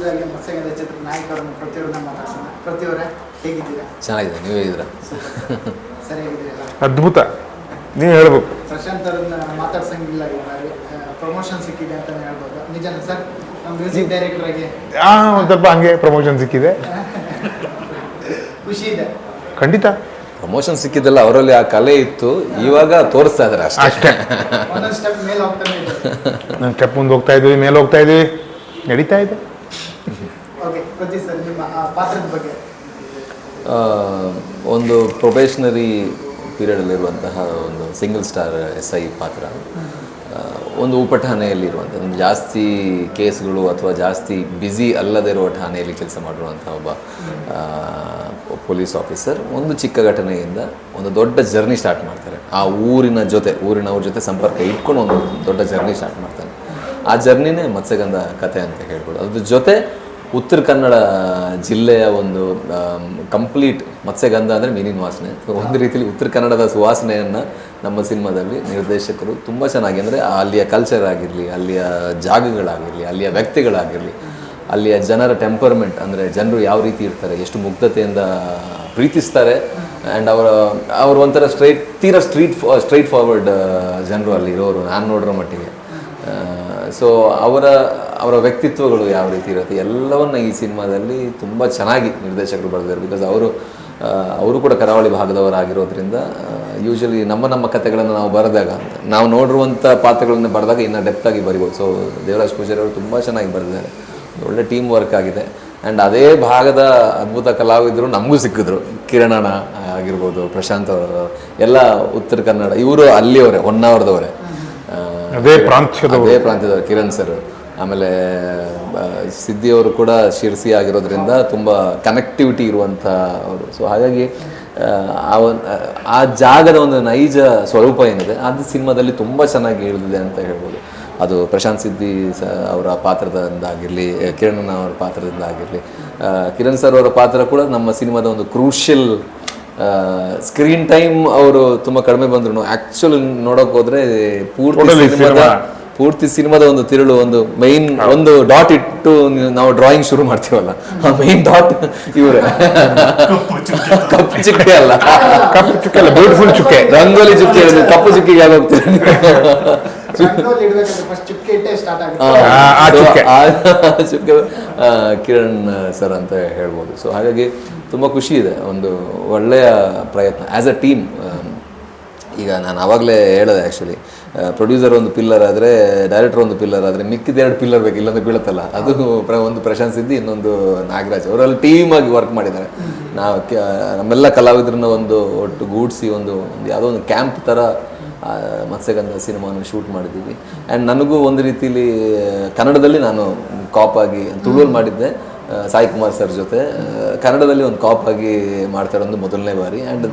ಮೊದಲಾಗಿ ಮತ್ಸ್ಯಗಂಧ ಚಿತ್ರದ ನಾಯಕರನ್ನು ಪ್ರತಿಯೊಬ್ಬರನ್ನ ಮಾತಾಡ್ಸೋಣ. ಪ್ರತಿಯವರೇ ಹೇಗಿದ್ದೀರಾ? ಚೆನ್ನಾಗಿದೆ, ನೀವೇ ಇದ್ದೀರಾ? ಸರಿಯಾಗಿದ್ದೀರಲ್ಲ? ಅದ್ಭುತ, ನೀವು ಹೇಳ್ಬೇಕು. ಪ್ರಶಾಂತ್ ಅವ್ರನ್ನ ಮಾತಾಡ್ಸಂಗಿಲ್ಲ ಈ ಬಾರಿ, ಪ್ರಮೋಷನ್ ಸಿಕ್ಕಿದೆ ಅಂತಲೇ ಹೇಳ್ಬೋದು. ನಿಜಾನ ಸರ್? ನಮ್ಮ ಮ್ಯೂಸಿಕ್ ಡೈರೆಕ್ಟರ್ ಆಗಿ ಒಂದು ಸ್ವಲ್ಪ ಹಂಗೆ ಪ್ರಮೋಷನ್ ಸಿಕ್ಕಿದೆ, ಖುಷಿ ಇದೆ. ಖಂಡಿತ ಪ್ರಮೋಷನ್ ಸಿಕ್ಕಿದ್ದಲ್ಲ, ಅವರಲ್ಲಿ ಆ ಕಲೆ ಇತ್ತು, ಇವಾಗ ತೋರಿಸ್ತಾ ಇದ್ದಾರೆ ಅಷ್ಟೇ. ಒಂದೊಂದು ಸ್ಟೆಪ್ ಮೇಲೆ ಹೋಗ್ತಾನೆ ಇದೆ. ನಾನು ಸ್ಟೆಪ್ ಮುಂದೆ ಹೋಗ್ತಾ ಇದ್ದೀವಿ, ಮೇಲೆ ಹೋಗ್ತಾ ಇದ್ದೀವಿ, ನಡೀತಾ ಇದೆ. ಓಕೆ, ಪ್ರತಿ ಸರ್ ನಿಮ್ಮ ಪಾತ್ರದ ಬಗ್ಗೆ ಒಂದು ಪ್ರೊಬೇಷನರಿ ಪೀರಿಯಡಲ್ಲಿರುವಂತಹ ಒಂದು ಸಿಂಗಲ್ ಸ್ಟಾರ್ SI ಪಾತ್ರ, ಒಂದು ಉಪಠಾಣೆಯಲ್ಲಿರುವಂಥ ಜಾಸ್ತಿ ಕೇಸ್ಗಳು ಅಥವಾ ಜಾಸ್ತಿ ಬ್ಯುಸಿ ಅಲ್ಲದೇ ಇರುವ ಠಾಣೆಯಲ್ಲಿ ಕೆಲಸ ಮಾಡಿರುವಂಥ ಒಬ್ಬ ಪೊಲೀಸ್ ಆಫೀಸರ್ ಒಂದು ಚಿಕ್ಕ ಘಟನೆಯಿಂದ ಒಂದು ದೊಡ್ಡ ಜರ್ನಿ ಸ್ಟಾರ್ಟ್ ಮಾಡ್ತಾರೆ. ಆ ಊರಿನವ್ರ ಜೊತೆ ಸಂಪರ್ಕ ಇಟ್ಕೊಂಡು ಒಂದು ದೊಡ್ಡ ಜರ್ನಿ ಸ್ಟಾರ್ಟ್ ಮಾಡ್ತಾನೆ. ಆ ಜರ್ನಿನೇ ಮತ್ಸ್ಯಗಂಧ ಕಥೆ ಅಂತ ಹೇಳ್ಬೋದು. ಅದ್ರ ಜೊತೆ ಉತ್ತರ ಕನ್ನಡ ಜಿಲ್ಲೆಯ ಒಂದು ಕಂಪ್ಲೀಟ್ ಮತ್ಸ್ಯಗಂಧ ಅಂದರೆ ಮೀನಿನ ವಾಸನೆ, ಒಂದು ರೀತಿಯಲ್ಲಿ ಉತ್ತರ ಕನ್ನಡದ ಸುವಾಸನೆಯನ್ನು ನಮ್ಮ ಸಿನಿಮಾದಲ್ಲಿ ನಿರ್ದೇಶಕರು ತುಂಬ ಚೆನ್ನಾಗಿ, ಅಂದರೆ ಅಲ್ಲಿಯ ಕಲ್ಚರ್ ಆಗಿರಲಿ, ಅಲ್ಲಿಯ ಜಾಗಗಳಾಗಿರಲಿ, ಅಲ್ಲಿಯ ವ್ಯಕ್ತಿಗಳಾಗಿರಲಿ, ಅಲ್ಲಿಯ ಜನರ ಟೆಂಪರ್ಮೆಂಟ್, ಅಂದರೆ ಜನರು ಯಾವ ರೀತಿ ಇರ್ತಾರೆ, ಎಷ್ಟು ಮುಗ್ಧತೆಯಿಂದ ಪ್ರೀತಿಸ್ತಾರೆ, ಆ್ಯಂಡ್ ಅವರು ಒಂಥರ ಸ್ಟ್ರೈಟ್ ಫಾರ್ವರ್ಡ್ ಜನರು ಅಲ್ಲಿ ಇರೋರು ನಾನು ನೋಡಿರೋ ಮಟ್ಟಿಗೆ. ಸೊ ಅವರ ವ್ಯಕ್ತಿತ್ವಗಳು ಯಾವ ರೀತಿ ಇರುತ್ತೆ ಎಲ್ಲವನ್ನು ಈ ಸಿನಿಮಾದಲ್ಲಿ ತುಂಬ ಚೆನ್ನಾಗಿ ನಿರ್ದೇಶಕರು ಬರೆದಿದ್ದಾರೆ. ಬಿಕಾಸ್ ಅವರು ಕೂಡ ಕರಾವಳಿ ಭಾಗದವರಾಗಿರೋದ್ರಿಂದ ಯೂಶಲಿ ನಮ್ಮ ಕಥೆಗಳನ್ನು ನಾವು ಬರೆದಾಗ, ನಾವು ನೋಡಿರುವಂಥ ಪಾತ್ರಗಳನ್ನು ಬರೆದಾಗ ಇನ್ನೂ ಡೆಪ್ತಾಗಿ ಬರಿಬೋದು. ಸೊ ದೇವರಾಜ್ ಪೂಜಾರಿ ಅವರು ತುಂಬ ಚೆನ್ನಾಗಿ ಬರೆದಿದ್ದಾರೆ, ಒಳ್ಳೆ ಟೀಮ್ ವರ್ಕ್ ಆಗಿದೆ. ಆ್ಯಂಡ್ ಅದೇ ಭಾಗದ ಅದ್ಭುತ ಕಲಾವಿದರು ನಮಗೂ ಸಿಕ್ಕಿದ್ರು. ಕಿರಣಣ್ಣ ಆಗಿರ್ಬೋದು, ಪ್ರಶಾಂತ್ ಅವರು, ಎಲ್ಲ ಉತ್ತರ ಕನ್ನಡ, ಇವರು ಅಲ್ಲಿಯವರೇ, ಹೊನ್ನಾವರದವರೇ, ಅದೇ ಪ್ರಾಂತ್ಯದವರು. ಕಿರಣ್ ಸರ್, ಆಮೇಲೆ ಸಿದ್ಧಿಯವರು ಕೂಡ ಶಿರ್ಸಿ ಆಗಿರೋದ್ರಿಂದ ತುಂಬ ಕನೆಕ್ಟಿವಿಟಿ ಇರುವಂಥ ಅವರು. ಸೊ ಹಾಗಾಗಿ ಆ ಜಾಗದ ಒಂದು ನೈಜ ಸ್ವರೂಪ ಏನಿದೆ ಅದು ಸಿನಿಮಾದಲ್ಲಿ ತುಂಬ ಚೆನ್ನಾಗಿ ಇಳಿದಿದೆ ಅಂತ ಹೇಳ್ಬೋದು. ಅದು ಪ್ರಶಾಂತ್ ಸಿದ್ಧಿ ಅವರ ಪಾತ್ರದಿಂದಾಗಿರಲಿ, ಕಿರಣ್ ಅವರ ಪಾತ್ರದಿಂದ ಆಗಿರಲಿ, ಕಿರಣ್ ಸರ್ ಅವರ ಪಾತ್ರ ಕೂಡ ನಮ್ಮ ಸಿನಿಮಾದ ಒಂದು ಕ್ರೂಷಿಯಲ್ ಸ್ಕ್ರೀನ್ ಟೈಮ್ ಅವರು ತುಂಬ ಕಡಿಮೆ ಬಂದ್ರು. ಆ್ಯಕ್ಚುಲಿ ನೋಡೋಕೆ ಹೋದರೆ ಪೂರ್ತಿ ಸಿನಿಮಾದ ಒಂದು ತಿರುಳು, ಒಂದು ಡಾಟ್ ಇಟ್ಟು ನಾವು ಡ್ರಾಯಿಂಗ್ ಶುರು ಮಾಡ್ತೀವಲ್ಲ, ಆ ಮೈನ್ ಡಾಟ್ ಇವರೇ. ಕಪ್ಪು ಚುಕ್ಕೆ ಅಲ್ಲ, ಬ್ಯೂಟಿಫುಲ್ ಚುಕ್ಕೆ, ರಂಗೋಲಿ ಚುಕ್ಕೆ, ಕಪ್ಪು ಚುಕ್ಕಿಗೆ ಯಾಕೆ ಹೋಗ್ತೀರಿ? ಚುಕ್ಕೆ ಕಿರಣ್ ಸರ್ ಅಂತ ಹೇಳ್ಬೋದು. ಸೊ ಹಾಗಾಗಿ ತುಂಬ ಖುಷಿ ಇದೆ, ಒಂದು ಒಳ್ಳೆಯ ಪ್ರಯತ್ನ ಆ್ಯಸ್ ಅ ಟೀಮ್. ಈಗ ನಾನು ಆವಾಗಲೇ ಹೇಳಿದೆ, ಆ್ಯಕ್ಚುಲಿ ಪ್ರೊಡ್ಯೂಸರ್ ಒಂದು ಪಿಲ್ಲರ್ ಆದರೆ, ಡೈರೆಕ್ಟರ್ ಒಂದು ಪಿಲ್ಲರ್ ಆದರೆ, ಮಿಕ್ಕಿದ 2 ಪಿಲ್ಲರ್ ಬೇಕು, ಇಲ್ಲಂದ್ರೆ ಬೀಳುತ್ತಲ್ಲ. ಅದು ಒಂದು ಪ್ರಶಾಂತ್ ಸಿದ್ಧಿ, ಇನ್ನೊಂದು ನಾಗರಾಜ್, ಅವರಲ್ಲಿ ಟೀಮಾಗಿ ವರ್ಕ್ ಮಾಡಿದ್ದಾರೆ. ನಮ್ಮೆಲ್ಲ ಕಲಾವಿದ್ರನ್ನ ಒಟ್ಟು ಗೂಡಿಸಿ ಒಂದು ಯಾವುದೋ ಒಂದು ಕ್ಯಾಂಪ್ ಥರ ಮತ್ಸ್ಯಗಂಧ ಸಿನಿಮಾನ ಶೂಟ್ ಮಾಡಿದ್ದೀವಿ. ಆ್ಯಂಡ್ ನನಗೂ ಒಂದು ರೀತಿಲಿ ಕನ್ನಡದಲ್ಲಿ ನಾನು ಕಾಪಾಗಿ ತುಳುವಲ್ಲಿ ಮಾಡಿದ್ದೆ ಸಾಯಿ ಕುಮಾರ್ ಸರ್ ಜೊತೆ, ಕನ್ನಡದಲ್ಲಿ ಒಂದು ಕಾಪಾಗಿ ಮಾಡ್ತಾ ಇರೋದು ಮೊದಲನೇ ಬಾರಿ. ಆ್ಯಂಡ್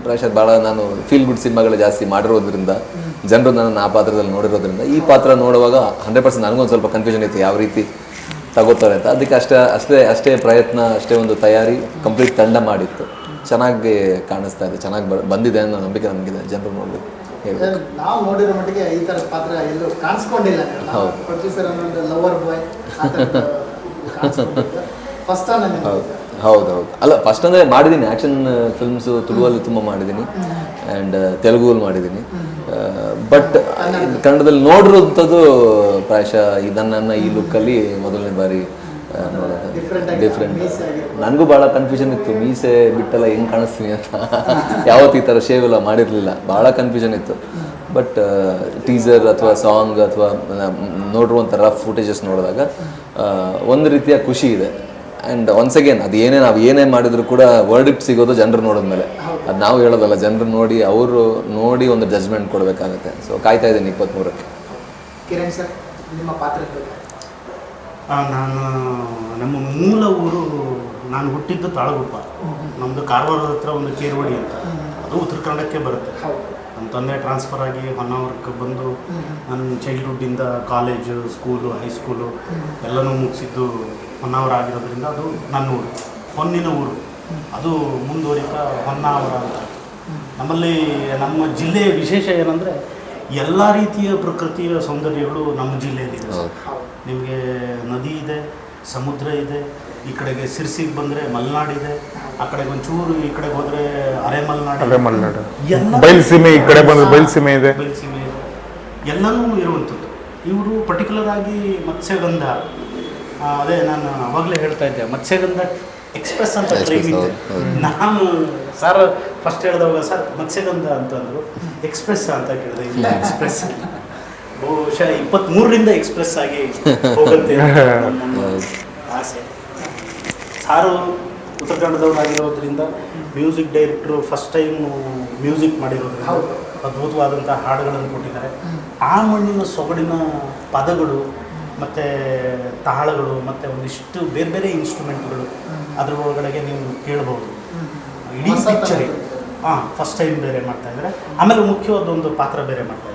ಪ್ರಾಯಶಃ ಭಾಳ ನಾನು ಫೀಲ್ ಗುಡ್ ಸಿನಿಮಾಗಳು ಜಾಸ್ತಿ ಮಾಡಿರೋದ್ರಿಂದ, ಜನರು ನನ್ನನ್ನು ಆ ಪಾತ್ರದಲ್ಲಿ ನೋಡಿರೋದ್ರಿಂದ, ಈ ಪಾತ್ರ ನೋಡುವಾಗ 100% ನನಗೊಂದು ಸ್ವಲ್ಪ ಕನ್ಫ್ಯೂಷನ್ ಇತ್ತು ಯಾವ ರೀತಿ ತಗೋತಾರೆ ಅಂತ. ಅದಕ್ಕೆ ಅಷ್ಟೇ ಪ್ರಯತ್ನ, ಅಷ್ಟೇ ಒಂದು ತಯಾರಿ, ಕಂಪ್ಲೀಟ್ ತಂಡ ಮಾಡಿತ್ತು. ಚೆನ್ನಾಗಿ ಕಾಣಿಸ್ತಾ ಇದೆ, ಚೆನ್ನಾಗಿ ಬಂದಿದೆ ಅನ್ನೋ ನಂಬಿಕೆ ನಮಗಿದೆ, ಜನರು ನೋಡಬೇಕು. ನಾವು ನೋಡಿರೋ ಮಟ್ಟಿಗೆ ಈ ಥರದ ಪಾತ್ರ ಎಲ್ಲೂ ಕಾಣಿಸ್ಕೊಂಡಿಲ್ಲ. ಲವರ್ ಬಾಯ್ ಹೌದು. ಅಲ್ಲ, ಫಸ್ಟ್ ಅಂದರೆ ಮಾಡಿದ್ದೀನಿ, ಆ್ಯಕ್ಷನ್ ಫಿಲ್ಮ್ಸು ತುಳುವಲ್ಲಿ ತುಂಬ ಮಾಡಿದ್ದೀನಿ, ಆ್ಯಂಡ್ ತೆಲುಗುವಲ್ಲಿ ಮಾಡಿದ್ದೀನಿ. ಬಟ್ ಕನ್ನಡದಲ್ಲಿ ನೋಡಿರೋಂಥದ್ದು ಪ್ರಾಯಶಃ ನನ್ನನ್ನು ಈ ಲುಕ್ಕಲ್ಲಿ ಮೊದಲನೇ ಬಾರಿ ನೋಡೋದು ಡಿಫ್ರೆಂಟ್. ನನಗೂ ಭಾಳ ಕನ್ಫ್ಯೂಷನ್ ಇತ್ತು, ಮೀಸೆ ಬಿಟ್ಟೆಲ್ಲ ಹೆಂಗೆ ಕಾಣಿಸ್ತೀನಿ ಅಂತ. ಯಾವತ್ತು ಈ ಥರ ಶೇವ್ ಎಲ್ಲ ಮಾಡಿರಲಿಲ್ಲ, ಭಾಳ ಕನ್ಫ್ಯೂಷನ್ ಇತ್ತು. ಬಟ್ ಟೀಸರ್ ಅಥವಾ ಸಾಂಗ್ ಅಥವಾ ನೋಡಿರುವಂಥ ರಫ್ ಫುಟೇಜಸ್ ನೋಡಿದಾಗ ಒಂದು ರೀತಿಯ ಖುಷಿ ಇದೆ. ಆ್ಯಂಡ್ ಒನ್ಸ್ ಅಗೇನ್ ನಾವು ಏನೇ ಮಾಡಿದ್ರು ಕೂಡ ವರ್ಡಿಕ್ಟ್ ಸಿಗೋದು ಜನರು ನೋಡಿದ್ಮೇಲೆ. ಅದು ನಾವು ಹೇಳೋದಲ್ಲ, ಜನರು ನೋಡಿ, ಅವರು ನೋಡಿ ಒಂದು ಜಜ್ಮೆಂಟ್ ಕೊಡಬೇಕಾಗತ್ತೆ. ಸೊ ಕಾಯ್ತಾ ಇದ್ದೀನಿ 23ಕ್ಕೆ. ಕಿರಣ್ ಸರ್, ನಿಮ್ಮ ಪಾತ್ರದ ಬಗ್ಗೆ? ನಮ್ಮ ಮೂಲ ಊರು, ನಾನು ಹುಟ್ಟಿದ್ದು ತಾಳಗುಪ್ಪ, ನಮ್ಮದು ಕಾರವಾರದ ಹತ್ರ ಒಂದು ಕೇರವಡಿ ಅಂತ, ಅದು ಉತ್ತರ ಕನ್ನಡಕ್ಕೆ ಬರುತ್ತೆ. ನಮ್ಮ ತಂದೆ ಟ್ರಾನ್ಸ್ಫರ್ ಆಗಿ ಹೊನ್ನಾವರಕ್ಕೆ ಬಂದು ನನ್ನ ಚೈಲ್ಡ್ಹುಡ್ಡಿಂದ ಕಾಲೇಜು, ಸ್ಕೂಲು, ಹೈಸ್ಕೂಲು ಎಲ್ಲನೂ ಮುಗಿಸಿದ್ದು ಹೊನ್ನಾವರ ಆಗಿರೋದ್ರಿಂದ ಅದು ನನ್ನ ಊರು, ಹೊನ್ನಿನ ಊರು. ಅದು ಮುಂದುವರಿತಾ ಹೊನ್ನಾವರ ಅಂತ. ನಮ್ಮಲ್ಲಿ ನಮ್ಮ ಜಿಲ್ಲೆಯ ವಿಶೇಷ ಏನಂದರೆ ಎಲ್ಲ ರೀತಿಯ ಪ್ರಕೃತಿಯ ಸೌಂದರ್ಯಗಳು ನಮ್ಮ ಜಿಲ್ಲೆಯಲ್ಲಿದೆ. ನಿಮಗೆ ನದಿ ಇದೆ, ಸಮುದ್ರ ಇದೆ, ಈ ಕಡೆಗೆ ಸಿರ್ಸಿಗೆ ಬಂದರೆ ಮಲೆನಾಡಿದೆ, ಆ ಕಡೆಗೆ ಒಂಚೂರು ಈ ಕಡೆಗೆ ಹೋದರೆ ಅರೆ ಮಲೆನಾಡು, ಬಯಲುಸೀಮೆ, ಈ ಕಡೆ ಬಂದ್ರೆ ಬಯಲುಸೀಮೆ ಇದೆ, ಬಯಲುಸೀಮೆ ಇದೆ, ಎಲ್ಲನೂ ಇರುವಂಥದ್ದು. ಇವರು ಪರ್ಟಿಕ್ಯುಲರ್ ಆಗಿ ಮತ್ಸ್ಯಗಂಧ, ಅದೇ ನಾನು ಅವಾಗಲೇ ಹೇಳ್ತಾ ಇದ್ದೆ, ಮತ್ಸ್ಯಗಂಧ ಎಕ್ಸ್ಪ್ರೆಸ್ ಅಂತ ಟ್ರೈನ್ ಇದೆ. ನಾನು ಸರ್ ಫಸ್ಟ್ ಹೇಳಿದವಾಗ ಸರ್ ಮತ್ಸ್ಯಗಂಧ ಅಂತಂದರು, ಎಕ್ಸ್ಪ್ರೆಸ್ ಅಂತ ಕೇಳಿದೆ. ಇಲ್ಲ, ಎಕ್ಸ್ಪ್ರೆಸ್ ಬಹುಶಃ 23ರಿಂದ ಎಕ್ಸ್ಪ್ರೆಸ್ ಆಗಿ ಹೋಗುತ್ತೆ ನನ್ನ ಆಸೆ. ಸಾರು ಉತ್ತರ ಕನ್ನಡದವರಾಗಿರೋದ್ರಿಂದ music director first time music ಮಾಡಿರೋದ್ರಿಂದ ಅದ್ಭುತವಾದಂಥ ಹಾಡುಗಳನ್ನು ಕೊಟ್ಟಿದ್ದಾರೆ. ಆ ಮಣ್ಣಿನ ಸೊಗಡಿನ ಪದಗಳು ಮತ್ತು ತಾಳಗಳು ಮತ್ತು ಒಂದಿಷ್ಟು ಬೇರೆ ಬೇರೆ ಇನ್ಸ್ಟ್ರೂಮೆಂಟ್ಗಳು ಅದ್ರ ಒಳಗಡೆಗೆ ನೀವು ಕೇಳ್ಬೋದು. ಇಡೀ ಪಿಕ್ಚರ್ ಫಸ್ಟ್ ಟೈಮ್ ಬೇರೆ ಮಾಡ್ತಾಯಿದ್ದಾರೆ. ಆಮೇಲೆ ಮುಖ್ಯವಾದ ಒಂದು ಪಾತ್ರ ಬೇರೆ ಮಾಡ್ತಾಯಿದ್ದಾರೆ.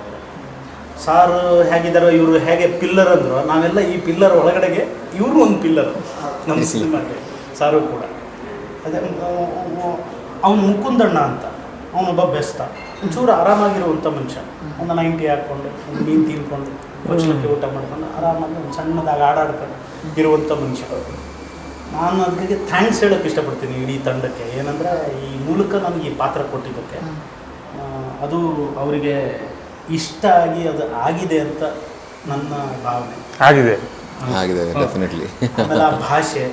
ಸಾರು ಹೇಗಿದ್ದಾರೋ, ಇವರು ಹೇಗೆ ಪಿಲ್ಲರ್ ಅಂದರು, ನಾವೆಲ್ಲ ಈ ಪಿಲ್ಲರ್ ಒಳಗಡೆಗೆ ಇವರು ಒಂದು ಪಿಲ್ಲರ್ ನಮ್ಮ ಸಿನಿಮಾಗೆ. ಸಾರು ಕೂಡ ಅದೇ ಅವನು ಮುಕುಂದಣ್ಣ ಅಂತ, ಅವನೊಬ್ಬ ಬೆಸ್ತ, ಒಂಚೂರು ಆರಾಮಾಗಿರುವಂಥ ಮನುಷ್ಯ. ಒಂದು 90 ಹಾಕ್ಕೊಂಡು, ಒಂದು ಮೀನು ತಿನ್ಕೊಂಡು, ಭಕ್ಷಣಕ್ಕೆ ಊಟ ಮಾಡ್ಕೊಂಡು ಆರಾಮಾಗಿ ಒಂದು ಸಣ್ಣದಾಗಿ ಆಡಾಡ್ಕೊಂಡು ಇರುವಂಥ ಮನುಷ್ಯ. ನಾನು ಅದಕ್ಕೆ ಥ್ಯಾಂಕ್ಸ್ ಹೇಳೋಕ್ಕೆ ಇಷ್ಟಪಡ್ತೀನಿ ಇಡೀ ತಂಡಕ್ಕೆ. ಏನಂದರೆ ಈ ಮೂಲಕ ನನಗೆ ಈ ಪಾತ್ರ ಕೊಟ್ಟಿದ್ದಕ್ಕೆ ಅದು ಅವರಿಗೆ ಇಷ್ಟ ಆಗಿ ಅದು ಆಗಿದೆ ಅಂತ ನನ್ನ ಭಾವನೆ. ಆಗಿದೆ ಡೆಫಿನೆಟ್ಲಿ. ಆಮೇಲೆ ಆ ಭಾಷೆ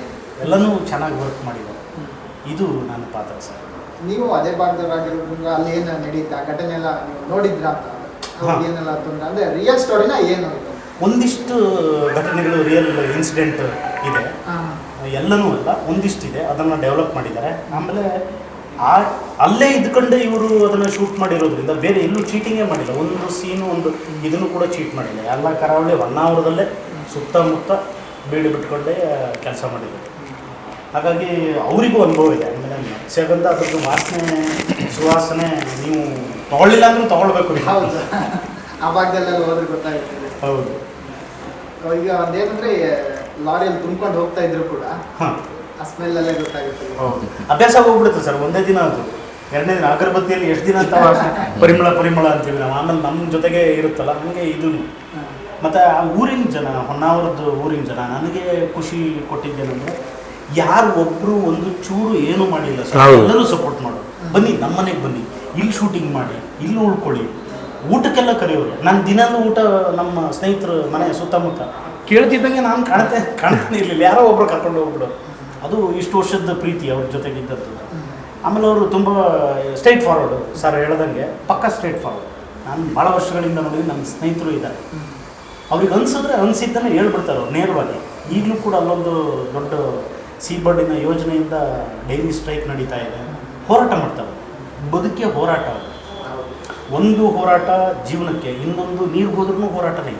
ಎಲ್ಲನೂ ಚೆನ್ನಾಗಿ ವರ್ಕ್ ಮಾಡಿದ್ದಾರೆ. ಇದು ನನ್ನ ಪಾತ್ರ ಸರ್. ನೀವು ಅದೇ ಭಾಗದವರಾಗಿರೋದ್ರಿಂದ ಅಲ್ಲಿ ಏನು ನಡೀತಾ ಘಟನೆ ಎಲ್ಲ ನೀವು ನೋಡಿದ್ರ ಅಂತ ಏನೆಲ್ಲ ತೊಂದರೆ ಅಂದರೆ ರಿಯಲ್ ಸ್ಟೋರಿನ ಏನು? ಒಂದಿಷ್ಟು ಘಟನೆಗಳು ರಿಯಲ್ ಇನ್ಸಿಡೆಂಟ್ ಇದೆ, ಎಲ್ಲನೂ ಅಲ್ಲ, ಒಂದಿಷ್ಟಿದೆ, ಅದನ್ನು ಡೆವಲಪ್ ಮಾಡಿದ್ದಾರೆ. ಆಮೇಲೆ ಅಲ್ಲೇ ಇದ್ಕೊಂಡೆ ಇವರು ಅದನ್ನು ಶೂಟ್ ಮಾಡಿರೋದ್ರಿಂದ ಬೇರೆ ಎಲ್ಲೂ ಚೀಟಿಂಗೇ ಮಾಡಿಲ್ಲ. ಒಂದು ಸೀನು ಒಂದು ಇದನ್ನು ಕೂಡ ಚೀಟ್ ಮಾಡಿಲ್ಲ. ಎಲ್ಲ ಕರಾವಳಿ ಹೊನ್ನಾವರದಲ್ಲೇ ಸುತ್ತಮುತ್ತ ಬೀಡು ಬಿಟ್ಕೊಂಡೇ ಕೆಲಸ ಮಾಡಿದ್ದಾರೆ. ಹಾಗಾಗಿ ಅವರಿಗೂ ಅನುಭವ ಇದೆ. ಆಮೇಲೆ ಮತ್ಸ್ಯಗಂಧ ಅದ್ರದ್ದು ವಾಸನೆ ಸುವಾಸನೆ ನೀವು ತೊಗೊಳ್ಳಿಲ್ಲ ಅಂದ್ರೂ ತೊಗೊಳ್ಬೇಕು. ಹೌದು, ಆ ಭಾಗದಲ್ಲೆಲ್ಲ ಹೋದ್ರೆ ಗೊತ್ತಾಗ್ತದೆ. ಹೌದು. ಈಗ ಅದೇನಂದ್ರೆ ಲಾರಿಯಲ್ಲಿ ತುಂಬ್ಕೊಂಡು ಹೋಗ್ತಾ ಇದ್ರು ಕೂಡ ಹಾಂ, ಆ ಸ್ಮೆಲ್ಲಲ್ಲೇ ಗೊತ್ತಾಗುತ್ತೆ. ಹೌದು, ಅಭ್ಯಾಸ ಹೋಗ್ಬಿಡುತ್ತೆ ಸರ್. ಒಂದೇ ದಿನ ಅದು, ಎರಡನೇ ದಿನ ಅಗರಬತ್ತಿಯಲ್ಲಿ ಎಷ್ಟು ದಿನ ಅಂತ ಪರಿಮಳ ಅಂತೀವಿ ನಾವು. ಆಮೇಲೆ ನಮ್ಮ ಜೊತೆಗೆ ಇರುತ್ತಲ್ಲ, ಹಂಗೆ ಇದೂ. ಮತ್ತು ಆ ಊರಿನ ಜನ, ಹೊನ್ನಾವರದ್ದು ಊರಿನ ಜನ ನನಗೆ ಖುಷಿ ಕೊಟ್ಟಿದ್ದೇನೆಂದರೆ, ಯಾರು ಒಬ್ಬರು ಒಂದು ಚೂರು ಏನು ಮಾಡಿಲ್ಲ ಸರ್. ಎಲ್ಲರೂ ಸಪೋರ್ಟ್ ಮಾಡೋದು. ಬನ್ನಿ ನಮ್ಮ ಮನೆಗೆ ಬನ್ನಿ, ಇಲ್ಲಿ ಶೂಟಿಂಗ್ ಮಾಡಿ, ಇಲ್ಲಿ ಉಳ್ಕೊಳ್ಳಿ, ಊಟಕ್ಕೆಲ್ಲ ಕರೆಯೋರು. ನಾನು ದಿನಾಲೂ ಊಟ ನಮ್ಮ ಸ್ನೇಹಿತರು ಮನೆ ಸುತ್ತಮುತ್ತ ಕೇಳ್ತಿದ್ದಂಗೆ ನಾನು ಕಾಣ್ತಾನೆ ಇರಲಿಲ್ಲ. ಯಾರೋ ಒಬ್ಬರು ಕರ್ಕೊಂಡು ಹೋಗ್ಬಿಡೋರು. ಅದು ಇಷ್ಟು ವರ್ಷದ ಪ್ರೀತಿ ಅವ್ರ ಜೊತೆಗಿದ್ದದ್ದು. ಆಮೇಲೆ ಅವರು ತುಂಬ ಸ್ಟ್ರೈಟ್ ಫಾರ್ವರ್ಡು. ಸರ್ ಹೇಳ್ದಂಗೆ ಪಕ್ಕಾ ಸ್ಟ್ರೈಟ್ ಫಾರ್ವರ್ಡ್. ನಾನು ಭಾಳ ವರ್ಷಗಳಿಂದ ನೋಡಿ ನನ್ನ ಸ್ನೇಹಿತರು ಇದ್ದಾರೆ. ಅವ್ರಿಗೆ ಅನಿಸಿದ್ದನ್ನು ಹೇಳ್ಬಿಡ್ತಾರೆ ಅವ್ರು ನೇರವಾಗಿ. ಈಗಲೂ ಕೂಡ ಅಲ್ಲೊಂದು ದೊಡ್ಡ ಸೀಬರ್ಡಿನ ಯೋಜನೆಯಿಂದ ಡೈಲಿ ಸ್ಟ್ರೈಕ್ ನಡೀತಾ ಇದೆ. ಹೋರಾಟ ಮಾಡ್ತಾರೆ, ಬದುಕೆ ಹೋರಾಟ. ಒಂದು ಹೋರಾಟ ಜೀವನಕ್ಕೆ, ಇನ್ನೊಂದು ನೀರು ಹೋದ್ರೂ ಹೋರಾಟನೇ.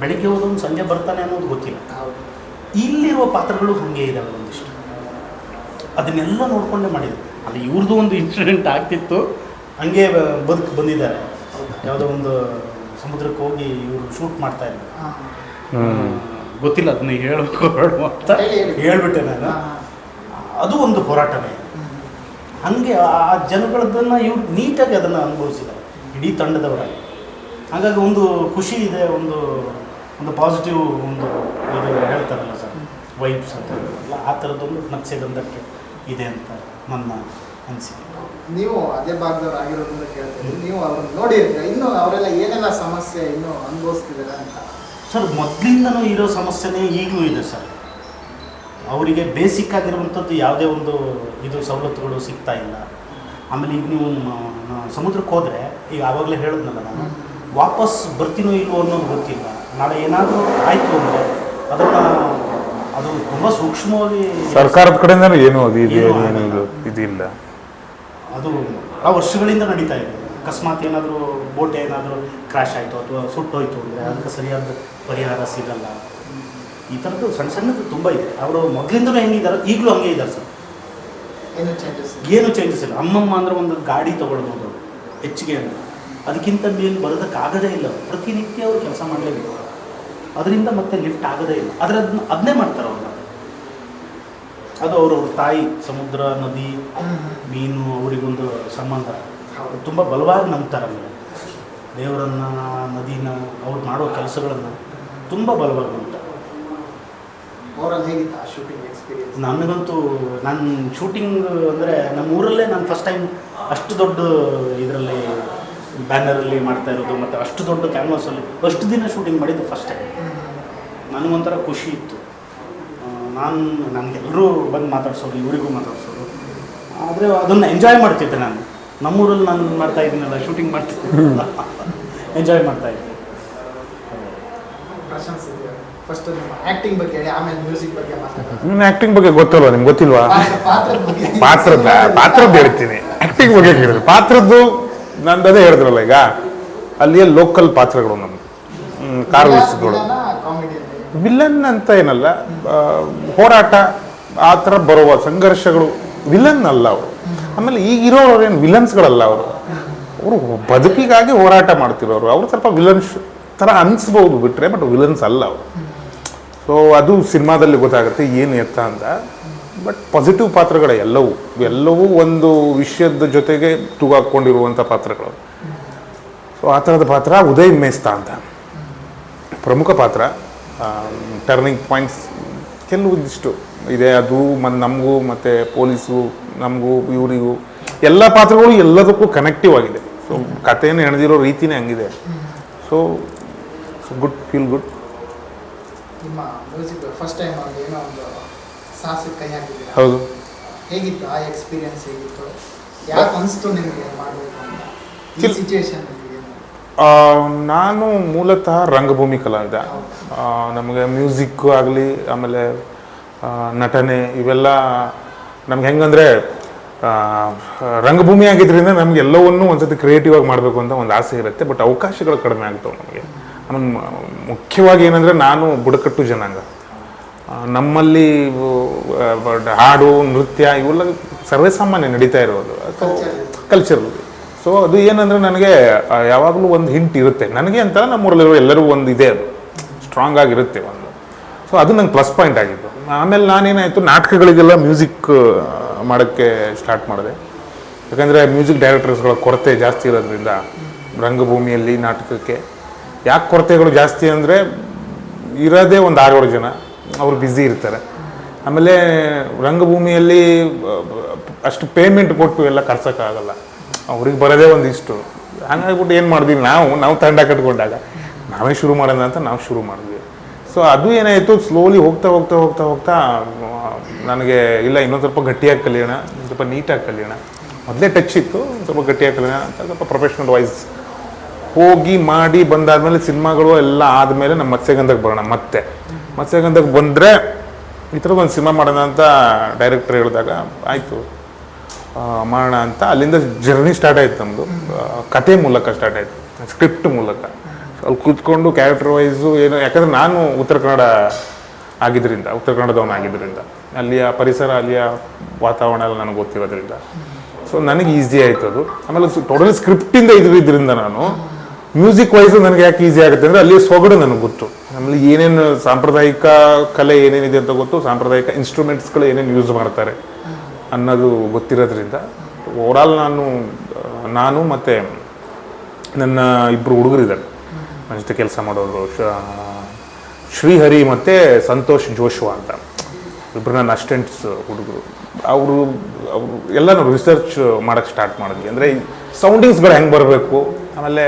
ಬೆಳಿಗ್ಗೆ ಹೋದವನು ಸಂಜೆ ಬರ್ತಾನೆ ಅನ್ನೋದು ಗೊತ್ತಿಲ್ಲ. ಇಲ್ಲಿರುವ ಪಾತ್ರಗಳು ಹಾಗೆ ಇದ್ದಾವೆ ಒಂದಿಷ್ಟು. ಅದನ್ನೆಲ್ಲ ನೋಡಿಕೊಂಡೇ ಮಾಡಿದ್ರು. ಅಲ್ಲಿ ಇವ್ರದ್ದು ಒಂದು ಇನ್ಸಿಡೆಂಟ್ ಆಗ್ತಿತ್ತು, ಹಂಗೆ ಬಂದಿದ್ದಾರೆ. ಯಾವುದೋ ಒಂದು ಸಮುದ್ರಕ್ಕೆ ಹೋಗಿ ಇವರು ಶೂಟ್ ಮಾಡ್ತಾ ಇದ್ರು. ಗೊತ್ತಿಲ್ಲ ಅದನ್ನ ಹೇಳಬೇಕು ಅಂತ ಹೇಳ್ಬಿಟ್ಟೆ ನಾನು. ಅದು ಒಂದು ಹೋರಾಟನೇ. ಹಂಗೆ ಆ ಜನಗಳದನ್ನು ಇವ್ರು ನೀಟಾಗಿ ಅದನ್ನು ಅನುಭವಿಸಿದ್ದಾರೆ ಇಡೀ ತಂಡದವರಾಗಿ. ಹಾಗಾಗಿ ಒಂದು ಖುಷಿ ಇದೆ, ಒಂದು ಪಾಸಿಟಿವ್ ಒಂದು ಇದು ಹೇಳ್ತಾರಲ್ಲ ಸರ್, ವೈಬ್ಸ್ ಅಂತ ಹೇಳ್ತಾರಲ್ಲ, ಆ ಥರದ್ದೊಂದು ಮತ್ಸ್ಯಗಂಧಕ್ಕೆ ಇದೆ ಅಂತ ನನ್ನ ಅನಿಸಿಕೆ. ನೀವು ಅದೇ ಭಾಗದವ್ರು ಆಗಿರೋದ್ರಿಂದ ಕೇಳ್ತೀವಿ, ನೀವು ಅವ್ರನ್ನ ನೋಡಿರ್ತೀರ, ಇನ್ನೂ ಅವರೆಲ್ಲ ಏನೆಲ್ಲ ಸಮಸ್ಯೆ ಇನ್ನೂ ಅನುಭವಿಸ್ತಿದ್ದಾರೆ ಅಂತ? ಸರ್, ಮೊದಲಿಂದನೂ ಇರೋ ಸಮಸ್ಯೆನೇ ಈಗಲೂ ಇದೆ ಸರ್. ಅವರಿಗೆ ಬೇಸಿಕ್ ಆಗಿರುವಂಥದ್ದು ಯಾವುದೇ ಒಂದು ಇದು ಸವಲತ್ತುಗಳು ಸಿಗ್ತಾ ಇಲ್ಲ. ಆಮೇಲೆ ಈಗ ನೀವು ಸಮುದ್ರಕ್ಕೆ ಹೋದರೆ, ಈಗ ಆವಾಗಲೇ ಹೇಳಿದ್ನಲ್ಲ ನಾನು, ವಾಪಸ್ ಬರ್ತೀನೋ ಇಲ್ವೋ ಅನ್ನೋದು ಗೊತ್ತಿಲ್ಲ. ನಾಳೆ ಏನಾದರೂ ಆಯಿತು ಅಂದರೆ ಅದು ತುಂಬ ಸೂಕ್ಷ್ಮವಾಗಿ ಸರ್ಕಾರದ ಕಡೆಯಿಂದ ಏನು ಇದಿಲ್ಲ. ಅದು ಆ ವರ್ಷಗಳಿಂದ ನಡೀತಾ ಇದೆ. ಅಕಸ್ಮಾತ್ ಏನಾದರೂ ಬೋಟ್ ಏನಾದರೂ ಕ್ರ್ಯಾಶ್ ಆಯಿತು ಅಥವಾ ಸುಟ್ಟೋಯ್ತು ಅಂದರೆ ಅದಕ್ಕೆ ಸರಿಯಾದ ಪರಿಹಾರ ಸಿಗಲ್ಲ. ಈ ಥರದ್ದು ಸಣ್ಣ ಸಣ್ಣದು ತುಂಬ ಇದೆ. ಅವರು ಮೊದಲಿಂದಲೂ ಹೆಂಗಿದ್ದಾರೆ, ಈಗಲೂ ಹಂಗೆ ಇದ್ದಾರೆ ಸರ್. ಏನು ಚೇಂಜಸ್ ಇಲ್ಲ. ಅಮ್ಮಮ್ಮ ಅಂದರೆ ಒಂದು ಗಾಡಿ ತೊಗೊಳ್ಬೋದು ಹೆಚ್ಚಿಗೆ ಅಂತ, ಅದಕ್ಕಿಂತ ಮೇಲೆ ಬರೋದಕ್ಕಾಗದೇ ಇಲ್ಲ. ಪ್ರತಿನಿತ್ಯ ಅವರು ಕೆಲಸ ಮಾಡಲೇಬೇಕು. ಅದರಿಂದ ಮತ್ತೆ ಲಿಫ್ಟ್ ಆಗೋದೇ ಇಲ್ಲ. ಆದರೆ ಅದನ್ನೇ ಮಾಡ್ತಾರೆ ಅವ್ರು. ಅದು ಅವ್ರವ್ರ ತಾಯಿ, ಸಮುದ್ರ, ನದಿ, ಮೀನು, ಅವರಿಗೊಂದು ಸಂಬಂಧ. ತುಂಬ ಬಲವಾಗಿ ನಂಬ್ತಾರೆ. ಆಮೇಲೆ ದೇವರನ್ನು, ನದಿನ, ಅವ್ರು ಮಾಡೋ ಕೆಲಸಗಳನ್ನು ತುಂಬ ಬಲವಾಗಿ ನಂಬ್ತಾರೆ. ಓವರಾಲ್ ಹೇಗಿತ್ತು ಆ ಶೂಟಿಂಗ್ ಎಕ್ಸ್ಪೀರಿಯನ್ಸ್? ನನಗಂತೂ ನಾನು ಶೂಟಿಂಗ್ ಅಂದರೆ ನಮ್ಮ ಊರಲ್ಲೇ ನಾನು ಫಸ್ಟ್ ಟೈಮ್ ಅಷ್ಟು ದೊಡ್ಡ ಇದರಲ್ಲಿ ಬ್ಯಾನರಲ್ಲಿ ಮಾಡ್ತಾ ಇರೋದು ಮತ್ತು ಅಷ್ಟು ದೊಡ್ಡ ಕ್ಯಾನ್ವಾಸಲ್ಲಿ ಅಷ್ಟು ದಿನ ಶೂಟಿಂಗ್ ಮಾಡಿದ್ದು ಫಸ್ಟ್ ಟೈಮ್. ನನಗೊಂಥರ ಖುಷಿ ಇತ್ತು. ನನಗೆಲ್ಲರೂ ಬಂದು ಮಾತಾಡ್ಸೋರು, ಇವರಿಗೂ ಮಾತಾಡ್ಸೋರು. ಆದರೆ ಅದನ್ನು ಎಂಜಾಯ್ ಮಾಡ್ತಿದ್ದೆ ನಾನು. ನಮ್ಮೂರಲ್ಲಿ ನಾನು ಮಾಡ್ತಾ ಇದ್ದೀನಲ್ಲ, ಶೂಟಿಂಗ್ ಮಾಡ್ತಿದ್ದೆ, ಎಂಜಾಯ್ ಮಾಡ್ತಾಯಿದ್ದೆ. ಪ್ರಶಂಸ ಫಸ್ಟ್ ನಿಮ್ಮ ಆ್ಯಕ್ಟಿಂಗ್ ಬಗ್ಗೆ ಹೇಳಿ, ಆಮೇಲೆ ಮ್ಯೂಸಿಕ್ ಬಗ್ಗೆ ಮಾತಾಡೋದು. ನಿಮ್ಮ ಆ್ಯಕ್ಟಿಂಗ್ ಬಗ್ಗೆ ಗೊತ್ತಲ್ವಾ, ನಿಮ್ಗೆ ಗೊತ್ತಿಲ್ವಾ? ಪಾತ್ರದ ಬಗ್ಗೆ. ಪಾತ್ರದ್ದು ಹೇಳ್ತೀನಿ, ಆ್ಯಕ್ಟಿಂಗ್ ಬಗ್ಗೆ ಹೇಳಿದ್ರು. ಪಾತ್ರದ್ದು ನಂದು ಅದೇ ಹೇಳಿದ್ರಲ್ಲ, ಈಗ ಅಲ್ಲಿಯ ಲೋಕಲ್ ಪಾತ್ರಗಳು ನಮ್ಮದು ಕಾರ್ವಿಸ್ಗಳು. ವಿಲನ್ ಅಂತ ಏನಲ್ಲ, ಹೋರಾಟ ಆ ಥರ ಬರುವ ಸಂಘರ್ಷಗಳು ವಿಲನ್ ಅಲ್ಲ ಅವರು. ಆಮೇಲೆ ಈಗಿರೋರು ಏನು ವಿಲನ್ಸ್ಗಳಲ್ಲ ಅವರು ಬದುಕಿಗಾಗಿ ಹೋರಾಟ ಮಾಡ್ತಿರೋರು. ಅವರು ಸ್ವಲ್ಪ ವಿಲನ್ಸ್ ಥರ ಅನಿಸ್ಬೋದು ಬಿಟ್ಟರೆ, ಬಟ್ ವಿಲನ್ಸ್ ಅಲ್ಲ ಅವರು. ಸೊ ಅದು ಸಿನಿಮಾದಲ್ಲಿ ಗೊತ್ತಾಗುತ್ತೆ ಏನು ಎತ್ತ ಅಂತ. ಬಟ್ ಪಾಸಿಟಿವ್ ಪಾತ್ರಗಳೇ ಎಲ್ಲವೂ ಒಂದು ವಿಷಯದ ಜೊತೆಗೆ ತೂಗಾಕೊಂಡಿರುವಂಥ ಪಾತ್ರಗಳು. ಸೊ ಆ ಥರದ ಪಾತ್ರ ಉದಯ್ ಮೇಸ್ತಾ ಅಂತ ಪ್ರಮುಖ ಪಾತ್ರ. ಟರ್ನಿಂಗ್ ಪಾಯಿಂಟ್ಸ್ ಕೆಲವೊಂದಿಷ್ಟು ಇದೆ. ಅದು ನಮಗೂ ಮತ್ತು ಪೊಲೀಸು ನಮಗೂ ಇವರಿಗೂ ಎಲ್ಲ ಪಾತ್ರಗಳು ಎಲ್ಲದಕ್ಕೂ ಕನೆಕ್ಟಿವ್ ಆಗಿದೆ. ಸೊ ಕಥೆಯನ್ನು ಎಣೆದಿರೋ ರೀತಿನೇ ಹಂಗಿದೆ. So good, feel good. ನಿಮ್ಮ ಮ್ಯೂಸಿಕ್ ಫಸ್ಟ್ ಟೈಮ್ ಅಲ್ಲಿ ಏನೋ ಒಂದು ಸಾಹಸಕ್ಕೆ ಕೈ ಹಾಕಿದ್ದೀರಾ? ಹೌದು. ಹೇಗಿತ್ತು ಆ ಎಕ್ಸ್ಪೀರಿಯನ್ಸ್? ಹೇಗಿತ್ತು? ಯಾಕೆ ಅನಿಸ್ತು ನಿಮಗೆ ಮಾಡಬೇಕು ಅಂತ ಈ ಸಿಚುವೇಶನ್? ನಾನು ಮೂಲತಃ ರಂಗಭೂಮಿ ಕಲಾವಿದ. ನಮಗೆ ಮ್ಯೂಸಿಕ್ಕು ಆಗಲಿ, ಆಮೇಲೆ ನಟನೆ, ಇವೆಲ್ಲ ನಮ್ಗೆ ಹೆಂಗಂದರೆ ರಂಗಭೂಮಿ ಆಗಿದ್ದರಿಂದ ನಮ್ಗೆ ಎಲ್ಲವನ್ನೂ ಒಂದ್ಸತಿ ಕ್ರಿಯೇಟಿವ್ ಆಗಿ ಮಾಡಬೇಕು ಅಂತ ಒಂದು ಆಸೆ ಇರುತ್ತೆ. ಬಟ್ ಅವಕಾಶಗಳು ಕಡಿಮೆ ಆಗ್ತವೆ ನಮಗೆ. ಆಮೇಲೆ ಮುಖ್ಯವಾಗಿ ಏನಂದರೆ ನಾನು ಬುಡಕಟ್ಟು ಜನಾಂಗ. ನಮ್ಮಲ್ಲಿ ಹಾಡು, ನೃತ್ಯ ಇವೆಲ್ಲ ಸರ್ವೇಸಾಮಾನ್ಯ ನಡೀತಾ ಇರೋದು ಕಲ್ಚರ್. ಸೊ ಅದು ಏನಂದರೆ ನನಗೆ ಯಾವಾಗಲೂ ಒಂದು ಹಿಂಟ್ ಇರುತ್ತೆ ನನಗೆ ಅಂತ. ನಮ್ಮೂರಲ್ಲಿರೋ ಎಲ್ಲರಿಗೂ ಒಂದು ಇದೆ, ಅದು ಸ್ಟ್ರಾಂಗ್ ಆಗಿರುತ್ತೆ ಒಂದು. ಸೊ ಅದು ನಂಗೆ ಪ್ಲಸ್ ಪಾಯಿಂಟ್ ಆಗಿತ್ತು. ಆಮೇಲೆ ನಾನೇನಾಯಿತು, ನಾಟಕಗಳಿಗೆಲ್ಲ ಮ್ಯೂಸಿಕ್ ಮಾಡೋಕ್ಕೆ ಸ್ಟಾರ್ಟ್ ಮಾಡಿದೆ. ಯಾಕಂದರೆ ಮ್ಯೂಸಿಕ್ ಡೈರೆಕ್ಟರ್ಸ್ಗಳ ಕೊರತೆ ಜಾಸ್ತಿ ಇರೋದ್ರಿಂದ ರಂಗಭೂಮಿಯಲ್ಲಿ ನಾಟಕಕ್ಕೆ. ಯಾಕೆ ಕೊರತೆಗಳು ಜಾಸ್ತಿ ಅಂದರೆ, ಇರೋದೇ ಒಂದು 6-7 ಜನ, ಅವರು ಬ್ಯುಸಿ ಇರ್ತಾರೆ. ಆಮೇಲೆ ರಂಗಭೂಮಿಯಲ್ಲಿ ಅಷ್ಟು ಪೇಮೆಂಟ್ ಕೊಟ್ಟು ಎಲ್ಲ ಕರ್ಸೋಕ್ಕಾಗಲ್ಲ, ಅವ್ರಿಗೆ ಬರೋದೇ ಒಂದಿಷ್ಟು. ಹಾಗಾಗ್ಬಿಟ್ಟು ಏನು ಮಾಡಿದ್ವಿ ನಾವು ತಂಡ ಕಟ್ಕೊಂಡಾಗ ನಾವೇ ಶುರು ಮಾಡೋಣ ಅಂತ ನಾವು ಶುರು ಮಾಡಿದ್ವಿ. ಸೊ ಅದು ಏನಾಯಿತು, ಸ್ಲೋಲಿ ಹೋಗ್ತಾ ನನಗೆ ಇಲ್ಲ, ಇನ್ನೊಂದು ಸ್ವಲ್ಪ ಗಟ್ಟಿಯಾಗಿ ಕಲಿಯೋಣ, ಸ್ವಲ್ಪ ನೀಟಾಗಿ ಕಲಿಯೋಣ. ಮೊದಲೇ ಟಚ್ ಇತ್ತು, ಸ್ವಲ್ಪ ಗಟ್ಟಿಯಾಗಿ ಕಲಿಯೋಣ ಅಂತ ಸ್ವಲ್ಪ ಪ್ರೊಫೆಷ್ನಲ್ ವೈಸ್ ಹೋಗಿ ಮಾಡಿ ಬಂದಾದಮೇಲೆ ಸಿನಿಮಾಗಳು ಎಲ್ಲ ಆದಮೇಲೆ ನಮ್ಮ ಮತ್ಸ್ಯಗಂಧಕ್ಕೆ ಬರೋಣ. ಮತ್ಸ್ಯಗಂಧಕ್ಕೆ ಬಂದರೆ ಈ ಥರದ್ದು ಒಂದು ಸಿನಿಮಾ ಮಾಡೋಣ ಅಂತ ಡೈರೆಕ್ಟರ್ ಹೇಳಿದಾಗ ಆಯಿತು ಮಾಡೋಣ ಅಂತ ಅಲ್ಲಿಂದ ಜರ್ನಿ ಸ್ಟಾರ್ಟ್ ಆಯಿತು ನಮ್ಮದು. ಕತೆ ಮೂಲಕ ಸ್ಟಾರ್ಟ್ ಆಯಿತು, ಸ್ಕ್ರಿಪ್ಟ್ ಮೂಲಕ. ಅಲ್ಲಿ ಕೂತ್ಕೊಂಡು ಕ್ಯಾರೆಕ್ಟರ್ ವೈಸು ಏನು, ಯಾಕಂದರೆ ನಾನು ಉತ್ತರ ಕನ್ನಡದವನಾಗಿದ್ದರಿಂದ ಅಲ್ಲಿಯ ಪರಿಸರ, ಅಲ್ಲಿಯ ವಾತಾವರಣ ಎಲ್ಲ ನನಗೆ ಗೊತ್ತಿರೋದ್ರಿಂದ ಸೊ ನನಗೆ ಈಸಿ ಆಯಿತು ಅದು. ಆಮೇಲೆ ಟೋಟಲ್ ಸ್ಕ್ರಿಪ್ಟಿಂದ ಇದ್ರಿಂದ ನಾನು ಮ್ಯೂಸಿಕ್ ವೈಸು ನನಗೆ ಯಾಕೆ ಈಸಿ ಆಗುತ್ತೆ ಅಂದರೆ ಅಲ್ಲಿ ಸೊಗಡು ನನಗೆ ಗೊತ್ತು. ಆಮೇಲೆ ಏನೇನು ಸಾಂಪ್ರದಾಯಿಕ ಕಲೆ ಏನೇನಿದೆ ಅಂತ ಗೊತ್ತು, ಸಾಂಪ್ರದಾಯಿಕ ಇನ್ಸ್ಟ್ರೂಮೆಂಟ್ಸ್ಗಳು ಏನೇನು ಯೂಸ್ ಮಾಡ್ತಾರೆ ಅನ್ನೋದು ಗೊತ್ತಿರೋದ್ರಿಂದ ಓವರಾಲ್ ನಾನು ಮತ್ತು ನನ್ನ ಇಬ್ಬರು ಹುಡುಗರಿದ್ದಾರೆ ನನ್ನ ಜೊತೆ ಕೆಲಸ ಮಾಡೋರು, ಶ್ರೀಹರಿ ಮತ್ತು ಸಂತೋಷ್ ಜೋಶ್ವಾ ಅಂತ ಇಬ್ಬರು ನನ್ನ ಅಸಿಸ್ಟೆಂಟ್ಸ್ ಹುಡುಗರು. ಅವರು ಎಲ್ಲ ನಾವು ರಿಸರ್ಚ್ ಮಾಡೋಕ್ಕೆ ಸ್ಟಾರ್ಟ್ ಮಾಡಿದ್ವಿ. ಅಂದರೆ ಸೌಂಡಿಂಗ್ಸ್ಗಳು ಹೆಂಗೆ ಬರಬೇಕು, ಆಮೇಲೆ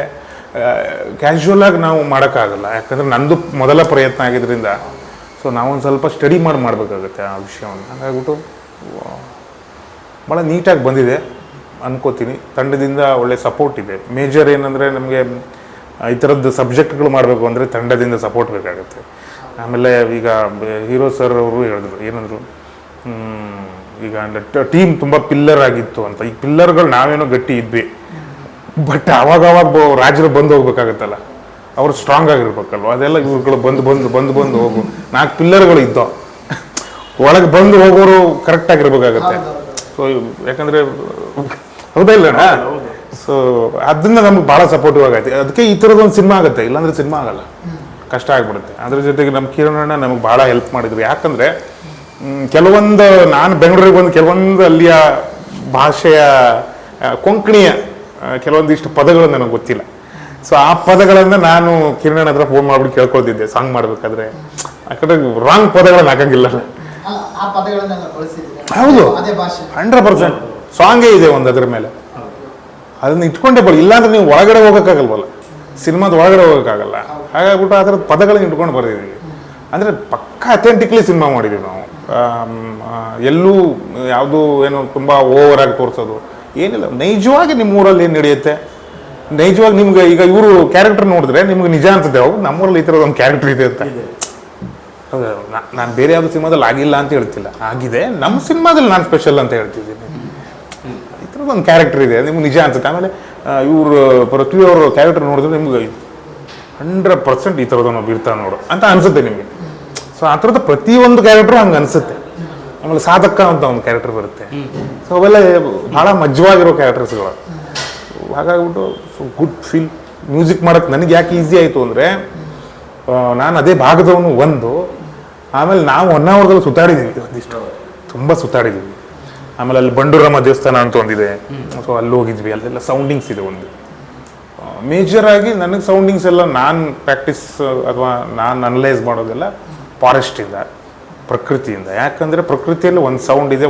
ಕ್ಯಾಶುವಲಾಗಿ ನಾವು ಮಾಡೋಕ್ಕಾಗಲ್ಲ, ಯಾಕಂದರೆ ನಂದು ಮೊದಲ ಪ್ರಯತ್ನ ಆಗಿದ್ದರಿಂದ. ಸೊ ನಾವೊಂದು ಸ್ವಲ್ಪ ಸ್ಟಡಿ ಮಾಡಬೇಕಾಗುತ್ತೆ ಆ ವಿಷಯವನ್ನು. ಹಾಗಾಗ್ಬಿಟ್ಟು ಭಾಳ ನೀಟಾಗಿ ಬಂದಿದೆ ಅನ್ಕೋತೀನಿ. ತಂಡದಿಂದ ಒಳ್ಳೆ ಸಪೋರ್ಟ್ ಇದೆ. ಮೇಜರ್ ಏನಂದರೆ ನಮಗೆ ಈ ಥರದ್ದು ಸಬ್ಜೆಕ್ಟ್ಗಳು ಮಾಡಬೇಕು ಅಂದರೆ ತಂಡದಿಂದ ಸಪೋರ್ಟ್ ಬೇಕಾಗುತ್ತೆ. ಆಮೇಲೆ ಈಗ ಹೀರೋ ಸರ್ ಅವರು ಹೇಳಿದ್ರು ಏನಂದರು, ಈಗ ಟೀಮ್ ತುಂಬ ಪಿಲ್ಲರ್ ಆಗಿತ್ತು ಅಂತ. ಈ ಪಿಲ್ಲರ್ಗಳು ನಾವೇನೋ ಗಟ್ಟಿ ಇದ್ವಿ, ಬಟ್ ಅವಾಗ ರಾಜರು ಬಂದು ಹೋಗ್ಬೇಕಾಗತ್ತಲ್ಲ, ಅವ್ರು ಸ್ಟ್ರಾಂಗ್ ಆಗಿರ್ಬೇಕಲ್ವ. ಅದೆಲ್ಲ ಇವ್ರುಗಳು ಬಂದು ಹೋಗು 4 ಪಿಲ್ಲರ್ಗಳು ಇದ್ದೋ ಒಳಗೆ ಬಂದು ಹೋಗೋರು ಕರೆಕ್ಟ್ ಆಗಿರ್ಬೇಕಾಗತ್ತೆ. ಸೊ ಯಾಕಂದರೆ ಹೌದಾ ಇಲ್ಲಣ್ಣ? ಸೊ ಅದನ್ನ ನಮ್ಗೆ ಭಾಳ ಸಪೋರ್ಟಿವ್ ಆಗೈತೆ. ಅದಕ್ಕೆ ಈ ಥರದೊಂದು ಸಿನಿಮಾ ಆಗುತ್ತೆ, ಇಲ್ಲಾಂದರೆ ಸಿನಿಮಾ ಆಗಲ್ಲ, ಕಷ್ಟ ಆಗ್ಬಿಡುತ್ತೆ. ಅದ್ರ ಜೊತೆಗೆ ನಮ್ಮ ಕಿರಣಣ್ಣ ನಮಗೆ ಭಾಳ ಹೆಲ್ಪ್ ಮಾಡಿದ್ರು. ಯಾಕಂದರೆ ಕೆಲವೊಂದು ನಾನು ಬೆಂಗಳೂರಿಗೆ ಬಂದು ಕೆಲವೊಂದು ಅಲ್ಲಿಯ ಭಾಷೆಯ ಕೊಂಕಣಿಯ ಕೆಲವೊಂದಿಷ್ಟು ಪದಗಳು ನನಗೆ ಗೊತ್ತಿಲ್ಲ. ಸೊ ಆ ಪದಗಳನ್ನು ನಾನು ಕಿರಣ್ ಹತ್ರ ಫೋನ್ ಮಾಡ್ಬಿಟ್ಟು ಕೇಳ್ಕೊಳ್ತಿದ್ದೆ ಸಾಂಗ್ ಮಾಡಬೇಕಾದ್ರೆ. ಆ ಕಡೆ ರಾಂಗ್ ಪದಗಳನ್ನ ಹಾಕಂಗಿಲ್ಲ. ಆ ಪದಗಳನ್ನೆಲ್ಲ ಬಳಸಿದ್ರೆ ಹೌದು, ಅದೇ ಭಾಷೆ 100% ಸಾಂಗೇ ಇದೆ ಒಂದು ಅದ್ರ ಮೇಲೆ. ಅದನ್ನ ಇಟ್ಕೊಂಡೇ ಇಲ್ಲಾಂದ್ರೆ ನೀವು ಒಳಗಡೆ ಹೋಗೋಕ್ಕಾಗಲ್ವಲ್ಲ, ಸಿನಿಮಾದ ಒಳಗಡೆ ಹೋಗೋಕ್ಕಾಗಲ್ಲ. ಹಾಗಾಗ್ಬಿಟ್ಟು ಆ ಥರದ ಪದಗಳನ್ನ ಇಟ್ಕೊಂಡು ಬರ್ದಿದ್ದೀವಿ. ಅಂದರೆ ಪಕ್ಕ ಅಥೆಂಟಿಕ್ಲಿ ಸಿನಿಮಾ ಮಾಡಿದ್ದೀವಿ ನಾವು. ಎಲ್ಲೂ ಯಾವುದು ಏನು ತುಂಬ ಓವರ್ ಆಗಿ ತೋರಿಸೋದು ಏನಿಲ್ಲ. ನೈಜವಾಗಿ ನಿಮ್ಮ ಊರಲ್ಲಿ ಏನು ನಡೆಯುತ್ತೆ, ನೈಜವಾಗಿ ನಿಮ್ಗೆ ಈಗ ಇವರು ಕ್ಯಾರೆಕ್ಟರ್ ನೋಡಿದ್ರೆ ನಿಮ್ಗೆ ನಿಜ ಅನ್ಸುತ್ತೆ, ಹೌದು ನಮ್ಮೂರಲ್ಲಿ ಈ ಥರದ ಒಂದು ಕ್ಯಾರೆಕ್ಟರ್ ಇದೆ ಅಂತ. ಹೌದು, ನಾನು ಬೇರೆ ಯಾವುದೋ ಸಿನಿಮಾದಲ್ಲಿ ಆಗಿಲ್ಲ ಅಂತ ಹೇಳ್ತಿಲ್ಲ, ಆಗಿದೆ. ನಮ್ಮ ಸಿನಿಮಾದಲ್ಲಿ ನಾನು ಸ್ಪೆಷಲ್ ಅಂತ ಹೇಳ್ತಿದ್ದೀನಿ. ಈ ಥರದ ಒಂದು ಕ್ಯಾರೆಕ್ಟರ್ ಇದೆ, ನಿಮ್ಗೆ ನಿಜ ಅನ್ಸುತ್ತೆ. ಆಮೇಲೆ ಇವರು ಪೃಥ್ವಿಯವರು ಕ್ಯಾರೆಕ್ಟರ್ ನೋಡಿದ್ರೆ ನಿಮ್ಗೆ 100% ಈ ಥರದನ್ನು ಬೀರ್ತಾ ನೋಡು ಅಂತ ಅನ್ಸುತ್ತೆ ನಿಮಗೆ. ಸೊ ಆ ಥರದ ಪ್ರತಿಯೊಂದು ಕ್ಯಾರೆಕ್ಟ್ರು ಹಂಗೆ ಅನಿಸುತ್ತೆ. ಆಮೇಲೆ ಸಾಧಕ ಅಂತ ಒಂದು ಕ್ಯಾರೆಕ್ಟರ್ ಬರುತ್ತೆ. ಸೊ ಅವೆಲ್ಲ ಭಾಳ ಮಜ್ವಾಗಿರೋ ಕ್ಯಾರೆಕ್ಟರ್ಸ್ಗಳು. ಹಾಗಾಗ್ಬಿಟ್ಟು ಸೊ ಗುಡ್ ಫೀಲ್. ಮ್ಯೂಸಿಕ್ ಮಾಡೋಕ್ಕೆ ನನಗೆ ಯಾಕೆ ಈಸಿ ಆಯಿತು ಅಂದರೆ, ನಾನು ಅದೇ ಭಾಗದವನು ಒಂದು. ಆಮೇಲೆ ನಾವು ಹೊನ್ನಾವರದಲ್ಲಿ ಸುತ್ತಾಡಿದ್ದೀವಿ, ಒಂದಿಷ್ಟು ತುಂಬ ಸುತ್ತಾಡಿದ್ದೀವಿ. ಆಮೇಲೆ ಅಲ್ಲಿ ಬಂಡೂರಮ್ಮ ದೇವಸ್ಥಾನ ಅಂತ ಒಂದಿದೆ, ಸೊ ಅಲ್ಲಿ ಹೋಗಿದ್ವಿ. ಅಲ್ಲೆಲ್ಲ ಸೌಂಡಿಂಗ್ಸ್ ಇದೆ ಒಂದು ಮೇಜರಾಗಿ. ನನಗೆ ಸೌಂಡಿಂಗ್ಸ್ ಎಲ್ಲ ನಾನು ಪ್ರಾಕ್ಟೀಸ್ ಅಥವಾ ನಾನು ಅನಲೈಸ್ ಮಾಡೋದೆಲ್ಲ ಫಾರೆಸ್ಟಿಂದ, ಪ್ರಕೃತಿಯಿಂದ. ಯಾಕಂದರೆ ಪ್ರಕೃತಿಯಲ್ಲಿ ಒಂದು ಸೌಂಡ್ ಇದೆ.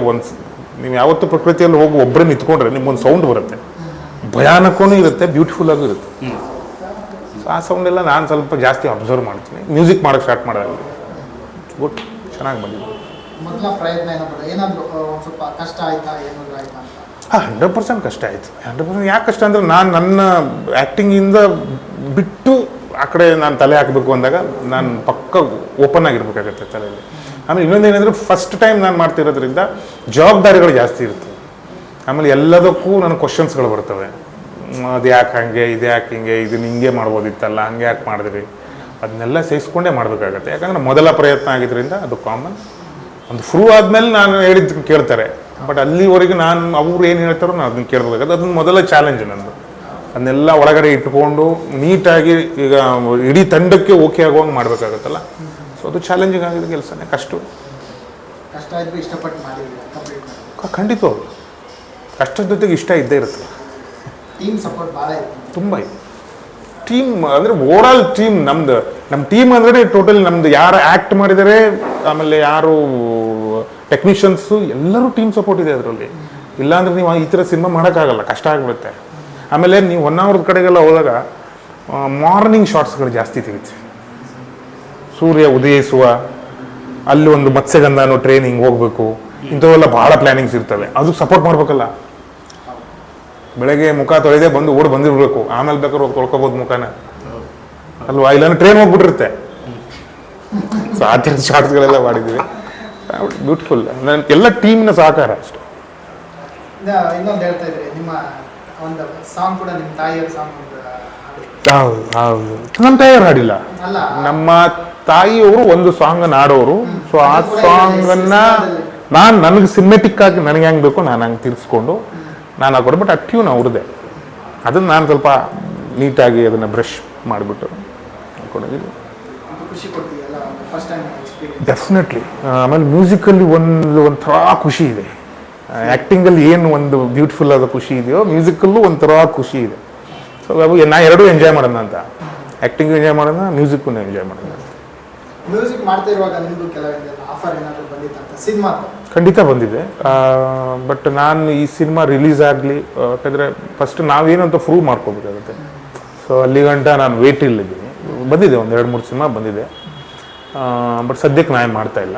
ನೀವು ಯಾವತ್ತೂ ಪ್ರಕೃತಿಯಲ್ಲಿ ಹೋಗಿ ಒಬ್ಬರೇ ನಿಂತ್ಕೊಂಡ್ರೆ ನಿಮ್ಗೊಂದು ಸೌಂಡ್ ಬರುತ್ತೆ, ಭಯಾನಕೂ ಇರುತ್ತೆ, ಬ್ಯೂಟಿಫುಲ್ಲಾಗೂ ಇರುತ್ತೆ. ಸೊ ಆ ಸೌಂಡೆಲ್ಲ ನಾನು ಸ್ವಲ್ಪ ಜಾಸ್ತಿ ಅಬ್ಸರ್ವ್ ಮಾಡ್ತೀನಿ ಮ್ಯೂಸಿಕ್ ಮಾಡೋಕ್ಕೆ ಸ್ಟಾರ್ಟ್ ಮಾಡೋದು. ಗುಡ್, ಚೆನ್ನಾಗಿ ಬಂದಿದೆ. ಮೊದಲ ಪ್ರಯತ್ನ ಏನಾದರೂ ಸ್ವಲ್ಪ ಕಷ್ಟ ಆಯ್ತಾ, ಏನಾದರೂ ಆಯ್ತಾ ಅಂತ? 100% ಕಷ್ಟ ಆಯಿತು. 100% ಯಾಕೆ ಕಷ್ಟ ಅಂದರೆ, ನಾನು ನನ್ನ ಆ್ಯಕ್ಟಿಂಗಿಂದ ಬಿಟ್ಟು ಆ ಕಡೆ ನಾನು ತಲೆ ಹಾಕಬೇಕು ಅಂದಾಗ ನಾನು ಪಕ್ಕ ಓಪನ್ ಆಗಿರ್ಬೇಕಾಗತ್ತೆ ತಲೆಯಲ್ಲಿ. ಆಮೇಲೆ ಇನ್ನೊಂದೇನೆಂದರೆ, ಫಸ್ಟ್ ಟೈಮ್ ನಾನು ಮಾಡ್ತಿರೋದ್ರಿಂದ ಜವಾಬ್ದಾರಿಗಳು ಜಾಸ್ತಿ ಇರ್ತವೆ. ಆಮೇಲೆ ಎಲ್ಲದಕ್ಕೂ ನನ್ನ ಕ್ವಶನ್ಸ್ಗಳು ಬರ್ತವೆ. ಅದು ಯಾಕೆ ಹಾಗೆ, ಇದು ಯಾಕೆ ಹಿಂಗೆ, ಇದನ್ನ ಹಿಂಗೆ ಮಾಡ್ಬೋದಿತ್ತಲ್ಲ, ಹಂಗೆ ಯಾಕೆ ಮಾಡಿದ್ರಿ, ಅದನ್ನೆಲ್ಲ ಸಹಿಸ್ಕೊಂಡೇ ಮಾಡಬೇಕಾಗತ್ತೆ. ಯಾಕಂದರೆ ಮೊದಲ ಪ್ರಯತ್ನ ಆಗಿದ್ದರಿಂದ ಅದು ಕಾಮನ್. ಒಂದು ಪ್ರೂವ್ ಆದಮೇಲೆ ನಾನು ಹೇಳಿದ್ದು ಕೇಳ್ತಾರೆ, ಬಟ್ ಅಲ್ಲಿವರೆಗೆ ನಾನು ಅವ್ರು ಏನು ಹೇಳ್ತಾರೋ ನಾನು ಅದನ್ನ ಕೇಳಬೇಕಾಗತ್ತೆ. ಅದನ್ನ ಮೊದಲ ಚಾಲೆಂಜ್ ನಂದು. ಅದನ್ನೆಲ್ಲ ಒಳಗಡೆ ಇಟ್ಕೊಂಡು ನೀಟಾಗಿ ಈಗ ಇಡೀ ತಂಡಕ್ಕೆ ಓಕೆ ಆಗುವಂಗೆ ಮಾಡಬೇಕಾಗತ್ತಲ್ಲ. ಸೊ ಅದು ಚಾಲೆಂಜಿಂಗ್ ಆಗಿದೆ ಕೆಲಸನೇ, ಕಷ್ಟ ಇದ್ರೂ ಇಷ್ಟಪಟ್ಟು ಮಾಡಿದ್ದೀವಿ. ಖಂಡಿತವಾಗ್ಲು ಕಷ್ಟದ ಜೊತೆಗೆ ಇಷ್ಟ ಇದ್ದೇ ಇರುತ್ತೆ. ಟೀಮ್ ಸಪೋರ್ಟ್ ಭಾಳ ಇತ್ತು, ತುಂಬ ಇದೆ. ಟೀಮ್ ಅಂದರೆ ಓವರಾಲ್ ಟೀಮ್ ನಮ್ಮ ಟೀಮ್ ಅಂದರೆ ಟೋಟಲ್ ನಮ್ದು ಯಾರು ಆ್ಯಕ್ಟ್ ಮಾಡಿದರೆ, ಆಮೇಲೆ ಯಾರು ಟೆಕ್ನಿಷಿಯನ್ಸು, ಎಲ್ಲರೂ ಟೀಮ್ ಸಪೋರ್ಟ್ ಇದೆ ಅದರಲ್ಲಿ. ಇಲ್ಲಾಂದ್ರೆ ನೀವು ಈ ಥರ ಸಿನಿಮಾ ಮಾಡೋಕ್ಕಾಗಲ್ಲ, ಕಷ್ಟ ಆಗಿಬಿಡುತ್ತೆ. ಆಮೇಲೆ ನೀವು ಹೊನ್ನಾವರದ ಕಡೆಗೆಲ್ಲ ಹೋದಾಗ ಮಾರ್ನಿಂಗ್ ಶಾರ್ಟ್ಸ್ಗಳು ಜಾಸ್ತಿ ತೆಗಿತೀವಿ. ಸೂರ್ಯ ಉದಯಿಸುವ ಅಲ್ಲಿ ಒಂದು ಮತ್ಸ್ಯಗಂಧ ಅನ್ನೋ ಟ್ರೈನಿಂಗ್ ಹೋಗಬೇಕು, ಇಂಥವೆಲ್ಲ ಭಾಳ ಪ್ಲ್ಯಾನಿಂಗ್ಸ್ ಇರ್ತವೆ. ಅದು ಸಪೋರ್ಟ್ ಮಾಡ್ಬೇಕಲ್ಲ. ಬೆಳಗ್ಗೆ ಮುಖ ತೊಳೆದೇ ಬಂದು ಓಡಿ ಬಂದಿರಬೇಕು, ಆಮೇಲೆ ಬೇಕಾದ್ರೆ ಹೋಗಿ ತೊಳ್ಕೊಬೋದು ಮುಖಾನ ಅಲ್ವಾ, ಇಲ್ಲಾಂದ್ರೆ ಟ್ರೈನ್ ಹೋಗ್ಬಿಟ್ಟಿರುತ್ತೆ. ಸೊ ಆ ಥರದ ಶಾರ್ಟ್ಸ್ಗಳೆಲ್ಲ ಮಾಡಿದ್ದೀವಿ. ಬ್ಯೂಟಿಫುಲ್. ಎಲ್ಲ ಟೀಮಿನ ಸಹಕಾರ ಅಷ್ಟೇ. ಇನ್ನೊಂದು ಹೇಳ್ತಾ ಇದ್ರಿ, ನಿಮ್ಮ ಒಂದು ಸಾಂಗ್ ಕೂಡ ನಿಮ್ಮ ತಾಯಿಯವ್ರ ಸಾಂಗ್. ಹೌದು, ನಮ್ಮ ತಾಯಿಯವ್ರು ಹಾಡಿಲ್ಲ, ಅಲ್ಲ, ನಮ್ಮ ತಾಯಿಯವರು ಒಂದು ಸಾಂಗ್ ಹಾಡೋರು. ಸೊ ಆ ಸಾಂಗನ್ನ ನಾನು ನನಗೆ ಸಿನಿಮೆಟಿಕ್ ಆಗಿ ನನಗೆ ಹೆಂಗೆ ಬೇಕು ನಾನು ಹಂಗೆ ತಿರ್ಸ್ಕೊಂಡು ನಾನು ಹಾಕೊಡು. ಬಟ್ ಆ ಟ್ಯೂನ್ ಅವ್ರದ್ದೇ. ಅದನ್ನು ನಾನು ಸ್ವಲ್ಪ ನೀಟಾಗಿ ಅದನ್ನು ಬ್ರಷ್ ಮಾಡಿಬಿಟ್ಟು ಹಾಕೊಡೋದಿಲ್ಲ. ಡೆಫಿನೆಟ್ಲಿ. ಆಮೇಲೆ ಮ್ಯೂಸಿಕಲ್ಲಿ ಒಂಥರ ಖುಷಿ ಇದೆ. ಆ್ಯಕ್ಟಿಂಗಲ್ಲಿ ಏನು ಒಂದು ಬ್ಯೂಟಿಫುಲ್ ಆದ ಖುಷಿ ಇದೆಯೋ, ಮ್ಯೂಸಿಕಲ್ಲೂ ಒಂಥರ ಖುಷಿ ಇದೆ. ಸೊ ನಾ ಎರಡೂ ಎಂಜಾಯ್ ಮಾಡೋಣ ಅಂತ. ಆ್ಯಕ್ಟಿಂಗು ಎಂಜಾಯ್ ಮಾಡೋಣ, ಮ್ಯೂಸಿಕ್ಕೂ ಎಂಜಾಯ್ ಮಾಡೋಣ ಅಂತ. ಮ್ಯೂಸಿಕ್ ಮಾಡ್ತಾ ಇರುವಾಗ ನಿಮ್ಮದು ಕೆಲವೊಂದು ಆಫರ್ ಏನಾದರೂ ಬಂದಿತ್ತಂತ ಸಿನಿಮಾ? ಖಂಡಿತ ಬಂದಿದೆ. ಬಟ್ ನಾನು ಈ ಸಿನಿಮಾ ರಿಲೀಸ್ ಆಗಲಿ, ಯಾಕಂದರೆ ಫಸ್ಟ್ ನಾವೇನು ಅಂತ ಪ್ರೂವ್ ಮಾಡ್ಕೋಬೇಕಾಗುತ್ತೆ. ಸೊ ಅಲ್ಲಿ ಗಂಟ ನಾನು ವೇಟ್ ಇಲ್ಲಿದ್ದೀನಿ. ಬಂದಿದೆ, ಒಂದು 2-3 ಸಿನಿಮಾ ಬಂದಿದೆ. ಬಟ್ ಸದ್ಯಕ್ಕೆ ನಾನು ಮಾಡ್ತಾ ಇಲ್ಲ.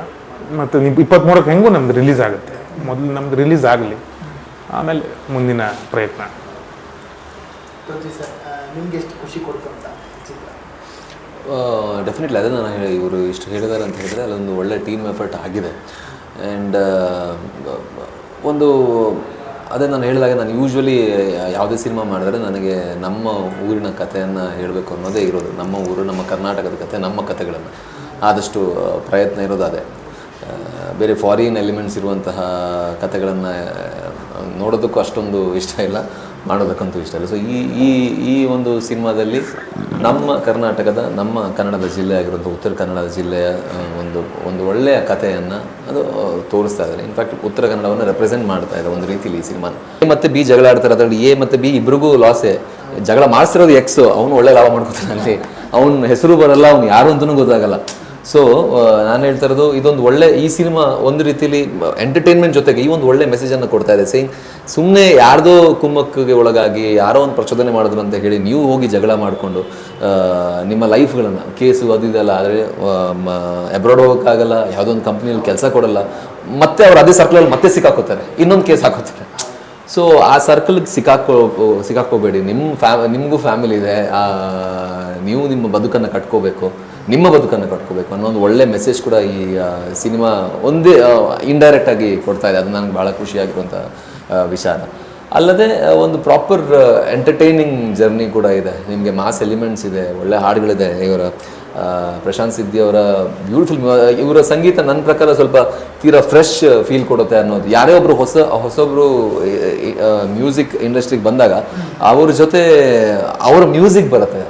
ಮತ್ತು 23ಕ್ಕೆ ಹೆಂಗೂ ನಮ್ದು ರಿಲೀಸ್ ಆಗುತ್ತೆ. ಮೊದಲು ನಮ್ದು ರಿಲೀಸ್ ಆಗಲಿ, ಆಮೇಲೆ ಮುಂದಿನ ಪ್ರಯತ್ನ. ನಿಮ್ಗೆ ಎಷ್ಟು ಖುಷಿ ಕೊಡ್ತು ಅಂತ? ಡೆಫಿನೆಟ್ಲಿ ಅದೇ ನಾನು ಇವರು ಇಷ್ಟು ಹೇಳಿದ್ದಾರೆ ಅಂತ ಹೇಳಿದರೆ ಅಲ್ಲೊಂದು ಒಳ್ಳೆ ಟೀಮ್ ಎಫರ್ಟ್ ಆಗಿದೆ. ಆ್ಯಂಡ್ ಒಂದು ಅದೇ ನಾನು ಹೇಳಿದಾಗ, ನಾನು ಯೂಶ್ವಲಿ ಯಾವುದೇ ಸಿನಿಮಾ ಮಾಡಿದ್ರೆ ನನಗೆ ನಮ್ಮ ಊರಿನ ಕಥೆಯನ್ನು ಹೇಳಬೇಕು ಅನ್ನೋದೇ ಇರೋದು. ನಮ್ಮ ಊರು, ನಮ್ಮ ಕರ್ನಾಟಕದ ಕಥೆ, ನಮ್ಮ ಕಥೆಗಳನ್ನು ಆದಷ್ಟು ಪ್ರಯತ್ನ ಇರೋದು ಅದೇ. ಬೇರೆ ಫಾರಿನ್ ಎಲಿಮೆಂಟ್ಸ್ ಇರುವಂತಹ ಕಥೆಗಳನ್ನು ನೋಡೋದಕ್ಕೂ ಅಷ್ಟೊಂದು ಇಷ್ಟ ಇಲ್ಲ, ಮಾಡೋದಕ್ಕಂತೂ ಇಷ್ಟ ಇಲ್ಲ. ಸೊ ಈ ಒಂದು ಸಿನಿಮಾದಲ್ಲಿ ನಮ್ಮ ಕರ್ನಾಟಕದ, ನಮ್ಮ ಕನ್ನಡದ ಜಿಲ್ಲೆ ಆಗಿರುವಂಥ ಉತ್ತರ ಕನ್ನಡದ ಜಿಲ್ಲೆಯ ಒಂದು ಒಳ್ಳೆಯ ಕಥೆಯನ್ನು ಅದು ತೋರಿಸ್ತಾ ಇದ್ದಾರೆ. ಇನ್ಫ್ಯಾಕ್ಟ್ ಉತ್ತರ ಕನ್ನಡವನ್ನು ರೆಪ್ರೆಸೆಂಟ್ ಮಾಡ್ತಾ ಇದೆ ಒಂದು ರೀತಿಲಿ ಈ ಸಿನಿಮಾನ. ಎ ಮತ್ತು ಬಿ ಜಗಳ ಆಡ್ತಾರೆ, ಅದರಲ್ಲಿ ಎ ಮತ್ತು ಬಿ ಇಬ್ರಿಗೂ ಲಾಸೇ. ಜಗಳ ಮಾಡಿಸಿರೋದು ಎಕ್ಸು, ಅವನು ಒಳ್ಳೆ ಲಾಭ ಮಾಡ್ಕೊತಾನೆ. ಅಲ್ಲಿ ಅವನ ಹೆಸರು ಬರಲ್ಲ, ಅವ್ನು ಯಾರು ಅಂತಲೂ ಗೊತ್ತಾಗಲ್ಲ. ಸೊ ನಾನು ಹೇಳ್ತಾ ಇರೋದು ಇದೊಂದು ಒಳ್ಳೆ ಈ ಸಿನಿಮಾ ಒಂದು ರೀತಿಲಿ ಎಂಟರ್ಟೈನ್ಮೆಂಟ್ ಜೊತೆಗೆ ಈ ಒಂದು ಒಳ್ಳೆ ಮೆಸೇಜನ್ನು ಕೊಡ್ತಾ ಇದೆ. ಸೇಯಿಂಗ್ ಸುಮ್ಮನೆ ಯಾರ್ದೋ ಕುಮ್ಮಕ್ಕಿಗೆ ಒಳಗಾಗಿ ಯಾರೋ ಒಂದು ಪ್ರಚೋದನೆ ಮಾಡಿದ್ರು ಅಂತ ಹೇಳಿ ನೀವು ಹೋಗಿ ಜಗಳ ಮಾಡಿಕೊಂಡು ನಿಮ್ಮ ಲೈಫ್ಗಳನ್ನು ಕೇಸು ಅದು ಇದೆಲ್ಲ ಆದರೆ ಅಬ್ರಾಡ್ ಹೋಗೋಕ್ಕಾಗಲ್ಲ, ಯಾವುದೋ ಒಂದು ಕಂಪ್ನಿಯಲ್ಲಿ ಕೆಲಸ ಕೊಡಲ್ಲ, ಮತ್ತೆ ಅವ್ರು ಅದೇ ಸರ್ಕಲಲ್ಲಿ ಮತ್ತೆ ಸಿಕ್ಕಾಕೋತಾರೆ, ಇನ್ನೊಂದು ಕೇಸ್ ಹಾಕೋತಾರೆ. ಸೊ ಆ ಸರ್ಕಲ್ಗೆ ಸಿಕ್ಕಾಕೋಬೇಡಿ. ನಿಮಗೂ ಫ್ಯಾಮಿಲಿ ಇದೆ, ನೀವು ನಿಮ್ಮ ಬದುಕನ್ನು ಕಟ್ಕೋಬೇಕು ಅನ್ನೋ ಒಂದು ಒಳ್ಳೆ ಮೆಸೇಜ್ ಕೂಡ ಈ ಸಿನಿಮಾ ಒಂದೇ ಇಂಡೈರೆಕ್ಟ್ ಆಗಿ ಕೊಡ್ತಾ ಇದೆ. ಅದು ನನಗೆ ಭಾಳ ಖುಷಿಯಾಗಿರುವಂಥ ವಿಚಾರ. ಅಲ್ಲದೆ ಒಂದು ಪ್ರಾಪರ್ ಎಂಟರ್ಟೈನಿಂಗ್ ಜರ್ನಿ ಕೂಡ ಇದೆ. ನಿಮಗೆ ಮಾಸ್ ಎಲಿಮೆಂಟ್ಸ್ ಇದೆ, ಒಳ್ಳೆ ಹಾಡುಗಳಿದೆ. ಇವರ ಪ್ರಶಾಂತ್ ಸಿದ್ಧಿ ಅವರ ಬ್ಯೂಟಿಫುಲ್ ಇವರ ಸಂಗೀತ ನನ್ನ ಪ್ರಕಾರ ಸ್ವಲ್ಪ ತೀರಾ ಫ್ರೆಶ್ ಫೀಲ್ ಕೊಡುತ್ತೆ ಅನ್ನೋದು. ಯಾರೇ ಒಬ್ಬರು ಹೊಸೊಬ್ಬರು ಮ್ಯೂಸಿಕ್ ಇಂಡಸ್ಟ್ರಿಗೆ ಬಂದಾಗ ಅವ್ರ ಜೊತೆ ಅವರ ಮ್ಯೂಸಿಕ್ ಬರುತ್ತೆ.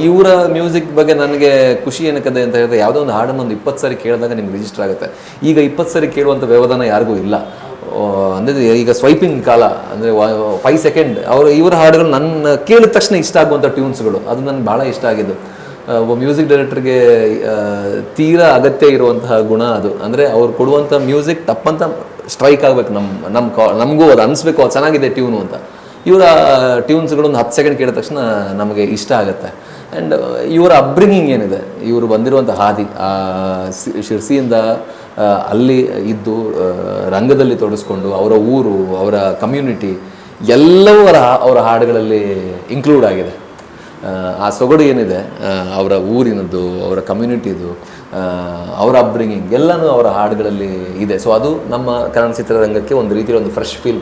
ಇವರ ಮ್ಯೂಸಿಕ್ ಬಗ್ಗೆ ನನಗೆ ಖುಷಿ ಏನಕ್ಕದೆ ಅಂತ ಹೇಳಿದ್ರೆ, ಯಾವುದೋ ಒಂದು ಹಾಡನ್ನು ಒಂದು 20 ಸಾರಿ ಕೇಳಿದಾಗ ನಿಮ್ಗೆ ರಿಜಿಸ್ಟರ್ ಆಗುತ್ತೆ. ಈಗ 20 ಸಾರಿ ಕೇಳುವಂಥ ವ್ಯವಧಾನ ಯಾರಿಗೂ ಇಲ್ಲ. ಅಂದರೆ ಈಗ ಸ್ವೈಪಿಂಗ್ ಕಾಲ, ಅಂದರೆ 5 ಸೆಕೆಂಡ್ ಇವರ ಹಾಡುಗಳು ನನ್ನ ಕೇಳಿದ ತಕ್ಷಣ ಇಷ್ಟ ಆಗುವಂಥ ಟ್ಯೂನ್ಸ್ಗಳು, ಅದು ನನಗೆ ಭಾಳ ಇಷ್ಟ ಆಗಿದ್ದು. ಒಬ್ಬ ಮ್ಯೂಸಿಕ್ ಡೈರೆಕ್ಟರ್ಗೆ ತೀರಾ ಅಗತ್ಯ ಇರುವಂತಹ ಗುಣ ಅದು. ಅಂದರೆ ಅವ್ರು ಕೊಡುವಂಥ ಮ್ಯೂಸಿಕ್ ತಪ್ಪಂತ ಸ್ಟ್ರೈಕ್ ಆಗಬೇಕು, ನಮಗೂ ಅದು ಅನಿಸ್ಬೇಕು, ಅದು ಚೆನ್ನಾಗಿದೆ ಟ್ಯೂನು ಅಂತ. ಇವರ ಟ್ಯೂನ್ಸ್ಗಳು ಒಂದು 10 ಸೆಕೆಂಡ್ ಕೇಳಿದ ತಕ್ಷಣ ನಮಗೆ ಇಷ್ಟ ಆಗುತ್ತೆ. ಆ್ಯಂಡ್ ಇವರ ಅಪ್ಬ್ರಿಂಗಿಂಗ್ ಏನಿದೆ, ಇವರು ಬಂದಿರುವಂಥ ಹಾದಿ, ಶಿರ್ಸಿಯಿಂದ ಅಲ್ಲಿ ಇದ್ದು ರಂಗದಲ್ಲಿ ತೊಡಗಿಸ್ಕೊಂಡು ಅವರ ಊರು, ಅವರ ಕಮ್ಯುನಿಟಿ ಎಲ್ಲವೂ ಅವರ ಹಾಡುಗಳಲ್ಲಿ ಇನ್ಕ್ಲೂಡ್ ಆಗಿದೆ. ಆ ಸೊಗಡು ಏನಿದೆ ಅವರ ಊರಿನದ್ದು, ಅವರ ಕಮ್ಯುನಿಟಿದು, ಅವರ ಅಪ್ಬ್ರಿಂಗಿಂಗ್ ಎಲ್ಲನೂ ಅವರ ಹಾಡುಗಳಲ್ಲಿ ಇದೆ. ಸೊ ಅದು ನಮ್ಮ ಕನ್ನಡ ಚಿತ್ರರಂಗಕ್ಕೆ ಒಂದು ರೀತಿಯಲ್ಲಿ ಒಂದು ಫ್ರೆಶ್ ಫೀಲ್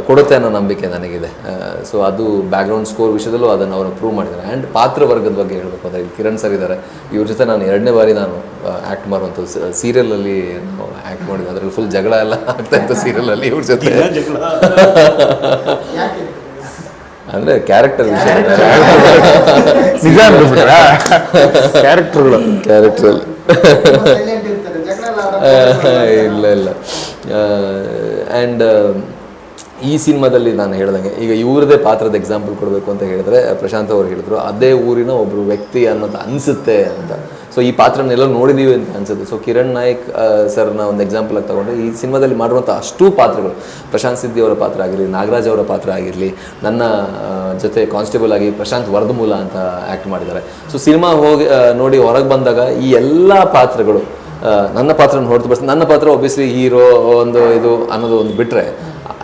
ಕೊಡುತ್ತೆ ಅನ್ನೋ ನಂಬಿಕೆ ನನಗಿದೆ. ಸೊ ಅದು ಬ್ಯಾಕ್ಗ್ರೌಂಡ್ ಸ್ಕೋರ್ ವಿಷಯದಲ್ಲೂ ಅದನ್ನು ಅವರು ಪ್ರೂವ್ ಮಾಡಿದ್ದಾರೆ. ಆ್ಯಂಡ್ ಪಾತ್ರವರ್ಗದ ಬಗ್ಗೆ ಹೇಳಬೇಕು ಅಂದರೆ ಕಿರಣ್ ಸರ್ ಇದ್ದಾರೆ. ಇವ್ರ ಜೊತೆ ನಾನು 2ನೇ ಬಾರಿ ನಾನು ಆ್ಯಕ್ಟ್ ಮಾಡುವಂಥದ್ದು ಸೀರಿಯಲಲ್ಲಿ ಆ್ಯಕ್ಟ್ ಮಾಡಿದ್ದೆ. ಅದರಲ್ಲಿ ಫುಲ್ ಜಗಳ ಎಲ್ಲ ಆಗ್ತಾ ಇತ್ತು ಸೀರಿಯಲಲ್ಲಿ ಇವ್ರ ಜೊತೆ. ಅಂದರೆ ಕ್ಯಾರೆಕ್ಟರ್ ವಿಷಯ, ನಿಜ ಅನ್ಬಿಟ್ರಾ ಕ್ಯಾರೆಕ್ಟರ್ಗಳು ಕ್ಯಾರೆಕ್ಟ್ರಲ್ಲಿ ಇಲ್ಲ. ಆ್ಯಂಡ್ ಈ ಸಿನಿಮಾದಲ್ಲಿ ನಾನು ಹೇಳ್ದಂಗೆ ಈಗ ಇವ್ರದೇ ಪಾತ್ರದ ಎಕ್ಸಾಂಪಲ್ ಕೊಡಬೇಕು ಅಂತ ಹೇಳಿದ್ರೆ, ಪ್ರಶಾಂತ್ ಅವರು ಹೇಳಿದ್ರು ಅದೇ ಊರಿನ ಒಬ್ಬರು ವ್ಯಕ್ತಿ ಅನ್ನೋದು ಅನಿಸುತ್ತೆ ಅಂತ. ಸೊ ಈ ಪಾತ್ರನೆಲ್ಲ ನೋಡಿದೀವಿ ಅಂತ ಅನ್ಸುತ್ತೆ. ಸೊ ಕಿರಣ್ ನಾಯಕ್ ಸರ್ನ ಒಂದು ಎಕ್ಸಾಂಪಲ್ ಆಗಿ ತಗೊಂಡ್ರೆ, ಈ ಸಿನಿಮಾದಲ್ಲಿ ಮಾಡಿರುವಂಥ ಅಷ್ಟೂ ಪಾತ್ರಗಳು, ಪ್ರಶಾಂತ್ ಸಿದ್ಧಿ ಅವರ ಪಾತ್ರ ಆಗಿರಲಿ, ನಾಗರಾಜ್ ಅವರ ಪಾತ್ರ ಆಗಿರಲಿ, ನನ್ನ ಜೊತೆ ಕಾನ್ಸ್ಟೇಬಲ್ ಆಗಿ ಪ್ರಶಾಂತ್ ವರ್ಧಮೂಲ ಅಂತ ಆ್ಯಕ್ಟ್ ಮಾಡಿದ್ದಾರೆ. ಸೊ ಸಿನಿಮಾ ಹೋಗಿ ನೋಡಿ ಹೊರಗೆ ಬಂದಾಗ ಈ ಎಲ್ಲ ಪಾತ್ರಗಳು ನನ್ನ ಪಾತ್ರನ ಹೊರತುಪಡಿಸಿ, ನನ್ನ ಪಾತ್ರ ಒಬ್ವಿಯಸ್ಲಿ ಹೀರೋ ಇದು ಅನ್ನೋದು ಒಂದು ಬಿಟ್ಟರೆ,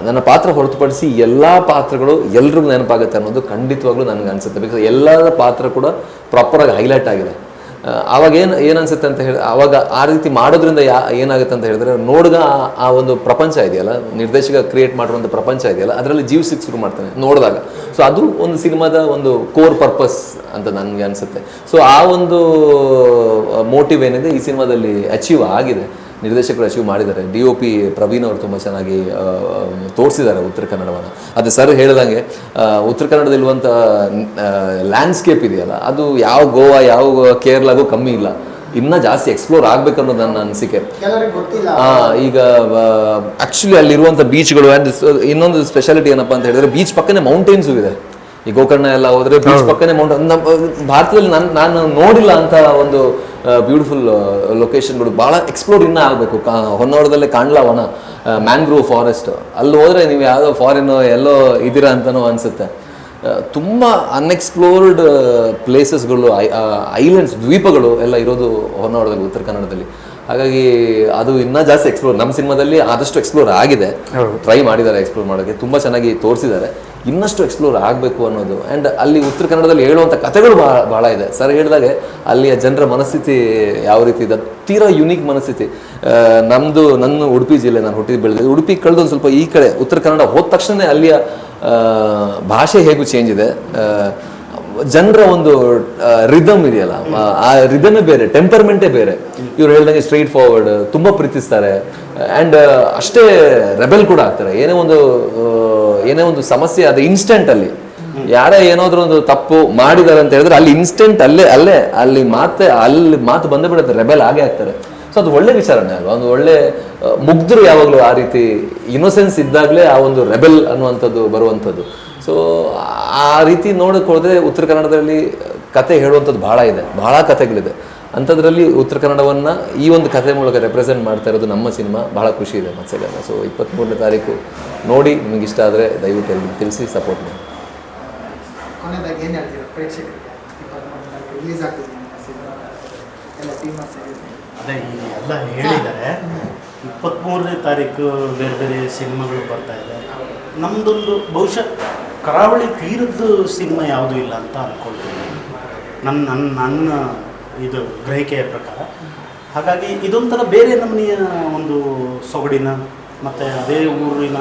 ನನ್ನ ಪಾತ್ರ ಹೊರತುಪಡಿಸಿ ಎಲ್ಲ ಪಾತ್ರಗಳು ಎಲ್ರಿಗೂ ನೆನಪಾಗುತ್ತೆ ಅನ್ನೋದು ಖಂಡಿತವಾಗ್ಲೂ ನನಗೆ ಅನಿಸುತ್ತೆ. ಬಿಕಾಸ್ ಎಲ್ಲರ ಪಾತ್ರ ಕೂಡ ಪ್ರಾಪರಾಗಿ ಹೈಲೈಟ್ ಆಗಿದೆ. ಆವಾಗ ಏನನ್ಸುತ್ತೆ ಅಂತ ಹೇಳಿ, ಆವಾಗ ಆ ರೀತಿ ಮಾಡೋದ್ರಿಂದ ಏನಾಗುತ್ತೆ ಅಂತ ಹೇಳಿದ್ರೆ, ನೋಡ್ಗ ಆ ಒಂದು ಪ್ರಪಂಚ ಇದೆಯಲ್ಲ, ನಿರ್ದೇಶಕ ಕ್ರಿಯೇಟ್ ಮಾಡಿರುವಂಥ ಪ್ರಪಂಚ ಇದೆಯಲ್ಲ, ಅದರಲ್ಲಿ ಜೀವಿಸಕ್ಕೆ ಶುರು ಮಾಡ್ತಾನೆ ನೋಡಿದಾಗ. ಸೊ ಅದು ಒಂದು ಸಿನಿಮಾದ ಒಂದು ಕೋರ್ ಪರ್ಪಸ್ ಅಂತ ನನಗೆ ಅನಿಸುತ್ತೆ. ಸೊ ಆ ಒಂದು ಮೋಟಿವ್ ಏನಿದೆ ಈ ಸಿನಿಮಾದಲ್ಲಿ ಅಚೀವ್ ಆಗಿದೆ, ನಿರ್ದೇಶಕರು ಅಚೀವ್ ಮಾಡಿದ್ದಾರೆ. DOP ಪ್ರವೀಣ್ ಅವರು ತುಂಬ ಚೆನ್ನಾಗಿ ತೋರಿಸಿದ್ದಾರೆ ಉತ್ತರ ಕನ್ನಡವನ್ನು. ಅದು ಸರ್ ಹೇಳಿದಂಗೆ ಉತ್ತರ ಕನ್ನಡದಲ್ಲಿರುವಂಥ ಲ್ಯಾಂಡ್ಸ್ಕೇಪ್ ಇದೆಯಲ್ಲ, ಅದು ಯಾವ ಗೋವಾ ಯಾವ ಕೇರಳಗೂ ಕಮ್ಮಿ ಇಲ್ಲ, ಇನ್ನೂ ಜಾಸ್ತಿ ಎಕ್ಸ್ಪ್ಲೋರ್ ಆಗಬೇಕು ಅನ್ನೋದು ನನ್ನ ಅನಿಸಿಕೆ. ಈಗ ಆ್ಯಕ್ಚುಲಿ ಅಲ್ಲಿರುವಂಥ ಬೀಚ್ಗಳು, ಆ್ಯಂಡ್ ಇನ್ನೊಂದು ಸ್ಪೆಷಾಲಿಟಿ ಏನಪ್ಪ ಅಂತ ಹೇಳಿದ್ರೆ, ಬೀಚ್ ಪಕ್ಕನೇ ಮೌಂಟೇನ್ಸು ಇದೆ. ಈ ಗೋಕರ್ಣ ಎಲ್ಲ ಹೋದರೆ ಬೀಚ್ ಪಕ್ಕನೇ ಮೌಂಟೇನ್. ಭಾರತದಲ್ಲಿ ನಾನು ನೋಡಿಲ್ಲ ಅಂತ ಒಂದು ಬ್ಯೂಟಿಫುಲ್ ಲೊಕೇಶನ್ಗಳು ಭಾಳ ಎಕ್ಸ್ಪ್ಲೋರ್ ಇನ್ನೂ ಆಗಬೇಕು. ಹೊನ್ನಾವರದಲ್ಲೇ ಕಾಂಡ್ಲಾ ವನ, ಮ್ಯಾಂಗ್ರೋವ್ ಫಾರೆಸ್ಟ್, ಅಲ್ಲಿ ಹೋದರೆ ನೀವು ಯಾವುದೋ ಫಾರಿನ್ ಎಲ್ಲೋ ಇದ್ದೀರಾ ಅಂತಲೂ ಅನಿಸುತ್ತೆ. ತುಂಬ ಅನ್ಎಕ್ಸ್ಪ್ಲೋರ್ಡ್ ಪ್ಲೇಸಸ್ಗಳು, ಐಲ್ಯಾಂಡ್ಸ್, ದ್ವೀಪಗಳು ಎಲ್ಲ ಇರೋದು ಹೊನ್ನಾವರದಲ್ಲಿ, ಉತ್ತರ ಕನ್ನಡದಲ್ಲಿ. ಹಾಗಾಗಿ ಅದು ಇನ್ನೂ ಜಾಸ್ತಿ ಎಕ್ಸ್ಪ್ಲೋರ್, ನಮ್ಮ ಸಿನಿಮಾದಲ್ಲಿ ಆದಷ್ಟು ಎಕ್ಸ್ಪ್ಲೋರ್ ಆಗಿದೆ, ಟ್ರೈ ಮಾಡಿದ್ದಾರೆ ಎಕ್ಸ್ಪ್ಲೋರ್ ಮಾಡೋಕ್ಕೆ, ತುಂಬ ಚೆನ್ನಾಗಿ ತೋರಿಸಿದ್ದಾರೆ. ಇನ್ನಷ್ಟು ಎಕ್ಸ್ಪ್ಲೋರ್ ಆಗಬೇಕು ಅನ್ನೋದು. ಆ್ಯಂಡ್ ಅಲ್ಲಿ ಉತ್ತರ ಕನ್ನಡದಲ್ಲಿ ಹೇಳುವಂಥ ಕಥೆಗಳು ಭಾಳ ಇದೆ. ಸರ್ ಹೇಳಿದಾಗೆ ಅಲ್ಲಿಯ ಜನರ ಮನಸ್ಥಿತಿ ಯಾವ ರೀತಿ ಇದೆ, ತೀರಾ ಯುನೀಕ್ ಮನಸ್ಥಿತಿ. ನನ್ನ ಉಡುಪಿ ಜಿಲ್ಲೆ, ನಾನು ಹುಟ್ಟಿದ ಬೆಳೆದಿದ್ದೆ ಉಡುಪಿ, ಕಳೆದೊಂದು ಸ್ವಲ್ಪ ಈ ಕಡೆ ಉತ್ತರ ಕನ್ನಡ ಹೋದ ತಕ್ಷಣ ಅಲ್ಲಿಯ ಭಾಷೆ ಹೇಗೂ ಚೇಂಜ್ ಇದೆ, ಜನರ ಒಂದು ರಿದಮ್ ಇದೆಯಲ್ಲ, ಆ ರಿದಮೇ ಬೇರೆ, ಟೆಂಪರ್ಮೆಂಟೇ ಬೇರೆ. ಇವ್ರು ಹೇಳ್ದಂಗೆ ಸ್ಟ್ರೈಟ್ ಫಾರ್ವರ್ಡ್, ತುಂಬ ಪ್ರೀತಿಸ್ತಾರೆ. ಆ್ಯಂಡ್ ಅಷ್ಟೇ ರೆಬೆಲ್ ಕೂಡ ಆಗ್ತಾರೆ. ಏನೇ ಒಂದು ಸಮಸ್ಯೆ ಅದು ಇನ್ಸ್ಟೆಂಟಲ್ಲಿ, ಯಾರೇ ಏನಾದ್ರೂ ಒಂದು ತಪ್ಪು ಮಾಡಿದ್ದಾರೆ ಅಂತ ಹೇಳಿದ್ರೆ ಅಲ್ಲಿ ಇನ್ಸ್ಟೆಂಟ್ ಅಲ್ಲಿ ಮಾತು ಬಂದೇ ಬಿಡುತ್ತೆ, ರೆಬೆಲ್ ಆಗೇ ಆಗ್ತಾರೆ. ಸೊ ಅದು ಒಳ್ಳೆ ವಿಚಾರನೇ ಅಲ್ವಾ. ಒಂದು ಒಳ್ಳೆ ಮುಗ್ಧರು ಯಾವಾಗಲೂ ಆ ರೀತಿ ಇನ್ನೋಸೆನ್ಸ್ ಇದ್ದಾಗಲೇ ಆ ಒಂದು ರೆಬೆಲ್ ಅನ್ನುವಂಥದ್ದು ಬರುವಂಥದ್ದು. ಸೊ ಆ ರೀತಿ ನೋಡಕ್ಕೆ ಹೋದರೆ ಉತ್ತರ ಕನ್ನಡದಲ್ಲಿ ಕತೆ ಹೇಳುವಂಥದ್ದು ಭಾಳ ಇದೆ, ಭಾಳ ಕತೆಗಳಿದೆ. ಅಂಥದ್ರಲ್ಲಿ ಉತ್ತರ ಕನ್ನಡವನ್ನು ಈ ಒಂದು ಕಥೆ ಮೂಲಕ ರೆಪ್ರೆಸೆಂಟ್ ಮಾಡ್ತಾ ಇರೋದು ನಮ್ಮ ಸಿನಿಮಾ. ಬಹಳ ಖುಷಿ ಇದೆ ಮತ್ಸ್ಯಗಂಧ. ಸೊ 23ನೇ ತಾರೀಕು ನೋಡಿ, ನಿಮಗೆ ಇಷ್ಟ ಆದರೆ ದಯವಿಟ್ಟು ಎಲ್ರಿಗೂ ತಿಳಿಸಿ ಸಪೋರ್ಟ್ ಮಾಡಿ. ಕೊನೆಯದಾಗಿ ಏನು ಹೇಳ್ತೀರಾ ಪ್ರೇಕ್ಷಕರಿಗೆ? 23 ರಿಲೀಸ್ ಆಗ್ತಿದೆ ಸಿನಿಮಾ, ಎಲ್ಲ ಟೀಮರ್ಸ್ ಅದೇ ಎಲ್ಲ ಹೇಳಿದ್ದಾರೆ. 23ನೇ ತಾರೀಕು ಬೇರೆ ಬೇರೆ ಸಿನಿಮಾಗಳು ಬರ್ತಾ ಇದೆ. ನಮ್ಮದೊಂದು ಬಹುಶಃ ಕರಾವಳಿ ತೀರದ ಸಿನಿಮಾ ಯಾವುದೂ ಇಲ್ಲ ಅಂತ ಅಂದ್ಕೊಳ್ತೀನಿ ನನ್ನ ಇದು ಗ್ರಹಿಕೆಯ ಪ್ರಕಾರ. ಹಾಗಾಗಿ ಇದೊಂಥರ ಬೇರೆ ನಮೂನೆಯ ಒಂದು ಸೊಗಡಿನ ಮತ್ತು ಅದೇ ಊರಿನ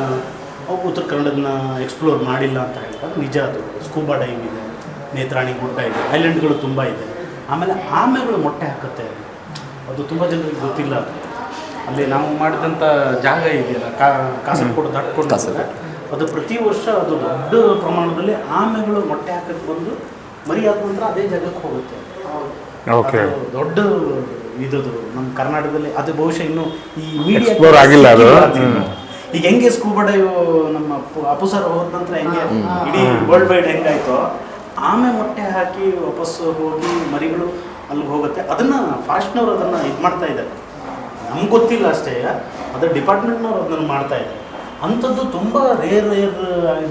ಉತ್ತರ ಕನ್ನಡದನ್ನ ಎಕ್ಸ್ಪ್ಲೋರ್ ಮಾಡಿಲ್ಲ ಅಂತ ಹೇಳಿದಾಗ ನಿಜ. ಅದು ಸ್ಕೂಬಾ ಡೈವ್ ಇದೆ, ನೇತ್ರಾಣಿ ಗುಡ್ಡ ಇದೆ, ಐಲ್ಯಾಂಡ್ಗಳು ತುಂಬ ಇದೆ. ಆಮೇಲೆ ಆಮೆಗಳು ಮೊಟ್ಟೆ ಹಾಕುತ್ತೆ, ಅದು ತುಂಬ ಜನರಿಗೆ ಗೊತ್ತಿಲ್ಲ. ಅಲ್ಲಿ ನಾವು ಮಾಡಿದಂಥ ಜಾಗ ಇದೆಯಲ್ಲ, ಕಾಸರಗೋಡು ದಾಟ್ಕೊಂಡು ಅದು ಪ್ರತಿ ವರ್ಷ ಅದು ದೊಡ್ಡ ಪ್ರಮಾಣದಲ್ಲಿ ಆಮೆಗಳು ಮೊಟ್ಟೆ ಹಾಕಕ್ಕೆ ಬಂದು ಮರಿ ಆದ ನಂತರ ಅದೇ ಜಾಗಕ್ಕೆ ಹೋಗುತ್ತೆ. ದೊಡ್ಡ ಇದದು ನಮ್ಮ ಕರ್ನಾಟಕದಲ್ಲಿ. ಅದು ಬಹುಶಃ ಇನ್ನು ಈ ಮೀಡಿಯಾ ಆಗಿಲ್ಲ ಅದು. ಈಗ ಹೆಂಗೆ ಸ್ಕೂಬಾ ಡೈವ್ ನಮ್ಮ ಅಪ್ಪು ಸರ್ ಹೋದ ನಂತರ ಹೆಂಗೆ ಇಡೀ ವರ್ಲ್ಡ್ ವೈಡ್ ಹೆಂಗಾಯ್ತೋ, ಆಮೆ ಮೊಟ್ಟೆ ಹಾಕಿ ವಾಪಸ್ಸು ಹೋಗಿ ಮರಿಗಳು ಅಲ್ಲಿಗೆ ಹೋಗುತ್ತೆ. ಅದನ್ನು ಫಾರೆಸ್ಟ್ನವ್ರು ಅದನ್ನು ಇದು ಮಾಡ್ತಾ ಇದ್ದಾರೆ. ನಮ್ಗೆ ಗೊತ್ತಿಲ್ಲ ಅಷ್ಟೇ, ಅದರ ಡಿಪಾರ್ಟ್ಮೆಂಟ್ನವ್ರು ಅದನ್ನು ಮಾಡ್ತಾ ಇದ್ದಾರೆ. ಅಂಥದ್ದು ತುಂಬ ರೇರ್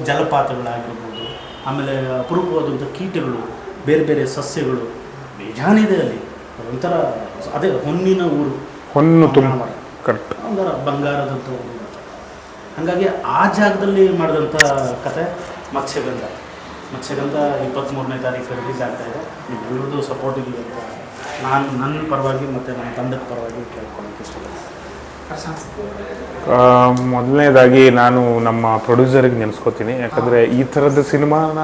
ಜಲಪಾತಗಳಾಗಿರ್ಬೋದು, ಆಮೇಲೆ ಅಪರೂಪವಾದಂಥ ಕೀಟಗಳು, ಬೇರೆ ಬೇರೆ ಸಸ್ಯಗಳು ಬೇಜಾನಿದೆ ಅಲ್ಲಿ. ಒಂಥರ ಅದೇ ಹೊನ್ನಿನ ಊರು, ಹೊನ್ನು ತುಂಬ ಕರೆಕ್ಟ್, ಒಂಥರ ಬಂಗಾರದಂಥ ಊರು. ಹಾಗಾಗಿ ಆ ಜಾಗದಲ್ಲಿ ಮಾಡಿದಂಥ ಕತೆ ಮತ್ಸ್ಯಗಂಧ. 23ನೇ ತಾರೀಕು ರಿಲೀಸ್ ಆಗ್ತಾಯಿದೆ. ನಿಮ್ಮೆಲ್ಲರದ್ದು ಸಪೋರ್ಟ್ ಇರಲಿ ಅಂತ ನನ್ನ ಪರವಾಗಿ ಮತ್ತು ನನ್ನ ತಂಡದ ಪರವಾಗಿ ಕೇಳ್ಕೊಳ್ಳೋಕ್ಕೆ ಇಷ್ಟಪಡ್ತೀನಿ. ಮೊದಲನೇದಾಗಿ ನಾನು ನಮ್ಮ ಪ್ರೊಡ್ಯೂಸರಿಗೆ ನೆನೆಸ್ಕೋತೀನಿ. ಯಾಕಂದರೆ ಈ ಥರದ ಸಿನಿಮಾನ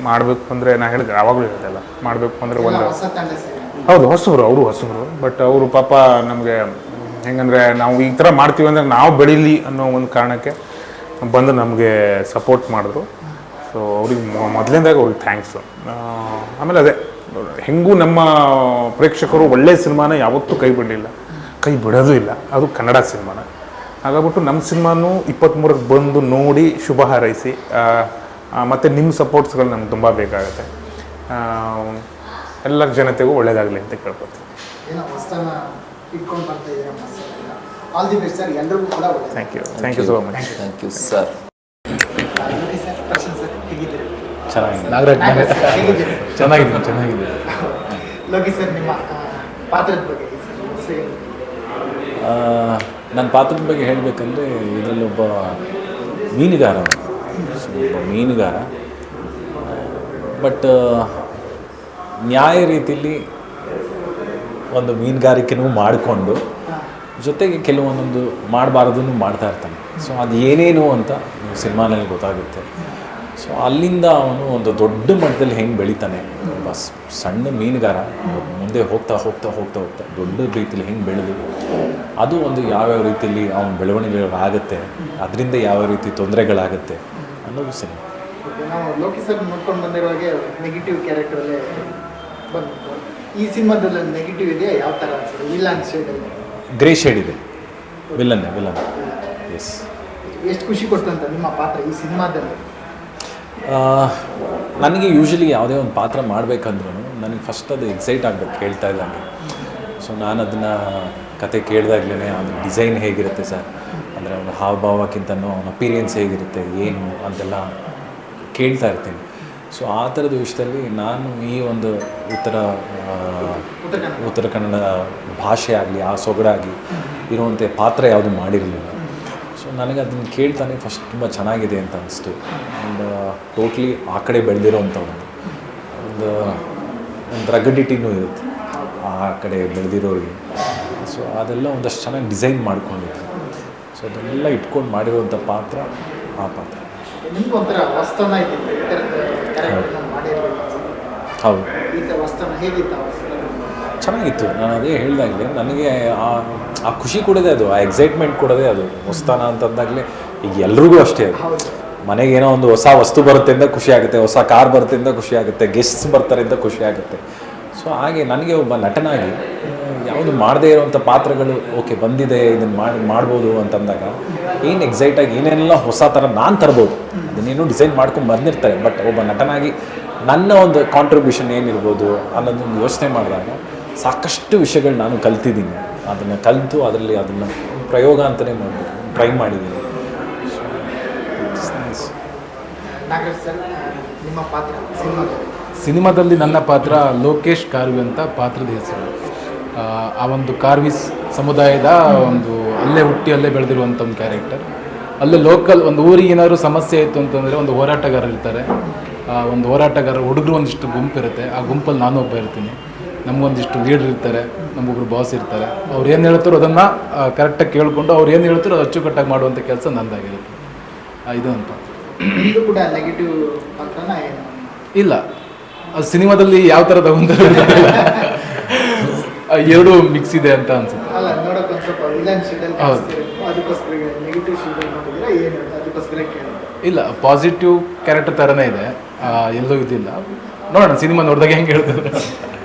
ಮಾಡಬೇಕು ಅಂದರೆ, ನಾನು ಹೇಳಿದೆ ಯಾವಾಗಲೂ ಹೇಳ್ದಲ್ಲ, ಮಾಡಬೇಕು ಅಂದರೆ ಒಂದು ಹೌದು ಹೊಸಬರು, ಅವರು ಹೊಸಬರು. ಬಟ್ ಅವರು ಪಾಪ ನಮಗೆ ಹೆಂಗಂದರೆ ನಾವು ಈ ಥರ ಮಾಡ್ತೀವಿ ಅಂದರೆ ನಾವು ಬೆಳೀಲಿ ಅನ್ನೋ ಒಂದು ಕಾರಣಕ್ಕೆ ಬಂದು ನಮಗೆ ಸಪೋರ್ಟ್ ಮಾಡಿದ್ರು. ಸೊ ಅವ್ರಿಗೆ ಮೊದಲನೇದಾಗಿ ಅವ್ರಿಗೆ ಥ್ಯಾಂಕ್ಸು. ಆಮೇಲೆ ಅದೇ ಹೆಂಗೂ ನಮ್ಮ ಪ್ರೇಕ್ಷಕರು ಒಳ್ಳೆಯ ಸಿನಿಮಾನ ಯಾವತ್ತೂ ಕೈ ಬಿಡಲಿಲ್ಲ, ಕೈ ಬಿಡೋದು ಇಲ್ಲ. ಅದು ಕನ್ನಡ ಸಿನಿಮಾನ. ಹಾಗಾಗ್ಬಿಟ್ಟು ನಮ್ಮ ಸಿನಿಮಾನು 23ಕ್ಕೆ ಬಂದು ನೋಡಿ ಶುಭ ಹಾರೈಸಿ. ಮತ್ತು ನಿಮ್ಮ ಸಪೋರ್ಟ್ಸ್ಗಳು ನಮ್ಗೆ ತುಂಬ ಬೇಕಾಗುತ್ತೆ. ಎಲ್ಲ ಜನತೆಗೂ ಒಳ್ಳೆಯದಾಗಲಿ ಅಂತ ಕೇಳ್ಕೊತೀನಿ. Thank you so much. Thank you sir. ಚೆನ್ನಾಗಿದೆ. ಲೋಕಿ ಸರ್, ನಿಮ್ಮ ಪಾತ್ರದ ಬಗ್ಗೆ ನನ್ನ ಪಾತ್ರದ ಬಗ್ಗೆ ಹೇಳಬೇಕಂದ್ರೆ, ಇದರಲ್ಲಿ ಒಬ್ಬ ಮೀನುಗಾರ, ಬಟ್ ನ್ಯಾಯ ರೀತಿಯಲ್ಲಿ ಒಂದು ಮೀನುಗಾರಿಕೆನೂ ಮಾಡಿಕೊಂಡು ಜೊತೆಗೆ ಕೆಲವೊಂದೊಂದು ಮಾಡಬಾರ್ದನ್ನು ಮಾಡ್ತಾ ಇರ್ತಾನೆ. ಸೊ ಅದು ಏನೇನು ಅಂತ ಸಿನಿಮಾನಲ್ಲಿ ಗೊತ್ತಾಗುತ್ತೆ. ಸೊ ಅಲ್ಲಿಂದ ಅವನು ಒಂದು ದೊಡ್ಡ ಮಟ್ಟದಲ್ಲಿ ಹೆಂಗೆ ಬೆಳಿತಾನೆ, ಒಬ್ಬ ಸಣ್ಣ ಮೀನುಗಾರ ಮುಂದೆ ಹೋಗ್ತಾ ಹೋಗ್ತಾ ಹೋಗ್ತಾ ಹೋಗ್ತಾ ದೊಡ್ಡ ರೀತಿಯಲ್ಲಿ ಹೆಂಗೆ ಬೆಳೆದು ಅದು ಒಂದು ಯಾವ್ಯಾವ ರೀತಿಯಲ್ಲಿ ಅವನ ಬೆಳವಣಿಗೆಗಳಾಗುತ್ತೆ, ಅದರಿಂದ ಯಾವ ರೀತಿ ತೊಂದರೆಗಳಾಗುತ್ತೆ ಅನ್ನೋದು ಸಿನಿಮಾ. ನಾವು ಲೋಕಿ ಸರ್ ನೋಡ್ಕೊಂಡು ಬಂದಿರುವಾಗೆ ನೆಗೆಟಿವ್ ಕ್ಯಾರೆಕ್ಟರಲ್ಲೇ ಬಂದಿತ್ತು. ಈ ಸಿನಿಮಾದಲ್ಲಿ ನೆಗೆಟಿವ್ ಇದೆ, ಯಾವ ಥರ ಅನ್ಸುತ್ತೆ? ವಿಲನ್ ಶೇಡಲ್ಲಿ ಗ್ರೇ ಶೇಡ್ ಇದೆ, ವಿಲನ್. ಎಸ್. ಎಷ್ಟು ಖುಷಿ ಕೊಡ್ತು ಅಂತ ನಿಮ್ಮ ಪಾತ್ರ ಈ ಸಿನಿಮಾದಲ್ಲಿ? ನನಗೆ ಯೂಶ್ವಲಿ ಯಾವುದೇ ಒಂದು ಪಾತ್ರ ಮಾಡಬೇಕಂದ್ರೂ ನನಗೆ ಫಸ್ಟ್ ಅದು ಎಕ್ಸೈಟ್ ಆಗಬೇಕು ಕೇಳ್ತಾ ಇದ್ದಂಗೆ. ಸೊ ನಾನು ಅದನ್ನು ಕತೆ ಕೇಳಿದಾಗಲೇ ಅವನ ಡಿಸೈನ್ ಹೇಗಿರುತ್ತೆ ಸರ್, ಅಂದರೆ ಅವನ ಹಾವಭಾವಕ್ಕಿಂತನೂ ಅವನ ಅಪೀರಿಯನ್ಸ್ ಹೇಗಿರುತ್ತೆ ಏನು ಅಂತೆಲ್ಲ ಕೇಳ್ತಾ ಇರ್ತೀನಿ. ಸೊ ಆ ಥರದ ವಿಷಯದಲ್ಲಿ ನಾನು ಈ ಒಂದು ಉತ್ತರ ಕನ್ನಡ ಭಾಷೆ ಆಗಲಿ, ಆ ಸೊಗಡಾಗಿ ಇರುವಂಥ ಪಾತ್ರ ಯಾವುದು ಮಾಡಿರಲಿಲ್ಲ. ಸೊ ನನಗೆ ಅದನ್ನು ಕೇಳ್ತಾನೆ ಫಸ್ಟ್ ತುಂಬ ಚೆನ್ನಾಗಿದೆ ಅಂತ ಅನಿಸ್ತು. ಆ್ಯಂಡ್ ಟೋಟ್ಲಿ ಆ ಕಡೆ ಬೆಳೆದಿರೋವಂಥವ್ರು ಒಂದು ರಗಡಿಟಿನೂ ಇರುತ್ತೆ ಆ ಕಡೆ ಬೆಳೆದಿರೋರಿಗೆ. ಸೊ ಅದೆಲ್ಲ ಒಂದಷ್ಟು ಚೆನ್ನಾಗಿ ಡಿಸೈನ್ ಮಾಡ್ಕೊಂಡಿದ್ದೆ. ಸೊ ಅದನ್ನೆಲ್ಲ ಇಟ್ಕೊಂಡು ಮಾಡಿರುವಂಥ ಪಾತ್ರ ಆ ಪಾತ್ರ. ಹೌದು, ಚೆನ್ನಾಗಿತ್ತು. ನಾನು ಅದೇ ಹೇಳಿದಾಗಲೇ ನನಗೆ ಆ ಖುಷಿ ಕೊಡೋದೇ ಅದು, ಆ ಎಕ್ಸೈಟ್ಮೆಂಟ್ ಕೊಡೋದೇ ಅದು. ಹೊಸ್ತಾನ ಅಂತಂದಾಗಲೇ ಈಗ ಎಲ್ರಿಗೂ ಅಷ್ಟೇ, ಅದು ಮನೆಗೆ ಏನೋ ಒಂದು ಹೊಸ ವಸ್ತು ಬರುತ್ತೆ ಅಂತ ಖುಷಿ ಆಗುತ್ತೆ, ಹೊಸ ಕಾರ್ ಬರುತ್ತೆ ಅಂತ ಖುಷಿ ಆಗುತ್ತೆ, ಗೆಸ್ಟ್ಸ್ ಬರ್ತಾರೆ ಅಂತ ಖುಷಿ ಆಗುತ್ತೆ. ಸೊ ಹಾಗೆ ನನಗೆ ಒಬ್ಬ ನಟನಾಗಿ ಯಾವುದು ಮಾಡದೇ ಇರೋವಂಥ ಪಾತ್ರಗಳು ಓಕೆ ಬಂದಿದೆ, ಇದನ್ನು ಮಾಡ್ಬೋದು ಅಂತಂದಾಗ ಏನು ಎಕ್ಸೈಟಾಗಿ ಏನೆಲ್ಲ ಹೊಸ ಥರ ನಾನು ತರ್ಬೋದು, ಅದನ್ನೇನು ಡಿಸೈನ್ ಮಾಡ್ಕೊಂಡು ಬಂದಿರ್ತಾರೆ. ಬಟ್ ಒಬ್ಬ ನಟನಾಗಿ ನನ್ನ ಒಂದು ಕಾಂಟ್ರಿಬ್ಯೂಷನ್ ಏನಿರ್ಬೋದು ಅನ್ನೋದನ್ನು ಯೋಚನೆ ಮಾಡಿದಾಗ ಸಾಕಷ್ಟು ವಿಷಯಗಳು ನಾನು ಕಲ್ತಿದ್ದೀನಿ. ಅದನ್ನು ಕಲಿತು ಅದನ್ನು ಪ್ರಯೋಗ ಅಂತಲೇ ಮಾಡಬೇಕು, ಟ್ರೈ ಮಾಡಿದ್ದೀನಿ. ನಾಗರಾಜ್ ಸರ್, ನಿಮ್ಮ ಪಾತ್ರ ಸಿನಿಮಾದಲ್ಲಿ? ಸಿನಿಮಾದಲ್ಲಿ ನನ್ನ ಪಾತ್ರ ಲೋಕೇಶ್ ಕಾರ್ವಿ ಅಂತ ಪಾತ್ರದ ಹೆಸರು. ಆ ಒಂದು ಕಾರ್ವಿ ಸಮುದಾಯದ ಒಂದು ಅಲ್ಲೇ ಹುಟ್ಟಿ ಅಲ್ಲೇ ಬೆಳೆದಿರುವಂಥ ಒಂದು ಕ್ಯಾರೆಕ್ಟರ್. ಅಲ್ಲೇ ಲೋಕಲ್ ಒಂದು ಊರಿಗೆ ಏನಾದರೂ ಸಮಸ್ಯೆ ಇತ್ತು ಅಂತಂದರೆ ಒಂದು ಹೋರಾಟಗಾರರು ಇರ್ತಾರೆ. ಒಂದು ಹೋರಾಟಗಾರ ಹುಡುಗರು ಒಂದಿಷ್ಟು ಗುಂಪು ಇರುತ್ತೆ. ಆ ಗುಂಪಲ್ಲಿ ನಾನು ಒಬ್ಬ ಇರ್ತೀನಿ. ನಮಗೊಂದಿಷ್ಟು ಲೀಡರ್ ಇರ್ತಾರೆ, ನಮಗೊಬ್ರು ಬಾಸ್ ಇರ್ತಾರೆ. ಅವ್ರು ಏನು ಹೇಳ್ತಾರೋ ಅದನ್ನು ಕರೆಕ್ಟಾಗಿ ಕೇಳಿಕೊಂಡು ಅವ್ರು ಏನು ಹೇಳ್ತಾರೋ ಅದು ಅಚ್ಚುಕಟ್ಟಾಗಿ ಮಾಡುವಂಥ ಕೆಲಸ ನಂದಾಗಿರುತ್ತೆ. ಇದು ಅಂತ ಇದು ಕೂಡ ನೆಗೆಟಿವ್ ಪಾತ್ರನ ಏನು? ಇಲ್ಲ, ಅದು ಸಿನಿಮಾದಲ್ಲಿ ಯಾವ ಥರ ತಗೊಂತಾರೆ ಎರಡೂ ಮಿಕ್ಸ್ ಇದೆ ಅಂತ ಅನ್ಸುತ್ತೆ. ಅಲ್ಲ, ನೋಡೋಕೆ ಒಂದು ಸ್ವಲ್ಪ ವಿಲನ್ ಶೀಡಲ್ಲಿ ಅದಕ್ಕೋಸ್ಕರ ನೆಗೆಟಿವ್ ಶೀಡಲ್ಲಿ ನೋಡಿದ್ರೆ ಏನು ಅದಕ್ಕೋಸ್ಕರ ಕೇಳಿ. ಇಲ್ಲ, ಪಾಸಿಟಿವ್ ಕ್ಯಾರೆಕ್ಟರ್ ಥರನೇ ಇದೆ, ಎಲ್ಲೂ ಇದಿಲ್ಲ. ನೋಡೋಣ ಸಿನಿಮಾ ನೋಡಿದಾಗ ಹೆಂಗೆ ಹೇಳ್ತಾರೆ.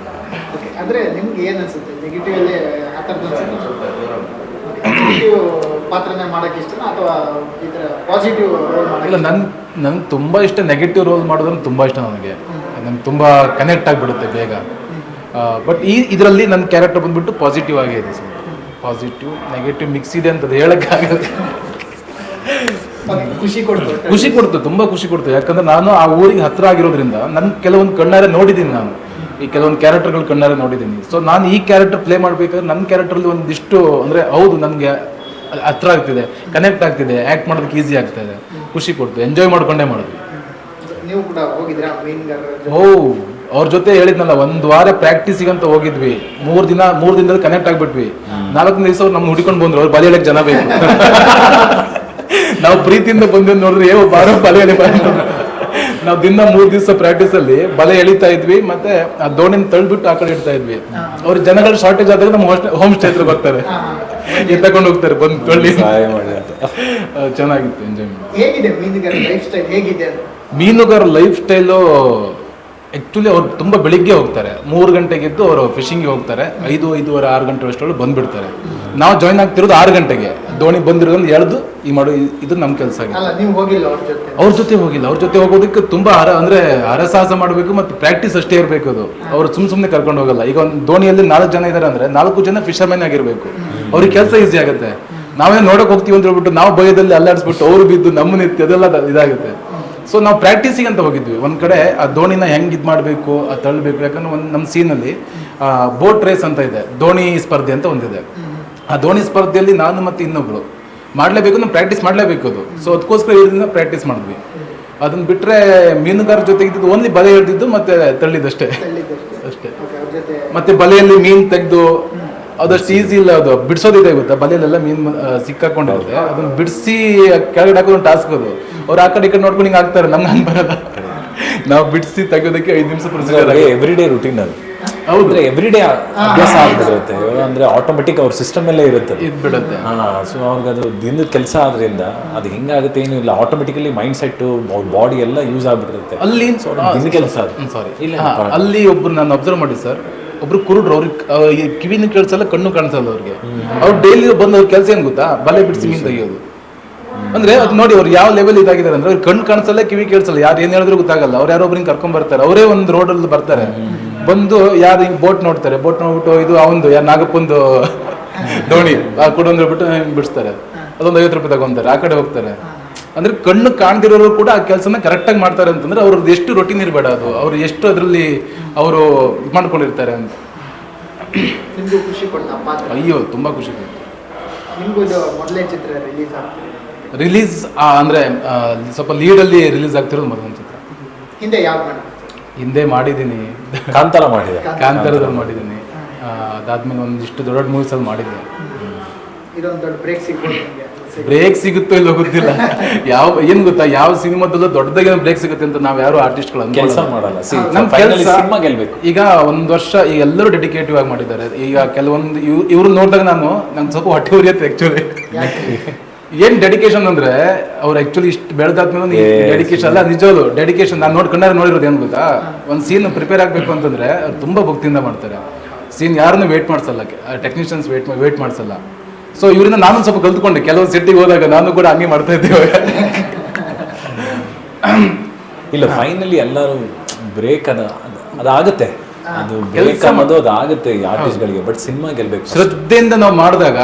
ಓಕೆ, ಅಂದರೆ ನಿಮ್ಗೆ ಏನು ಅನಿಸುತ್ತೆ ನೆಗೆಟಿವ್ ಅಲ್ಲೇ ಆ ಥರದ್ದು ಅನ್ಸುತ್ತೆ? ನೆಗೆಟಿವ್ ಪಾತ್ರನೇ ಮಾಡೋಕ್ಕೆ ಇಷ್ಟನಾ ಅಥವಾ ಈ ಥರ ಪಾಸಿಟಿವ್ ರೋಲ್ ಮಾಡೋಕ್ಕೆ? ಇಲ್ಲ, ನನಗೆ ತುಂಬ ಇಷ್ಟ ನೆಗೆಟಿವ್ ರೋಲ್ ಮಾಡೋದಂದ್ರೆ ತುಂಬ ಇಷ್ಟ ನನಗೆ ತುಂಬ ಕನೆಕ್ಟ್ ಆಗಿಬಿಡುತ್ತೆ ಬೇಗ. ಬಟ್ ಇದರಲ್ಲಿ ನನ್ನ ಕ್ಯಾರೆಕ್ಟರ್ ಬಂದುಬಿಟ್ಟು ಪಾಸಿಟಿವ್ ಆಗೇ ಇದೆ. ಪಾಸಿಟಿವ್ ನೆಗೆಟಿವ್ ಮಿಕ್ಸ್ ಇದೆ ಅಂತ ಹೇಳೋಕ್ಕಾಗಲ್ಲ. ಖುಷಿ ಕೊಡ್ತು, ತುಂಬ ಖುಷಿ ಕೊಡ್ತು. ಯಾಕಂದರೆ ನಾನು ಆ ಊರಿಗೆ ಹತ್ತಿರ ಆಗಿರೋದ್ರಿಂದ ನನ್ನ ಕೆಲವೊಂದು ಕಣ್ಣಾರೆ ನೋಡಿದ್ದೀನಿ. ನಾನು ಈ ಕೆಲವೊಂದು ಕ್ಯಾರೆಕ್ಟರ್ಗಳು ಕಣ್ಣಾರೆ ನೋಡಿದ್ದೀನಿ. ಸೊ ನಾನು ಈ ಕ್ಯಾರೆಕ್ಟರ್ ಪ್ಲೇ ಮಾಡಬೇಕಾದ್ರೆ ನನ್ನ ಕ್ಯಾರೆಕ್ಟ್ರಲ್ಲಿ ಒಂದಿಷ್ಟು ಅಂದರೆ ಹೌದು ನನಗೆ ಹತ್ರ ಆಗ್ತಿದೆ, ಕನೆಕ್ಟ್ ಆಗ್ತಿದೆ, ಆ್ಯಕ್ಟ್ ಮಾಡೋದಕ್ಕೆ ಈಸಿ ಆಗ್ತಾಯಿದೆ. ಖುಷಿ ಕೊಡ್ತು, ಎಂಜಾಯ್ ಮಾಡ್ಕೊಂಡೇ ಮಾಡಿದ್ವಿ. ನೀವು ಕೂಡ ಹೋಗಿದ್ರಾ ಮೀನುಗಾರರ? ಅವ್ರ ಜೊತೆ ಹೇಳಿದ್ನಲ್ಲ, 1 ವಾರ ಪ್ರಾಕ್ಟೀಸಿಗಂತ ಹೋಗಿದ್ವಿ. 3 ದಿನದಲ್ಲಿ ಕನೆಕ್ಟ್ ಆಗ್ಬಿಟ್ವಿ. 4ನೇ ದಿವಸ ಅವ್ರು ನಮ್ಗೆ ಹುಡ್ಕೊಂಡು ಬಂದ್ರು. ಅವ್ರು ಬಲೆ ಎಳಕ್ಕೆ ಜನ ಬೇಕು. ನಾವು ಪ್ರೀತಿಯಿಂದ ಬಂದು ನೋಡಿದ್ರೆ ಬಾರೋ ಬಲೆ ಎಳಿ ನಾವು ದಿನ 3 ದಿವಸ ಪ್ರಾಕ್ಟೀಸಲ್ಲಿ ಬಲೆ ಎಳಿತಾ ಇದ್ವಿ. ಮತ್ತೆ ಆ ದೋಣಿನ ತಳ್ಬಿಟ್ಟು ಆ ಕಡೆ ಇಡ್ತಾ ಇದ್ವಿ. ಅವ್ರ ಜನಗಳ ಶಾರ್ಟೇಜ್ ಆದಾಗ ನಮ್ಮ ಹೋಮ್ ಸ್ಟೇ ಹತ್ರ ಬರ್ತಾರೆ, ಎತ್ತಕೊಂಡು ಹೋಗ್ತಾರೆ, ಬಂದು ತೊಳ್ಳಿ ಸಹಾಯ ಮಾಡಿ ಅಂತ. ಚೆನ್ನಾಗಿತ್ತು, ಎಂಜಾಯ್ ಮಾಡಿ. ಹೇಗಿದೆ ಮೀನುಗಾರ ಲೈಫ್ ಸ್ಟೈಲ್ ಹೇಗಿದೆ ಅಂತ? ಮೀನುಗಾರ ಲೈಫ್ ಸ್ಟೈಲು ಆ್ಯಕ್ಚುಲಿ ಅವ್ರು ತುಂಬ ಬೆಳಿಗ್ಗೆ ಹೋಗ್ತಾರೆ. 3 ಗಂಟೆಗೆದ್ದು ಅವರು ಫಿಶಿಂಗ್ಗೆ ಹೋಗ್ತಾರೆ. 5:30 6 ಗಂಟೆ ಅಷ್ಟೊಳಗೆ ಬಂದುಬಿಡ್ತಾರೆ. ನಾವು ಜಾಯ್ನ್ ಆಗ್ತಿರೋದು 6 ಗಂಟೆಗೆ. ದೋಣಿ ಬಂದಿರೋದನ್ನು ಎಳೆದು ಇದು ನಮ್ಮ ಕೆಲಸ ಆಗಿದೆ. ಅಲ್ಲ, ನೀವು ಹೋಗಿಲ್ಲ ಅವ್ರ ಜೊತೆ? ಅವ್ರ ಜೊತೆ ಹೋಗಿಲ್ಲ. ಅವ್ರ ಜೊತೆ ಹೋಗೋದಕ್ಕೆ ತುಂಬ ಹರಸಾಹಸ ಮಾಡಬೇಕು ಮತ್ತು ಪ್ರಾಕ್ಟೀಸ್ ಅಷ್ಟೇ ಇರಬೇಕು. ಅದು ಅವರು ಸುಮ್ಮನೆ ಕರ್ಕೊಂಡು ಹೋಗಲ್ಲ. ಈಗ ಒಂದು ದೋಣಿಯಲ್ಲಿ 4 ಜನ ಇದ್ದಾರೆ ಅಂದರೆ 4 ಜನ ಫಿಶರ್ಮೆನ್ ಆಗಿರಬೇಕು. ಅವ್ರಿಗೆ ಕೆಲಸ ಈಸಿ ಆಗುತ್ತೆ. ನಾವೇ ನೋಡೋಕೆ ಹೋಗ್ತೀವಿ ಅಂತ ಹೇಳ್ಬಿಟ್ಟು ನಾವು ಭಯದಲ್ಲಿ ಅಲ್ಲಾಡಿಸ್ಬಿಟ್ಟು ಅವರು ಬಿದ್ದು ನಮ್ಮನ್ನ ಎತ್ತಿ ಅದೆಲ್ಲ ಇದಾಗುತ್ತೆ. ಸೊ ನಾವು ಪ್ರಾಕ್ಟೀಸಿಗೆ ಅಂತ ಹೋಗಿದ್ವಿ. ಒಂದು ಕಡೆ ಆ ದೋಣಿನ ಹೆಂಗೆ ಇದು ಮಾಡಬೇಕು, ಅದು ತಳ್ಳಬೇಕು. ಯಾಕಂದ್ರೆ ನಮ್ಮ ಸೀನಲ್ಲಿ ಬೋಟ್ ರೇಸ್ ಅಂತ ಇದೆ, ದೋಣಿ ಸ್ಪರ್ಧೆ ಅಂತ ಒಂದಿದೆ. ಆ ದೋಣಿ ಸ್ಪರ್ಧೆಯಲ್ಲಿ ನಾನು ಮತ್ತು ಇನ್ನೊಬ್ರು ಮಾಡಲೇಬೇಕು, ನಾವು ಪ್ರಾಕ್ಟೀಸ್ ಮಾಡಲೇಬೇಕು ಅದು. ಸೊ ಅದಕ್ಕೋಸ್ಕರ ಇದನ್ನ ಪ್ರಾಕ್ಟೀಸ್ ಮಾಡಿದ್ವಿ. ಅದನ್ನ ಬಿಟ್ಟರೆ ಮೀನುಗಾರ ಜೊತೆ ಇದ್ದಿದ್ದು ಓನ್ಲಿ ಬಲೆ ಹಿಡಿದಿದ್ದು ಮತ್ತೆ ತಳ್ಳಿದ್ದಷ್ಟೇ ಅಷ್ಟೇ. ಮತ್ತೆ ಬಲೆಯಲ್ಲಿ ಮೀನು ತೆಗೆದು ಅದಷ್ಟು ಈಸಿ ಇಲ್ಲ, ಅದು ಬಿಡಿಸೋದಿದೆ ಗೊತ್ತಾ. ಬಲೆಯಲ್ಲೆಲ್ಲ ಮೀನು ಸಿಕ್ಕಾಕೊಂಡಿರುತ್ತೆ, ಅದನ್ನ ಬಿಡಿಸಿ ಕೆಳಗಡೆ ಹಾಕೋದು ಟಾಸ್ಕ್. ಅದು ಅವ್ರು ಆ ಕಡೆ ಈ ಕಡೆ ನೋಡ್ಕೊಂಡು ಹಿಂಗೆ ಆಗ್ತಾರೆ, ನಮ್ಗೆ ಹಂಗೆ ಬರಲ್ಲ. ನಾವು ಬಿಡಿಸಿ ತೆಗೋದಕ್ಕೆ 5 ನಿಮಿಷ ಪ್ರೊಸೀಜರ್. ಎವ್ರಿಡೇ ರುಟೀನ್ ಅದು. ಹೌದು, ಎವ್ರಿಡೇ ಅಭ್ಯಾಸ ಆಗ್ಬಿಟ್ಟಿರುತ್ತೆ. ಅಂದ್ರೆ ಆಟೋಮೆಟಿಕ್ ಅವ್ರ ಸಿಸ್ಟಮ್ ಅಲ್ಲೇ ಇರುತ್ತೆ, ಇದ್ಬಿಡುತ್ತೆ. ಸೊ ಅವ್ರಿಗೆ ಅದು ದಿನದ ಕೆಲಸ ಆದ್ರಿಂದ ಅದು ಹೆಂಗಾಗುತ್ತೆ ಏನೂ ಇಲ್ಲ. ಆಟೋಮೆಟಿಕಲಿ ಮೈಂಡ್ ಸೆಟ್, ಬಾಡಿ ಎಲ್ಲ ಯೂಸ್ ಆಗ್ಬಿಟ್ಟಿರುತ್ತೆ ಅಲ್ಲಿ. ದಿನ ಕೆಲಸ ಸಾರಿ, ಅಲ್ಲಿ ಒಬ್ರು ನಾನು ಅಬ್ಸರ್ವ್ ಮಾಡಿ ಸರ್, ಒಬ್ರು ಕುರುಡ್ರು, ಅವ್ರಿಗೆ ಕಿವಿನೂ ಕೇಳಿಸಲ್ಲ, ಕಣ್ಣು ಕಾಣಿಸಲ್ಲ ಅವ್ರಿಗೆ. ಅವ್ರು ಡೈಲಿ ಬಂದು ಅವ್ರ ಕೆಲಸ ಏನು ಗೊತ್ತಾ, ಬಲೆ ಬಿಡಿಸಿ ಮೀನು ತೆಗಿಯೋದು. ಅಂದ್ರೆ ಅದು ನೋಡಿ ಅವ್ರು ಯಾವ ಲೆವೆಲ್ ಇದಾಗಿದ್ದಾರೆ ಅಂದ್ರೆ, ಅವ್ರಿಗೆ ಕಣ್ಣು ಕಾಣಿಸಲ್ಲ, ಕಿವಿ ಕೇಳಿಸಲ್ಲ, ಯಾರು ಏನು ಹೇಳಿದ್ರು ಗೊತ್ತಾಗಲ್ಲ. ಅವ್ರು ಯಾರೋ ಒಬ್ರಿಗೆ ಕರ್ಕೊಂಡ್ ಬರ್ತಾರೆ, ಅವರೇ ಒಂದು ರೋಡಲ್ಲಿ ಬರ್ತಾರೆ, ಬಂದು ಯಾರು ಹಿಂಗೆ ಬೋಟ್ ನೋಡ್ತಾರೆ, ಬೋಟ್ ನೋಡ್ಬಿಟ್ಟು ಇದು ಅವಂದು ಯಾರು ನಾಗಪ್ಪಂದು ದೋಣಿ ಕೊಡೋಂದ್ರೆ ಬಿಟ್ಟು ಬಿಡಿಸ್ತಾರೆ. ಅದೊಂದು 50 ರೂಪಾಯಿ ತಗೊಂತಾರೆ, ಆ ಕಡೆ ಹೋಗ್ತಾರೆ. ಅಂದ್ರೆ ಕಣ್ಣು ಕಾಣ್ದಿರೋರು ಕೂಡ ಆ ಕೆಲಸನ ಕರೆಕ್ಟಾಗಿ ಮಾಡ್ತಾರೆ ಅಂತಂದ್ರೆ ಅವ್ರದ್ದು ಎಷ್ಟು ರೊಟೀನ್ ಇರಬೇಡ, ಅದು ಅವ್ರು ಎಷ್ಟು ಅದರಲ್ಲಿ ಅವರು ಇದು ಮಾಡ್ಕೊಂಡಿರ್ತಾರೆ ಅಂತ. ನಿಮ್ಗೆ ಖುಷಿ ಕೊಡ್ತಾ ಪಾತ್ರ? ಅಯ್ಯೋ, ತುಂಬ ಖುಷಿ ಕೊಡ್ತು. ನಿಮಗೂ ಇದು ಮೊದಲೇ ಚಿತ್ರ ರಿಲೀಸ್ ಆಗ್ತದೆ? ರಿಲೀಸ್ ಅಂದರೆ ಸ್ವಲ್ಪ ಲೀಡಲ್ಲಿ ರಿಲೀಸ್ ಆಗ್ತಿರೋದು ಮೊದಲನೇ ಚಿತ್ರ. ಹಿಂದೆ ಯಾವ್ದು ಮಾಡಿ? ಹಿಂದೆ ಮಾಡಿದ್ದೀನಿ, ಕಾಂತಾರ ಮಾಡಿದೆ, ಕಾಂತಾರದಲ್ಲಿ ಮಾಡಿದ್ದೀನಿ. ಅದಾದ್ಮೇಲೆ ಒಂದಿಷ್ಟು ದೊಡ್ಡ ಮೂವೀಸಲ್ಲಿ ಮಾಡಿದ್ದೆ. ಇದೊಂದು ದೊಡ್ಡ ಬ್ರೇಕ್ ಸಿಗ್ಬೋದು ನಿಮಗೆ? ಬ್ರೇಕ್ ಸಿಗುತ್ತೋ ಇಲ್ಲೋ ಗೊತ್ತಿಲ್ಲ. ಏನ್ ಗೊತ್ತಾ, ಯಾವ ಸಿನಿಮಾದಲ್ಲೂ ದೊಡ್ಡದಾಗಿ ಬ್ರೇಕ್ ಸಿಗುತ್ತೆ ಅಂತ ನಾವ್ ಯಾರು ಆರ್ಟಿಸ್ಟ್ಗಳು ಕೆಲಸ ಮಾಡಲ್ಲ. ನಮ್ ಕೆಲಸ ಸಿನಿಮಾ ಗೆಲ್ಬೇಕು. ಈಗ 1 ವರ್ಷ ಈಗ ಎಲ್ಲರೂ ಡೆಡಿಕೇಟಿವ್ ಆಗಿ ಮಾಡಿದ್ದಾರೆ. ಈಗ ಕೆಲವೊಂದು ಇವ್ರು ನೋಡಿದಾಗ ನಂಗೆ ಸ್ವಲ್ಪ ಹೊಟ್ಟೆ ಉರಿಯುತ್ತೆ ಆಕ್ಚುಲಿ. ಏನ್ ಡೆಡಿಕೇಶನ್ ಅಂದ್ರೆ ಅವ್ರು ಆಕ್ಚುಲಿ ಇಷ್ಟು ಬೆಳೆದಾದ್ಮೇಲೆ ಡೆಡಿಕೇಶನ್ ಅಲ್ಲ, ನಿಜವಾಗ್ಲು ಡೆಡಿಕೇಶನ್. ನಾನು ನೋಡಿರೋದು ಏನ್ ಗೊತ್ತಾ, ಒಂದು ಸೀನ್ ಪ್ರಿಪೇರ್ ಆಗ್ಬೇಕು ಅಂತಂದ್ರೆ ಅವ್ರು ತುಂಬಾ ಭಕ್ತಿಯಿಂದ ಮಾಡ್ತಾರೆ. ಸೀನ್ ಯಾರನ್ನು ವೇಟ್ ಮಾಡಿಸಲ್ಲ, ಟೆಕ್ನಿಷಿಯನ್ಸ್ ವೇಟ್ ಮಾಡಿಸಲ್ಲ. ಸೊ ಇವರಿಂದ ನಾನು ಸ್ವಲ್ಪ ಕಲ್ತ್ಕೊಂಡೆ. ಕೆಲವು ಸೆಟ್ಟಿಗೆ ಹೋದಾಗ ನಾನು ಕೂಡ ಹಂಗೆ ಮಾಡ್ತಾ ಇದ್ದೇವೆ. ಇಲ್ಲ, ಫೈನಲಿ ಎಲ್ಲರೂ ಬ್ರೇಕ್ ಅದಾಗುತ್ತೆ. ಅದು ಬೇಕು ಅದು ಆಗುತ್ತೆ ಈ ಆರ್ಟಿಸ್ಟ್ಗಳಿಗೆ, ಬಟ್ ಸಿನಿಮಾ ಗೆಲ್ಬೇಕು. ಶ್ರದ್ಧೆಯಿಂದ ನಾವು ಮಾಡಿದಾಗ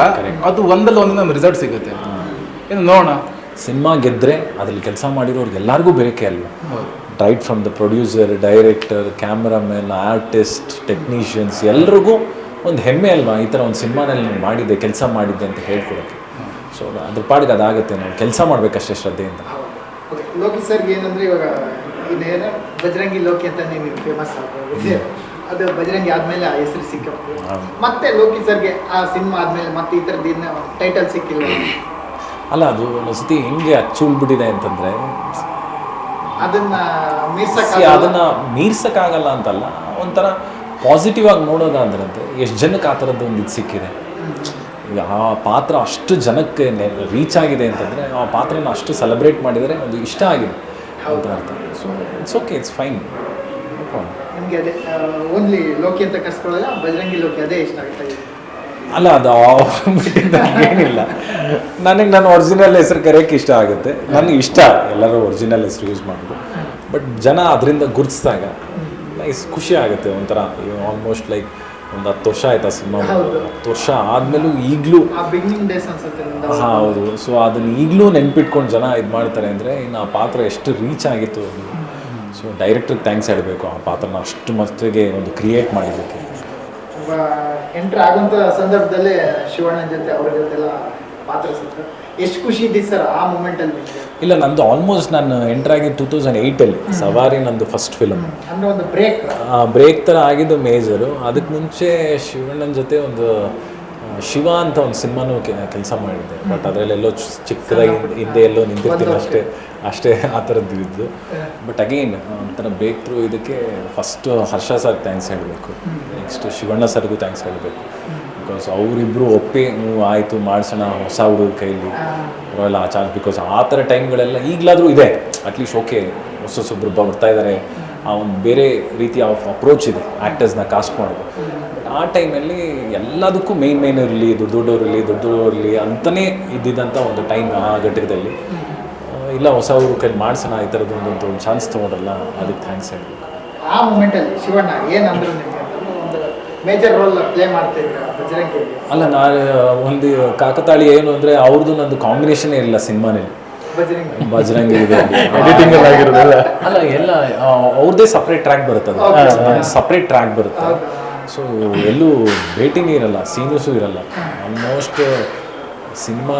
ಅದು ಒಂದಲ್ಲ ಒಂದಿನ ನಮ್ಗೆ ರಿಸಲ್ಟ್ ಸಿಗುತ್ತೆ. ಏನು ನೋಡೋಣ, ಸಿನಿಮಾ ಗೆದ್ದರೆ ಅದ್ರಲ್ಲಿ ಕೆಲಸ ಮಾಡಿರೋರ್ಗೆ ಎಲ್ಲರಿಗೂ ಬೇಕೇ ಅಲ್ವಾ. Right from the producer, director, cameraman, artist, technicians ಎಲ್ರಿಗೂ ಒಂದು ಹೆಮ್ಮೆ ಅಲ್ವಾ ಈ ಥರ ಒಂದು ಸಿನಿಮಾನಲ್ಲಿ ನಾನು ಮಾಡಿದ್ದೆ, ಕೆಲಸ ಮಾಡಿದ್ದೆ ಅಂತ ಹೇಳ್ಕೊಡೋಕ್ಕೆ. ಸೊ ಅದ್ರ ಪಾಡಿಗೆ ಅದಾಗುತ್ತೆ, ನಾವು ಕೆಲಸ ಮಾಡಬೇಕಷ್ಟೇ ಶ್ರದ್ಧೆಯಿಂದ. ಲೋಕಿ ಸರ್ಗೆ ಏನಂದ್ರೆ ಇವಾಗ ಇನ್ನೇನು ಬಜರಂಗಿ ಲೋಕಿ ಅಂತ ನೀವು ಫೇಮಸ್ ಆಗೋದು, ಅದು ಬಜರಂಗಿ ಆದ್ಮೇಲೆ ಆ ಹೆಸರು ಸಿಕ್ಕಪ್ಪ. ಮತ್ತೆ ಲೋಕಿ ಸರ್ಗೆ ಆ ಸಿನಿಮಾ ಆದ್ಮೇಲೆ ಮತ್ತೆ ಈ ಥರದ್ದು ಇನ್ನು ಟೈಟಲ್ ಸಿಕ್ಕಿಲ್ಲ. ಅಲ್ಲ, ಅದು ಒಂದೊಂದ್ಸತಿ ಹಿಂಗೆ ಅಚ್ಚುಳ್ಬಿಟ್ಟಿದೆ ಅಂತಂದರೆ ಅದನ್ನ ಅದನ್ನು ಮೀರ್ಸೋಕ್ಕಾಗಲ್ಲ ಅಂತಲ್ಲ, ಒಂಥರ ಪಾಸಿಟಿವ್ ಆಗಿ ನೋಡೋದಾದ್ರೆ ಎಷ್ಟು ಜನಕ್ಕೆ ಆ ಥರದ್ದು ಒಂದು ಇದು ಸಿಕ್ಕಿದೆ. ಈಗ ಆ ಪಾತ್ರ ಅಷ್ಟು ಜನಕ್ಕೆ ರೀಚ್ ಆಗಿದೆ ಅಂತಂದರೆ ಆ ಪಾತ್ರನ ಅಷ್ಟು ಸೆಲೆಬ್ರೇಟ್ ಮಾಡಿದರೆ ಒಂದು ಇಷ್ಟ ಆಗಿದೆ ಅಂತ ಅರ್ಥ. So it's okay, it's fine. ನಿಮಗೆ ಅದೇ ಓನ್ಲಿ ಲೋಕಿ ಅಂತ ಕರ್ಸ್ಕೊಳ್ಳೋಲ್ಲ, ಬಜರಂಗಿ ಲೋಕಿ ಅದೇ ಇಷ್ಟ ಆಗ್ತಾ ಇದೆ. ಅಲ್ಲ, ಅದು ಏನಿಲ್ಲ, ನನಗೆ ನನ್ನ ಒರಿಜಿನಲ್ ಹೆಸರು ಕರೆಯೋಕ್ಕೆ ಇಷ್ಟ ಆಗುತ್ತೆ. ನನಗೆ ಇಷ್ಟ ಎಲ್ಲರೂ ಒರಿಜಿನಲ್ ಹೆಸರು ಯೂಸ್ ಮಾಡೋದು. ಬಟ್ ಜನ ಅದರಿಂದ ಗುರುತಿಸಿದಾಗ ನೈಸ್, ಖುಷಿ ಆಗುತ್ತೆ ಒಂಥರ. ಆಲ್ಮೋಸ್ಟ್ ಲೈಕ್ ಒಂದು 10 ವರ್ಷ ಆಯ್ತು ಆ ಸಿನಿಮಾ, 10 ವರ್ಷ ಆದಮೇಲೂ ಈಗಲೂ ಹೌದು. ಸೊ ಅದನ್ನು ಈಗಲೂ ನೆನ್ಪಿಟ್ಕೊಂಡು ಜನ ಇದು ಮಾಡ್ತಾರೆ ಅಂದರೆ ಇನ್ನು ಆ ಪಾತ್ರ ಎಷ್ಟು ರೀಚ್ ಆಗಿತ್ತು ಅದು. ಸೊ ಡೈರೆಕ್ಟ್ರಿಗೆ ಥ್ಯಾಂಕ್ಸ್ ಹೇಳಬೇಕು, ಆ ಪಾತ್ರನ ಅಷ್ಟು ಮಟ್ಟಿಗೆ ಒಂದು ಕ್ರಿಯೇಟ್ ಮಾಡಿದ್ದಕ್ಕೆ. ಎಂಟ್ರ್ ಆಗುವಂಥ ಸಂದರ್ಭದಲ್ಲೇ ಶಿವಣ್ಣ ಜೊತೆ ಅವ್ರ ಜೊತೆಲ್ಲ ಪಾತ್ರ ಸಿಕ್ತು, ಎಷ್ಟು ಖುಷಿ ಇದ್ದಿತ್ತು ಸರ್ ಆ ಮೂಮೆಂಟಲ್ಲಿ? ಇಲ್ಲ, ನಂದು ಆಲ್ಮೋಸ್ಟ್ ನಾನು ಎಂಟರ್ ಆಗಿದ್ದು 2008ಅಲ್ಲಿ, ಸವಾರಿ ನಂದು ಫಸ್ಟ್ ಫಿಲಮ್. ಅಂದರೆ ಒಂದು ಬ್ರೇಕ್ ಥರ ಆಗಿದ್ದು ಮೇಜರು. ಅದಕ್ಕೆ ಮುಂಚೆ ಶಿವಣ್ಣನ ಜೊತೆ ಒಂದು ಶಿವ ಅಂತ ಒಂದು ಸಿನಿಮಾನು ಕೆಲಸ ಮಾಡಿದ್ದೆ. ಬಟ್ ಅದರಲ್ಲೆಲ್ಲೋ ಚಿಕ್ಕದಾಗಿ ಹಿಂದೆ ಎಲ್ಲೋ ನಿಂತಿರ್ತೀನಿ ಅಷ್ಟೇ ಆ ಥರದ್ದು ಇದ್ದು. ಬಟ್ ಅಗೇನ್ ಒಂಥರ ಬ್ರೇಕ್ ಥ್ರೂ ಇದಕ್ಕೆ ಫಸ್ಟು ಹರ್ಷ ಸರ್ ಥ್ಯಾಂಕ್ಸ್ ಹೇಳಬೇಕು, ನೆಕ್ಸ್ಟ್ ಶಿವಣ್ಣ ಸರ್ಗೂ ಥ್ಯಾಂಕ್ಸ್ ಹೇಳಬೇಕು. ಬಿಕಾಸ್ ಅವರಿಬ್ಬರು ಒಪ್ಪಿ ಆಯಿತು ಮಾಡಿಸೋಣ ಹೊಸ ಹುಡುಗರ ಕೈಲಿ ಅವೆಲ್ಲ ಆ ಚಾನ್ಸ್. ಬಿಕಾಸ್ ಆ ಥರ ಟೈಮ್ಗಳೆಲ್ಲ ಈಗಲಾದರೂ ಇದೆ, ಅಟ್ಲೀಸ್ಟ್ ಓಕೆ ಹೊಸೊಬ್ಬರು ಬರ್ತಾ ಇದ್ದಾರೆ, ಆ ಒಂದು ಬೇರೆ ರೀತಿಯ ಅಪ್ರೋಚ್ ಇದೆ ಆ್ಯಕ್ಟರ್ಸ್ನ ಕಾಸ್ಟ್ ಮಾಡೋದು. ಆ ಟೈಮಲ್ಲಿ ಎಲ್ಲದಕ್ಕೂ ಮೇನ್ ಇರಲಿ, ದೊಡ್ಡೋರಿರಲಿ ಅಂತಲೇ ಇದ್ದಿದ್ದಂಥ ಒಂದು ಟೈಮ್ ಆ ಘಟಕದಲ್ಲಿ. ಇಲ್ಲ ಹೊಸ ಹುಡುಗರ ಕೈಲಿ ಮಾಡಿಸೋಣ ಈ ಥರದ್ದು ಒಂದು ಚಾನ್ಸ್ ತೊಗೊಂಡ್ರಲ್ಲ, ಅದಕ್ಕೆ ಥ್ಯಾಂಕ್ಸ್ ಹೇಳಬೇಕು. ಆ ಮೂಮೆಂಟಲ್ಲಿ ಶಿವಣ್ಣ ಏನಂದ್ರು ನಿಮಗೆ? ಒಂದು ಮೇಜರ್ ರೋಲ್ ಪ್ಲೇ ಮಾಡ್ತಿದ್ರು ಬಜರಂಗಿ. ಅಲ್ಲ, ನಾನು ಒಂದು ಕಾಕತಾಳಿ ಏನು ಅಂದರೆ ಅವ್ರದ್ದು ನಂದು ಕಾಂಬಿನೇಷನೇ ಇಲ್ಲ ಸಿನಿಮಾನಲ್ಲಿ. ಬಜರಂಗಿ ಎಡಿಟಿಂಗ್ ಆಗಿರೋದಲ್ಲ, ಅಲ್ಲ ಎಲ್ಲ ಅವ್ರದ್ದೇ ಸಪ್ರೇಟ್ ಟ್ರ್ಯಾಕ್ ಬರುತ್ತೆ, ಅದು ಸಪ್ರೇಟ್ ಟ್ರ್ಯಾಕ್ ಬರುತ್ತೆ. ಸೊ ಎಲ್ಲೂ ಭೇಟಿನೇ ಇರಲ್ಲ, ಸೀನ್ಸು ಇರಲ್ಲ. ಆಲ್ಮೋಸ್ಟ್ ಸಿನಿಮಾ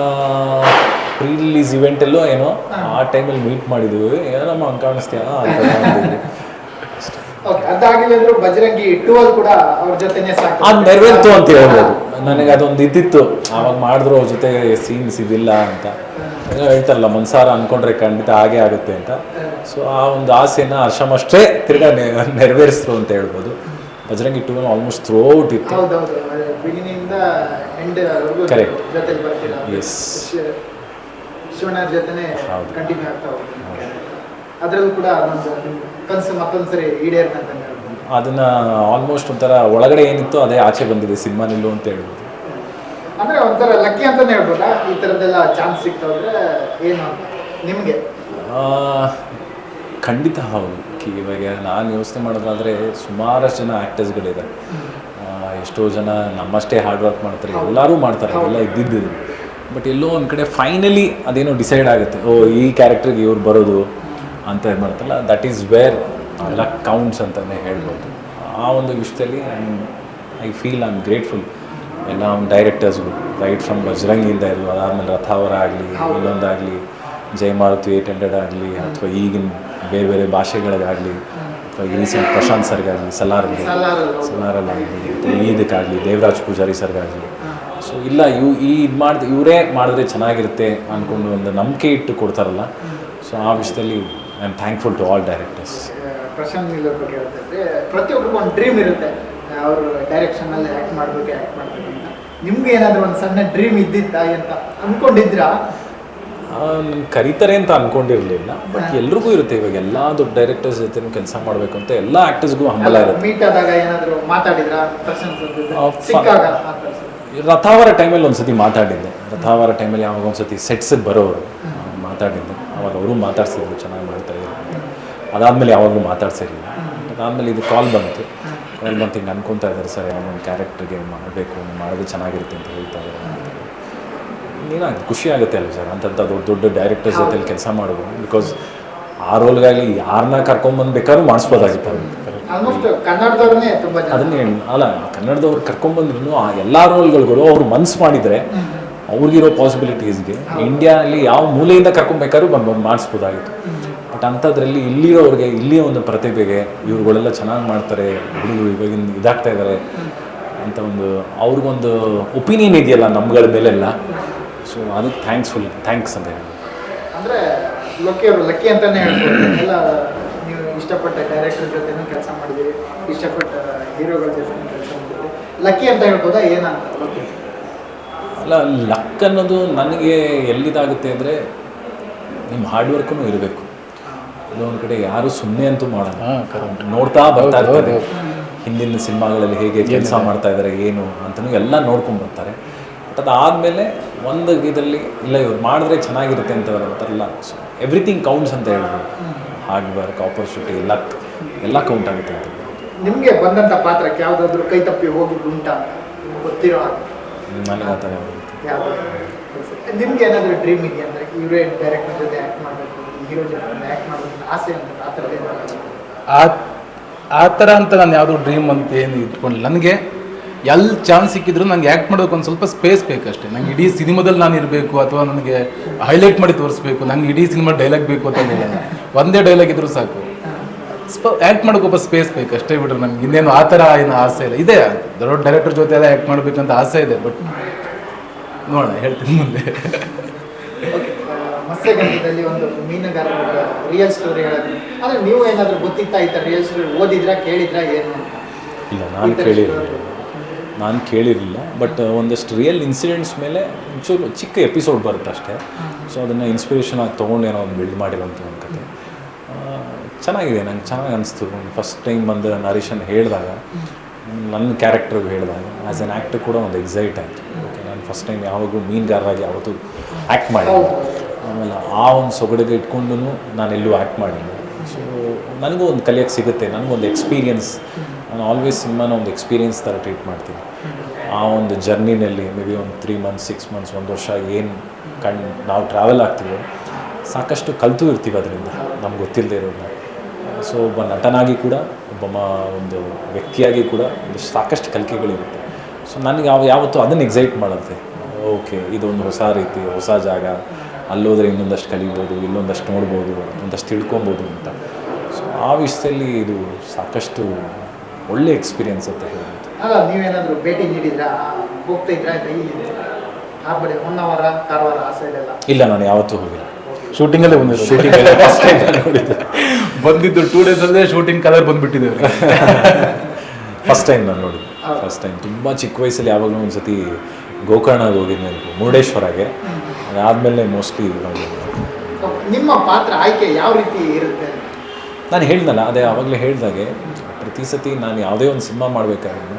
ಪ್ರೀ ರಿಲೀಸ್ ಇವೆಂಟಲ್ಲೋ ಏನೋ ಆ ಟೈಮಲ್ಲಿ ಮೀಟ್ ಮಾಡಿದ್ವಿ, ಏನಮ್ಮ ಹಂಗೆ ಕಾಣಿಸ್ತೀಯ ಅಂತ. ಅದಾಗಿಲ್ಲ ಬಜರಂಗಿ 2 ಕೂಡ ಅವ್ರ ಜೊತೆನೇ ಸಾಕು, ಅದು ನೆರವೇರ್ತು ಅಂತ ಹೇಳ್ಬೋದು. ನನಗೆ ಅದೊಂದು ಇದ್ದಿತ್ತು, ಆವಾಗ ಮಾಡಿದ್ರು ಅವ್ರ ಜೊತೆ ಸೀನ್ಸ್ ಇದಿಲ್ಲ ಅಂತ ಹೇಳ್ತಾರಲ್ಲ, ಮನ್ಸಾರ ಅಂದ್ಕೊಂಡ್ರೆ ಖಂಡಿತ ಹಾಗೆ ಆಗುತ್ತೆ ಅಂತ. ಸೊ ಆ ಒಂದು ಆಸೆನ ಹರ್ಷಮಷ್ಟೇ ತಿರ್ಗಾ ನೆರವೇರಿಸಿದ್ರು ಅಂತ ಹೇಳ್ಬೋದು. ಬಜರಂಗಿ 2 ಆಲ್ಮೋಸ್ಟ್ ಥ್ರೂ ಔಟ್ ಇತ್ತು. ಕರೆಕ್ಟ್, ಎಸ್, ಶಿವಣ್ಣ ಜೊತೆನೇ ಕಂಟಿನ್ಯೂ ಆಗ್ತಾ ಹೋಗುತ್ತೆ. ಅದರಲ್ಲೂ ಕೂಡ ಅದೊಂದು ಕನಸು ಮತ್ತೊಂದ್ಸರಿ ಈಡೇರ್ತಂತ ಅದನ್ನ ಆಲ್ಮೋಸ್ಟ್ ಒಂಥರ ಒಳಗಡೆ ಏನಿತ್ತು ಅದೇ ಆಚೆ ಬಂದಿದೆ ಸಿನಿಮಾ ನಿಲ್ಲು ಅಂತ ಹೇಳ್ಬೋದು. ಅಂದರೆ ಒಂಥರ ಲಕ್ಕಿ ಅಂತಲೇ ಹೇಳ್ಬೋದಾ ಈ ಥರದ್ದೆಲ್ಲ ಚಾನ್ಸ್ ಸಿಗ್ತಾವ್ರೆ ಏನು ಅಂತ ನಿಮಗೆ? ಖಂಡಿತ ಹೌದು. ಇವಾಗ ನಾನು ಯೋಚನೆ ಮಾಡೋದಾದರೆ ಸುಮಾರಷ್ಟು ಜನ ಆ್ಯಕ್ಟರ್ಸ್ಗಳಿದ್ದಾರೆ, ಎಷ್ಟೋ ಜನ ನಮ್ಮಷ್ಟೇ ಹಾರ್ಡ್ ವರ್ಕ್ ಮಾಡ್ತಾರೆ, ಎಲ್ಲರೂ ಮಾಡ್ತಾರೆ, ಎಲ್ಲ ಇದ್ದಿದ್ದು. ಬಟ್ ಎಲ್ಲೋ ಒಂದು ಕಡೆ ಫೈನಲಿ ಅದೇನೋ ಡಿಸೈಡ್ ಆಗುತ್ತೆ, ಓ ಈ ಕ್ಯಾರೆಕ್ಟ್ರಿಗೆ ಇವ್ರು ಬರೋದು ಅಂತ ಇದು ಮಾಡ್ತಾರಲ್ಲ, ದಟ್ ಈಸ್ ವೇರ್ ಎಲ್ಲ ಕೌಂಟ್ಸ್ ಅಂತಲೇ ಹೇಳ್ಬೋದು. ಆ ಒಂದು ವಿಷಯದಲ್ಲಿ I feel I am grateful ಎಲ್ಲ ಒಂದು ಡೈರೆಕ್ಟರ್ಸ್ಗಳು, ರೈಟ್ ಫ್ರಮ್ ಬಜರಂಗಿಯಿಂದ ಇರೋದು, ಅದಾದಮೇಲೆ ರಥಾವರ ಆಗಲಿ, ಇನ್ನೊಂದಾಗಲಿ ಜಯಮಾರುತಿ 800 ಆಗಲಿ, ಅಥವಾ ಈಗಿನ ಬೇರೆ ಬೇರೆ ಭಾಷೆಗಳಿಗಾಗಲಿ, ಅಥವಾ ಈ ರೀಸೆಂಟ್ ಪ್ರಶಾಂತ್ ಸರ್ಗಾಗಲಿ, ಸಲಾರಲ್ಲಾಗಲಿ, ಇದಕ್ಕಾಗಲಿ ದೇವರಾಜ್ ಪೂಜಾರಿ ಸರ್ಗಾಗಲಿ. ಸೊ ಇಲ್ಲ ಇವರೇ ಮಾಡಿದ್ರೆ ಚೆನ್ನಾಗಿರುತ್ತೆ ಅಂದ್ಕೊಂಡು ಒಂದು ನಂಬಿಕೆ ಇಟ್ಟು ಕೊಡ್ತಾರಲ್ಲ. ಸೊ ಆ ವಿಷಯದಲ್ಲಿ I am thankful to all directors. Prashanth Neel ಬಗ್ಗೆ ಹೇಳ್ತಿದ್ರೆ ಪ್ರತಿಯೊಬ್ಬರಿಗೂ ಒಂದು ಡ್ರೀಮ್ ಇರುತ್ತೆ, ಅವರು ಡೈರೆಕ್ಷನಲ್ಲಿ ಆ್ಯಕ್ಟ್ ಮಾಡಬೇಕು ಅಂತ. ನಿಮ್ಗೆ ಏನಾದರೂ ಒಂದು ಸಣ್ಣ ಡ್ರೀಮ್ ಇದ್ದಿತ್ತಾ ಅಂತ ಅಂದ್ಕೊಂಡಿದ್ರಾ? ಕರೀತಾರೆ ಅಂತ ಅಂದ್ಕೊಂಡಿರಲಿಲ್ಲ, ಬಟ್ ಎಲ್ರಿಗೂ ಇರುತ್ತೆ. ಇವಾಗ ಎಲ್ಲ ದೊಡ್ಡ ಡೈರೆಕ್ಟರ್ಸ್ ಜೊತೆ ಕೆಲಸ ಮಾಡಬೇಕು ಅಂತ ಎಲ್ಲ ಆ್ಯಕ್ಟರ್ಸ್ಗೂ ಹಂಬಲ ಇರುತ್ತೆ. ಮೀಟ್ ಆದಾಗ ಏನಾದರೂ ಮಾತಾಡಿದ್ರಾ? ರಥಾವರ ಟೈಮಲ್ಲಿ ಒಂದ್ಸತಿ ಮಾತಾಡಿದ್ದೆ. ರಥಾವರ ಟೈಮಲ್ಲಿ ಯಾವಾಗ ಒಂದ್ಸತಿ ಸೆಟ್ಸಿಗೆ ಬರೋರು ಮಾತಾಡಿದ್ದೆ, ಅವಾಗ ಅವರು ಮಾತಾಡ್ಸಿದ್ರು ಚೆನ್ನಾಗಿ ಮಾಡ್ತಾಯಿದ್ರು. ಅದಾದಮೇಲೆ ಯಾವಾಗಲೂ ಮಾತಾಡ್ಸಿರಲಿಲ್ಲ. ಅದಾದಮೇಲೆ ಇದು ಕಾಲ್ ಬಂತು, ಒಂದು ಹಿಂಗೆ ಅನ್ಕೊತಾ ಇದ್ದಾರೆ ಸರ್ ಒಂದು ಕ್ಯಾರೆಕ್ಟ್ರಿಗೆ ಮಾಡಬೇಕು ಮಾಡಿದ್ರೆ ಚೆನ್ನಾಗಿರುತ್ತೆ ಅಂತ ಹೇಳ್ತಾ ಇದ್ದಾರೆ. ಏನಾಗುತ್ತೆ ಖುಷಿ ಆಗುತ್ತೆ ಅಲ್ಲ ಸರ್ ಅಂಥ ದೊಡ್ಡ ದೊಡ್ಡ ಡೈರೆಕ್ಟರ್ಸ್ ಜೊತೆಲಿ ಕೆಲಸ ಮಾಡ್ಬೋದು. ಬಿಕಾಸ್ ಆ ರೋಲ್ಗಾಗಲಿ ಯಾರನ್ನ ಕರ್ಕೊಂಬಂದು ಬೇಕಾದ್ರೂ ಮಾಡಿಸ್ಬೋದಾಗಿತ್ತು. ಆಲ್ಮೋಸ್ಟ್ ಕನ್ನಡದವ್ರನ್ನೇ ತುಂಬ ಜನ ಅದನ್ನೇ ಅಲ್ಲ ಕನ್ನಡದವ್ರು ಕರ್ಕೊಂಬಂದ್ರು ಆ ಎಲ್ಲ ರೋಲ್ಗಳು ಅವ್ರು ಮನ್ಸು ಮಾಡಿದರೆ ಅವ್ರಿಗಿರೋ ಪಾಸಿಬಿಲಿಟೀಸ್ಗೆ ಇಂಡಿಯಾದಲ್ಲಿ ಯಾವ ಮೂಲೆಯಿಂದ ಕರ್ಕೊಬೇಕಾದ್ರೂ ಬಂದು ಮಾಡಿಸ್ಬೋದಾಗಿತ್ತು. ಬಟ್ ಅಂಥದ್ರಲ್ಲಿ ಇಲ್ಲಿರೋರಿಗೆ ಇಲ್ಲಿಯ ಒಂದು ಪ್ರತಿಭೆಗೆ ಇವ್ರುಗಳೆಲ್ಲ ಚೆನ್ನಾಗಿ ಮಾಡ್ತಾರೆ ಹುಡುಗರು ಇವಾಗಿನ ಇದಾಗ್ತಾ ಇದ್ದಾರೆ ಅಂತ ಒಂದು ಅವ್ರಿಗೊಂದು ಒಪಿನಿಯನ್ ಇದೆಯಲ್ಲ ನಮ್ಗಳ ಮೇಲೆಲ್ಲ. ಸೊ ಅದಕ್ಕೆ ಥ್ಯಾಂಕ್ಸ್ ಅಂತ ಹೇಳಿ. ಅಂದರೆ ಲಕ್ಕಿ ಲಕ್ಕಿ ಅಂತಲೇ ಹೇಳ್ಬೋದು. ಎಲ್ಲ ನೀವು ಇಷ್ಟಪಟ್ಟ ಡೈರೆಕ್ಟರ್ ಜೊತೆನೂ ಕೆಲಸ ಮಾಡಿದ್ದೀರಿ, ಇಷ್ಟಪಟ್ಟ ಹೀರೋಗಳ ಜೊತೆ ಕೆಲಸ ಮಾಡಿದ್ದೀರಿ. ಲಕ್ಕಿ ಅಂತ ಹೇಳ್ಬೋದಾ ಏನಂತ ಲಕ್ಕಿ? ಅಲ್ಲ ಲಕ್ ಅನ್ನೋದು ನನಗೆ ಎಲ್ಲಿದಾಗುತ್ತೆ ಅಂದರೆ ನಿಮ್ಮ ಹಾರ್ಡ್ ವರ್ಕೂ ಇರಬೇಕು. ಒಂದು ಕಡೆ ಯಾರು ಸುಮ್ಮನೆ ಅಂತೂ ಮಾಡಲ್ಲ, ನೋಡ್ತಾ ಬರ್ತಾ ಇರ್ತಾರೆ ಹಿಂದಿನ ಸಿನಿಮಾಗಳಲ್ಲಿ ಹೇಗೆ ಕೆಲಸ ಮಾಡ್ತಾ ಇದ್ದಾರೆ ಏನು ಅಂತಲೂ ಎಲ್ಲ ನೋಡ್ಕೊಂಡು ಬರ್ತಾರೆ. ಬಟ್ ಅದಾದಮೇಲೆ ಒಂದು ಇದರಲ್ಲಿ ಇಲ್ಲ ಇವ್ರು ಮಾಡಿದ್ರೆ ಚೆನ್ನಾಗಿರುತ್ತೆ ಅಂತ ಅಂತಾರಲ್ಲ. ಸೊ ಎವ್ರಿಥಿಂಗ್ ಕೌಂಟ್ಸ್ ಅಂತ ಹೇಳ್ಬೋದು. ಹಾರ್ಡ್ ವರ್ಕ್, ಆಪರ್ಚುನಿಟಿ, ಲಕ್ ಎಲ್ಲ ಕೌಂಟ್ ಆಗುತ್ತೆ ಅಂತ. ನಿಮಗೆ ಬಂದಂಥ ಪಾತ್ರಕ್ಕೆ ಯಾವುದಾದ್ರೂ ಕೈ ತಪ್ಪಿ ಹೋಗಿದ್ದು ಉಂಟಾ ಗೊತ್ತಿರೋ ಹಾಗೆ? ನನಗೆ ಆ ಥರ ಯಾವುದು ನಿಮ್ಗೆ ಏನಾದರೂ ಡ್ರೀಮ್ ಇದೆಯಾ? ಅಂದರೆ ಇವರೇ ಡೈರೆಕ್ಟರ್ ಜೊತೆ ಆ್ಯಕ್ಟ್ ಮಾಡಬೇಕು, ಹೀರೋ ಜೊತೆ ಆ್ಯಕ್ಟ್ ಮಾಡಬೇಕು ಆಸೆ ಅಂತ ಆ ಥರದ್ದು ಏನಾದ್ರು? ಆ ಥರ ಅಂತ ನಾನು ಯಾವುದೋ ಡ್ರೀಮ್ ಅಂತ ಏನು ಇಟ್ಕೊಂಡಿಲ್ಲ. ನನಗೆ ಎಲ್ಲಿ ಚಾನ್ಸ್ ಸಿಕ್ಕಿದ್ರು ನನಗೆ ಆ್ಯಕ್ಟ್ ಮಾಡೋಕೆ ಒಂದು ಸ್ವಲ್ಪ ಸ್ಪೇಸ್ ಬೇಕಷ್ಟೇ. ನಂಗೆ ಇಡೀ ಸಿನಿಮಾದಲ್ಲಿ ನಾನು ಇರಬೇಕು ಅಥವಾ ನನಗೆ ಹೈಲೈಟ್ ಮಾಡಿ ತೋರಿಸ್ಬೇಕು, ನಂಗೆ ಇಡೀ ಸಿನಿಮಾ ಡೈಲಾಗ್ ಬೇಕು ಅಂತಂದಿಲ್ಲ. ಒಂದೇ ಡೈಲಾಗ್ ಇದ್ರೂ ಸಾಕು. ಆ್ಯಕ್ಟ್ ಮಾಡೋಕೆ ಒಬ್ಬ ಸ್ಪೇಸ್ ಬೇಕು ಅಷ್ಟೇ ಬಿಟ್ಟರೆ ನನಗೆ ಇನ್ನೇನು ಆ ಥರ ಏನು ಆಸೆ ಇಲ್ಲ. ಇದೆ ದೊಡ್ಡ ಡೈರೆಕ್ಟರ್ ಜೊತೆ ಎಲ್ಲ ಆ್ಯಕ್ಟ್ ಮಾಡಬೇಕಂತ ಆಸೆ ಇದೆ. ಬಟ್ ನೋಡೋಣ, ಹೇಳ್ತೀನಿ ಮುಂದೆ. ಓಕೆ, ಮತ್ಸ್ಯಗಂಧದಲ್ಲಿ ಒಂದು ಮೀನುಗಾರರ ರಿಯಲ್ ಸ್ಟೋರಿ ಹೇಳೋದು ಅಂದರೆ ನೀವು ಏನಾದರೂ ಗೊತ್ತಿತ್ತಾ ಈ ಥರ ರಿಯಲ್ ಸ್ಟೋರಿ ಓದಿದ್ರಾ ಕೇಳಿದ್ರಾ ಏನು? ಇಲ್ಲ ನಾನು ಕೇಳಿರಲಿಲ್ಲ. ಬಟ್ ಒಂದಷ್ಟು ರಿಯಲ್ ಇನ್ಸಿಡೆಂಟ್ಸ್ ಮೇಲೆ ಒಂಚೂರು ಚಿಕ್ಕ ಎಪಿಸೋಡ್ ಬರುತ್ತೆ ಅಷ್ಟೇ. ಸೊ ಅದನ್ನು ಇನ್ಸ್ಪಿರೇಷನ್ ಆಗಿ ತೊಗೊಂಡು ಏನೋ ಒಂದು ಬಿಲ್ಡ್ ಮಾಡಿರೋಂಥ ಒಂದು ಕತೆ ಚೆನ್ನಾಗಿದೆ. ನಂಗೆ ಚೆನ್ನಾಗಿ ಅನಿಸ್ತು. ಫಸ್ಟ್ ಟೈಮ್ ಬಂದು ನರೇಶನ್ ಹೇಳಿದಾಗ, ನನ್ನ ಕ್ಯಾರೆಕ್ಟರ್ಗೆ ಹೇಳಿದಾಗ ಆ್ಯಸ್ ಎನ್ ಆ್ಯಕ್ಟರ್ ಕೂಡ ಒಂದು ಎಕ್ಸೈಟ್ ಆಯಿತು. ಓಕೆ, ನಾನು ಫಸ್ಟ್ ಟೈಮ್ ಯಾವಾಗೂ ಮೀನುಗಾರರಾಗಿ ಯಾವತ್ತೂ ಆ್ಯಕ್ಟ್ ಮಾಡಿಲ್ಲ. ಆಮೇಲೆ ಆ ಒಂದು ಸೊಗಡಿಗೆ ಇಟ್ಕೊಂಡು ನಾನೆಲ್ಲೂ ಆ್ಯಕ್ಟ್ ಮಾಡಿಲ್ಲ. ಸೊ ನನಗೂ ಒಂದು ಕಲಿಯೋಕ್ಕೆ ಸಿಗುತ್ತೆ, ನನಗೊಂದು ಎಕ್ಸ್ಪೀರಿಯನ್ಸ್. ನಾನು ಆಲ್ವೇಸ್ ಸಿನಿಮಾನ ಒಂದು ಎಕ್ಸ್ಪೀರಿಯನ್ಸ್ ಥರ ಟ್ರೀಟ್ ಮಾಡ್ತೀನಿ. ಆ ಒಂದು ಜರ್ನಿನಲ್ಲಿ ಮೇ ಬಿ ಒಂದು 3 months 6 months 1 ವರ್ಷ ಏನು ನಾವು ಟ್ರಾವೆಲ್ ಆಗ್ತೀವೋ ಸಾಕಷ್ಟು ಕಲಿತು ಇರ್ತೀವಿ ಅದರಿಂದ, ನಮ್ಗೆ ಗೊತ್ತಿಲ್ಲದೆ ಇರೋದನ್ನ. ಸೊ ಒಬ್ಬ ನಟನಾಗಿ ಕೂಡ ಒಬ್ಬ ಒಂದು ವ್ಯಕ್ತಿಯಾಗಿ ಕೂಡ ಸಾಕಷ್ಟು ಕಲಿಕೆಗಳಿರುತ್ತೆ. ಸೊ ನನಗೆ ಯಾವತ್ತೂ ಅದನ್ನು ಎಕ್ಸೈಟ್ ಮಾಡುತ್ತೆ. ಓಕೆ, ಇದೊಂದು ಹೊಸ ರೀತಿ, ಹೊಸ ಜಾಗ, ಅಲ್ಲೋದ್ರೆ ಇನ್ನೊಂದಷ್ಟು ಕಲಿಬೋದು, ಇಲ್ಲೊಂದಷ್ಟು ನೋಡ್ಬೋದು, ಒಂದಷ್ಟು ತಿಳ್ಕೊಬೋದು ಅಂತ. ಸೊ ಆ ವಿಷಯದಲ್ಲಿ ಇದು ಸಾಕಷ್ಟು ಒಳ್ಳೆ ಎಕ್ಸ್ಪೀರಿಯನ್ಸ್ ಅಂತ ಹೇಳ್ಬೋದು. ಅಲ್ಲ, ನೀವೇನಾದರೂ ಭೇಟಿ ನೀಡಿದ್ರಾ, ಹೋಗ್ತಾ ಇದ್ರಾ ಈ ಆ ಬಳಿ ಹೊನ್ನಾವರ ಕಾರವಾರ ಆ ಸೈಡೆಲ್ಲ? ಇಲ್ಲ, ನಾನು ಯಾವತ್ತೂ ಹೋಗಿಲ್ಲ. ಶೂಟಿಂಗಲ್ಲೇ ಬಂದಿದ್ದು. ಶೂಟಿಂಗ್ ಫಸ್ಟ್ ಟೈಮ್ ನೋಡಿದ್ದು ಬಂದಿದ್ದು 2 days ಅಲ್ಲೇ ಶೂಟಿಂಗ್ ಕಲರ್ ಬಂದುಬಿಟ್ಟಿದ್ದೇವೆ. ಫಸ್ಟ್ ಟೈಮ್ ನಾನು ನೋಡಿದ್ದು. ಫಸ್ಟ್ ಟೈಮ್ ತುಂಬ ಚಿಕ್ಕ ವಯಸ್ಸಲ್ಲಿ ಯಾವಾಗಲೂ ಒಂದು ಸತಿ ಗೋಕರ್ಣಗೆ ಹೋಗಿದ್ದೆ, ಮುರುಡೇಶ್ವರಗೆ. ಅದಾದಮೇಲೆ ಮೋಸ್ಟ್ಲಿ ನಿಮ್ಮ ಪಾತ್ರ ಆಯ್ಕೆ ಯಾವ ರೀತಿ ಇರುತ್ತೆ? ನಾನು ಹೇಳ್ದಲ್ಲ, ಅದೇ ಆವಾಗಲೇ ಹೇಳ್ದಾಗೆ ಪ್ರತಿ ಸತಿ ನಾನು ಯಾವುದೇ ಒಂದು ಸಿನಿಮಾ ಮಾಡಬೇಕಾದ್ರೆ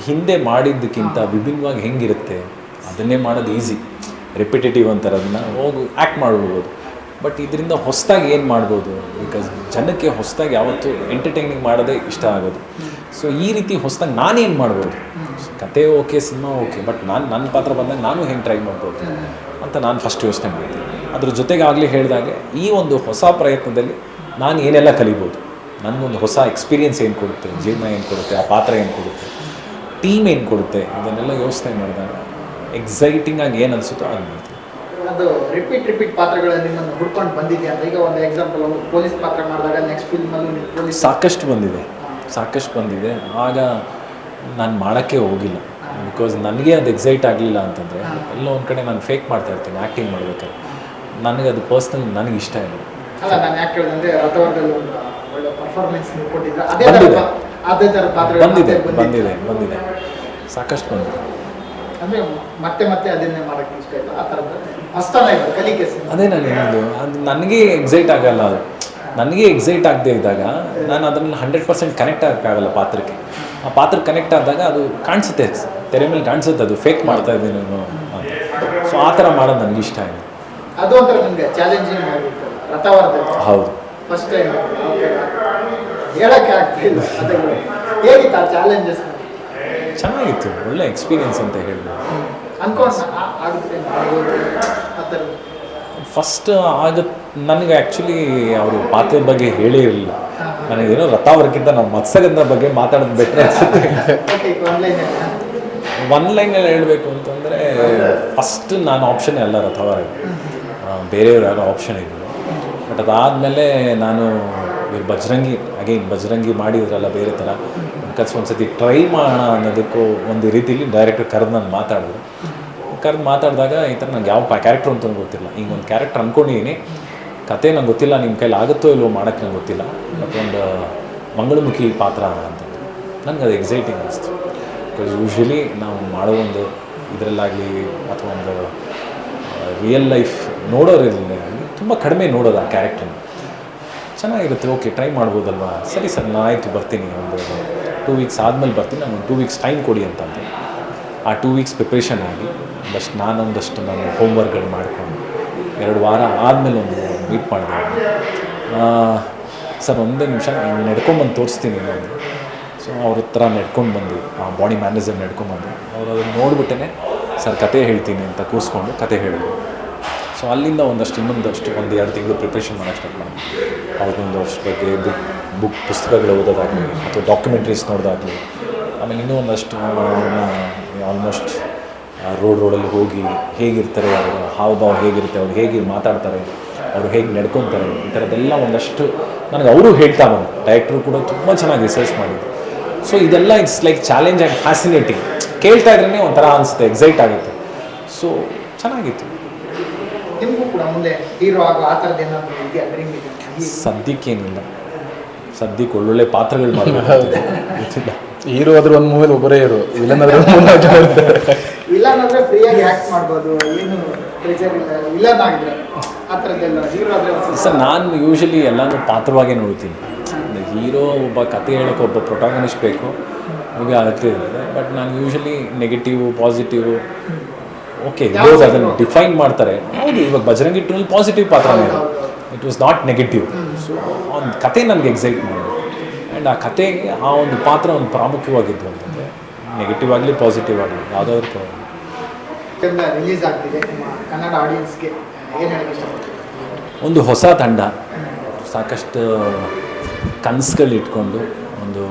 ಹಿಂದೆ ಮಾಡಿದ್ದಕ್ಕಿಂತ ವಿಭಿನ್ನವಾಗಿ ಹೆಂಗಿರುತ್ತೆ ಅದನ್ನೇ ಮಾಡೋದು ಈಸಿ. ರೆಪಿಟೇಟಿವ್ ಅಂತಾರೆ, ಅದನ್ನು ಹೋಗಿ ಆ್ಯಕ್ಟ್ ಮಾಡ್ಬೋದು. ಬಟ್ ಇದರಿಂದ ಹೊಸದಾಗಿ ಏನು ಮಾಡ್ಬೋದು, ಬಿಕಾಸ್ ಜನಕ್ಕೆ ಹೊಸದಾಗಿ ಯಾವತ್ತೂ ಎಂಟರ್ಟೈನಿಂಗ್ ಮಾಡೋದೇ ಇಷ್ಟ ಆಗೋದು. ಸೊ ಈ ರೀತಿ ಹೊಸದಾಗಿ ನಾನೇನು ಮಾಡ್ಬೋದು, ಕತೆ ಓಕೆ, ಸಿನಿಮಾ ಓಕೆ, ಬಟ್ ನನ್ನ ಪಾತ್ರ ಬಂದಾಗ ನಾನು ಹೆಂಗೆ ಟ್ರೈ ಮಾಡ್ಬೋದು ಅಂತ ನಾನು ಫಸ್ಟ್ ಯೋಚನೆ ಮಾಡ್ತೀನಿ. ಅದ್ರ ಜೊತೆಗೆ ಆಗಲೇ ಹೇಳಿದಾಗೆ ಈ ಒಂದು ಹೊಸ ಪ್ರಯತ್ನದಲ್ಲಿ ನಾನು ಏನೆಲ್ಲ ಕಲಿಬೋದು, ನನಗೊಂದು ಹೊಸ ಎಕ್ಸ್ಪೀರಿಯೆನ್ಸ್ ಏನು ಕೊಡುತ್ತೆ, ಜೀವನ ಏನು ಕೊಡುತ್ತೆ, ಆ ಪಾತ್ರ ಏನು ಕೊಡುತ್ತೆ, ಟೀಮ್ ಏನು ಕೊಡುತ್ತೆ, ಇದನ್ನೆಲ್ಲ ಯೋಚನೆ ಮಾಡಿದಾಗ ಎಕ್ಸೈಟಿಂಗ್ ಆಗಿ ಏನು ಅನಿಸುತ್ತೋ ಅದು ಮಾಡ್ತೀನಿ. ಅದು ರಿಪೀಟ್ ಪಾತ್ರಗಳು ನಿಮ್ಮನ್ನು ಹುಡ್ಕೊಂಡು ಬಂದಿದೆಯಾ ಅಂತ? ಈಗ ಒಂದು ಎಕ್ಸಾಂಪಲ್, ಒಂದು ಪೊಲೀಸ್ ಪಾತ್ರ ಮಾಡಿದಾಗ ನೆಕ್ಸ್ಟ್ ಫಿಲ್ಮಲ್ಲೂ ನೀವು ಪೊಲೀಸ್ ಸಾಕಷ್ಟು ಬಂದಿದೆ. ಆಗ ನಾನು ಮಾಡೋಕ್ಕೆ ಹೋಗಿಲ್ಲ. ಬಿಕಾಸ್ ನನಗೆ ಅದು ಎಕ್ಸೈಟ್ ಆಗಲಿಲ್ಲ ಅಂತಂದರೆ ಎಲ್ಲೋ ಒಂದು ಕಡೆ ನಾನು ಫೇಕ್ ಮಾಡ್ತಾ ಇರ್ತೀನಿ ಆ್ಯಕ್ಟಿಂಗ್ ಮಾಡ್ಬೇಕಾದ್ರೆ. ನನಗೆ ಅದು ಪರ್ಸ್ನಲ್ ನನಗೆ ಇಷ್ಟ ಇಲ್ಲ. ಅಲ್ಲ, ನಾನು ಯಾಕೆ ಹೇಳಿದೆ ಅಂದರೆ ರಥವರ್ಗದಲ್ಲಿ ಒಂದು ಒಳ್ಳೆ ಪರ್ಫಾರ್ಮೆನ್ಸ್ ನೀವು ಕೊಟ್ಟಿದ್ರೆ ಅದೇ ಥರ ಪಾತ್ರ ಬಂದಿದೆ ಸಾಕಷ್ಟು ಬಂದಿದೆ. ಅಂದರೆ ಮತ್ತೆ ಅದನ್ನೇ ಮಾಡೋಕ್ಕೆ ಇಷ್ಟ ಇಲ್ಲ, ಆ ಥರದ್ದು ಅಷ್ಟನ ಇಲ್ಲ ಕಲಿಕೆ. ಅದೇ ನಾನು ಹೇಳೋದು, ಅದು ನನಗೆ ಎಕ್ಸೈಟ್ ಆಗಲ್ಲ. ಅದು ನನಗೆ ಎಕ್ಸೈಟ್ ಆಗದೆ ಇದ್ದಾಗ ನಾನು ಅದನ್ನು 100% ಕನೆಕ್ಟ್ ಆಗೋಕ್ಕಾಗಲ್ಲ ಪಾತ್ರಕ್ಕೆ. ಆ ಪಾತ್ರಕ್ಕೆ ಕನೆಕ್ಟ್ ಆದಾಗ ಅದು ಕಾಣಿಸುತ್ತೆ, ತೆರೆ ಮೇಲೆ ಕಾಣಿಸುತ್ತೆ ಅದು ಫೇಕ್ ಮಾಡ್ತಾ ಇದ್ದೀನಿ ನಾನು ಅಂತ. ಸೊ ಆ ಥರ ಮಾಡೋದು ನನಗೆ ಇಷ್ಟ ಇಲ್ಲ. ಅದು ಒಂಥರ ನಿಮಗೆ ಚಾಲೆಂಜಿಂಗ್ ಆಗಿತ್ತು ರಥವರ್ಗದಲ್ಲಿ. ಹೌದು, ಫಸ್ಟ್ ಟೈಮ್ ಹೇಳೋಕ್ಕೆ ಆಗ್ತಿಲ್ಲ. ಹೇಗಿತ್ತು ಆ ಚಾಲೆಂಜಸ್? ಚೆನ್ನಾಗಿತ್ತು, ಒಳ್ಳೆ ಎಕ್ಸ್ಪೀರಿಯನ್ಸ್ ಅಂತ ಹೇಳ್ಬೋದು. ಆಗುತ್ತೆ ಆ ಥರ ಫಸ್ಟ್ ನನಗೆ ಆ್ಯಕ್ಚುಲಿ ಅವರು ಪಾತ್ರದ ಬಗ್ಗೆ ಹೇಳೇ ಇರಲಿಲ್ಲ. ನನಗೇನೋ ರಥಾವರ್ಗಿಂತ ನಾವು ಮತ್ಸ್ಯಗಂಧ ಬಗ್ಗೆ ಮಾತಾಡೋದು ಬೆಟ್ರೆ ಅನಿಸುತ್ತೆ. ಓಕೆ, ಆನ್ಲೈನ್ ಒನ್ ಲೈನಲ್ಲಿ ಹೇಳಬೇಕು ಅಂತಂದರೆ ಫಸ್ಟ್ ನಾನು ಆಪ್ಷನ್ನೇ ಅಲ್ಲ ರಥಾವರ್ಗ, ಬೇರೆಯವ್ರು ಯಾರೋ ಆಪ್ಷನ್ ಇದ್ದರು. ಬಟ್ ಅದಾದಮೇಲೆ ನಾನು ಇವ್ರು ಬಜರಂಗಿ ಮಾಡಿದ್ರಲ್ಲ ಬೇರೆ ಥರ ಒಂದ್ಸತಿ ಟ್ರೈ ಮಾಡೋಣ ಅನ್ನೋದಕ್ಕೂ ಒಂದು ರೀತಿಲಿ ಡೈರೆಕ್ಟರ್ ಕರೆದು ನಾನು ಮಾತಾಡಿದಾಗ ಈ ಥರ ನಂಗೆ ಯಾವ ಕ್ಯಾರೆಕ್ಟರ್ ಅಂತ ಗೊತ್ತಿಲ್ಲ, ಈಗ ಒಂದು ಕ್ಯಾರೆಕ್ಟರ್ ಅಂದ್ಕೊಂಡಿದ್ದೀನಿ, ಕತೆ ನಂಗೆ ಗೊತ್ತಿಲ್ಲ, ನಿಮ್ಮ ಕೈಲಿ ಆಗುತ್ತೋ ಇಲ್ಲವೋ ಮಾಡೋಕ್ಕೆ ನಂಗೆ ಗೊತ್ತಿಲ್ಲ, ಬಟ್ ಒಂದು ಮಂಗಳಮುಖಿ ಪಾತ್ರ ಅಂತ ನನಗೆ ಅದು ಎಕ್ಸೈಟಿಂಗ್ ಅನಿಸ್ತು. ಬಿಕಾಸ್ ಯೂಶ್ವಲಿ ನಾವು ಮಾಡೋ ಒಂದು ಇದರಲ್ಲಾಗಲಿ ಅಥವಾ ಒಂದು ರಿಯಲ್ ಲೈಫ್ ನೋಡೋರಿಲ್ಲ, ತುಂಬ ಕಡಿಮೆ ನೋಡೋದು ಆ ಕ್ಯಾರೆಕ್ಟರ್ನ. ಚೆನ್ನಾಗಿರುತ್ತೆ, ಓಕೆ ಟ್ರೈ ಮಾಡ್ಬೋದಲ್ವಾ, ಸರಿ ಸರ್ ನಾನು ಆಯಿತು ಬರ್ತೀನಿ, ಒಂದು 2 ವೀಕ್ಸ್ ಆದಮೇಲೆ ಬರ್ತೀನಿ, ನಾನು 2 ವೀಕ್ಸ್ ಟೈಮ್ ಕೊಡಿ ಅಂತಂದು. ಆ 2 ವೀಕ್ಸ್ ಪ್ರಿಪ್ರೇಷನ್ ಆಗಿ ನಾನೊಂದಷ್ಟು ನಾನು ಹೋಮ್ವರ್ಕ್ಗಳು ಮಾಡಿಕೊಂಡು 2 ವಾರ ಆದಮೇಲೆ ಒಂದು ಮೀಟ್ ಮಾಡಿದೆ. ಸರ್ ಒಂದೇ ನಿಮಿಷ ನಡ್ಕೊಂಬಂದು ತೋರಿಸ್ತೀನಿ ಅನ್ನೋದು. ಸೊ ಅವ್ರ ಹತ್ರ ನಡ್ಕೊಂಡು ಬಂದು ಆ ಬಾಡಿ ಮ್ಯಾನೇಜರ್ ನಡ್ಕೊಂಬಂದು ಅವರು ಅದನ್ನು ನೋಡಿಬಿಟ್ಟೇ ಸರ್ ಕತೆ ಹೇಳ್ತೀನಿ ಅಂತ ಕೂರಿಸ್ಕೊಂಡು ಕತೆ ಹೇಳಿದ್ರು. ಸೊ ಅಲ್ಲಿಂದ ಇನ್ನೊಂದಷ್ಟು 1-2 ತಿಂಗಳು ಪ್ರಿಪ್ರೇಷನ್ ಮಾಡೋಕ್ಕೆ ಸ್ಟಾರ್ಟ್ ಮಾಡಿ ಅವ್ರದ್ದೊಂದು ವರ್ಷ ಬಗ್ಗೆ ಪುಸ್ತಕಗಳು ಓದೋದಾಗಲಿ ಅಥವಾ ಡಾಕ್ಯುಮೆಂಟ್ರೀಸ್ ನೋಡೋದಾಗಲಿ, ಆಮೇಲೆ ಇನ್ನೂ ಒಂದಷ್ಟು ಆಲ್ಮೋಸ್ಟ್ ರೋಡಲ್ಲಿ ಹೋಗಿ ಹೇಗಿರ್ತಾರೆ, ಅವರು ಹಾವಭಾವ ಹೇಗಿರುತ್ತೆ, ಅವ್ರು ಹೇಗೆ ಮಾತಾಡ್ತಾರೆ, ಅವರು ಹೇಗೆ ನಡ್ಕೊತಾರೆ, ಈ ಥರದ್ದೆಲ್ಲ ಒಂದಷ್ಟು ನನಗೆ ಅವರು ಹೇಳ್ತಾ ಬಂದರು. ಡೈರೆಕ್ಟ್ರು ಕೂಡ ತುಂಬ ಚೆನ್ನಾಗಿ ರಿಸರ್ಚ್ ಮಾಡಿದ್ರು. ಸೊ ಇದೆಲ್ಲ it's like challenge and fascinating, ಕೇಳ್ತಾ ಇದ್ರೇ ಒಂಥರ ಅನಿಸುತ್ತೆ, ಎಕ್ಸೈಟ್ ಆಗುತ್ತೆ. ಸೊ ಚೆನ್ನಾಗಿತ್ತು. ನಿಮಗೂ ಕೂಡ ಮುಂದೆ ಹೀರೋ ಆಗೋ ಆ ಥರದ್ದು ಏನಾದರೂ ಇದೆಯಾ ಡ್ರೀಮ್ ಇದೆ? ಸದ್ಯಕ್ಕೇನಿಲ್ಲ, ಸದ್ಯಕ್ಕೆ ಒಳ್ಳೊಳ್ಳೆ ಪಾತ್ರಗಳು ಮಾಡಬೇಕು ಗೊತ್ತಿಲ್ಲ. ಹೀರೋ ಆದ್ರೆ ಒಂದು ಮೂವಿಲಿ ಒಬ್ಬರೇ ಇರೋ, ವಿಲನ್ ಆದ್ರೆ ವಿಲನ್ ಆದರೆ ಫ್ರೀಯಾಗಿ ಆ್ಯಕ್ಟ್ ಮಾಡ್ಬೋದು, ಏನು ಪ್ರೆಷರ್ ಇಲ್ಲ. ವಿಲನ್ ಆಗಿದ್ರೆ ಆ ಥರದ್ದೆಲ್ಲ, ಹೀರೋ ಆದರೆ ಸರ್ ನಾನು ಯೂಶಲಿ ಎಲ್ಲನೂ ಪಾತ್ರವಾಗೇ ನೋಡ್ತೀನಿ. ಹೀರೋ ಒಬ್ಬ ಕತೆ ಹೇಳೋಕೆ ಒಬ್ಬ ಪ್ರೊಟಾಗನಿಸ್ಟ್ ಬೇಕು, ಮೂವಿ ಆಗ್ತಿದೆ. ಬಟ್ ನಾನು usually negative positive okay heroes ಅದನ್ನು ಡಿಫೈನ್ ಮಾಡ್ತಾರೆ. ಹೌದು, ಇವಾಗ ಬಜರಂಗಿ 2 ಪಾಸಿಟಿವ್ ಪಾತ್ರನೇ, it was not negative. So ಒಂದು ಕತೆ ನನಗೆ ಎಕ್ಸೈಟ್ ಮಾಡಿದೆ. ಆ್ಯಂಡ್ ಆ ಕತೆಗೆ ಆ ಒಂದು ಪಾತ್ರ ಒಂದು ಪ್ರಾಮುಖ್ಯವಾಗಿದ್ದು ಅಂತಂದರೆ ನೆಗೆಟಿವ್ ಆಗಲಿ ಪಾಸಿಟಿವ್ ಆಗಲಿ ಯಾವುದಾದ್ರೂ ರಿಲೀಸ್ ಆಗ್ತಿದೆ. ನಿಮ್ಮ ಕನ್ನಡ ಆಡಿಯನ್ಸ್ಗೆ ಏನು ಹೇಳಕ್ಕೆ ಇಷ್ಟಪಡ್ತೀವಿ? ಒಂದು ಹೊಸ ತಂಡ ಸಾಕಷ್ಟು ಕನಸುಗಳು ಇಟ್ಕೊಂಡು ಒಂದು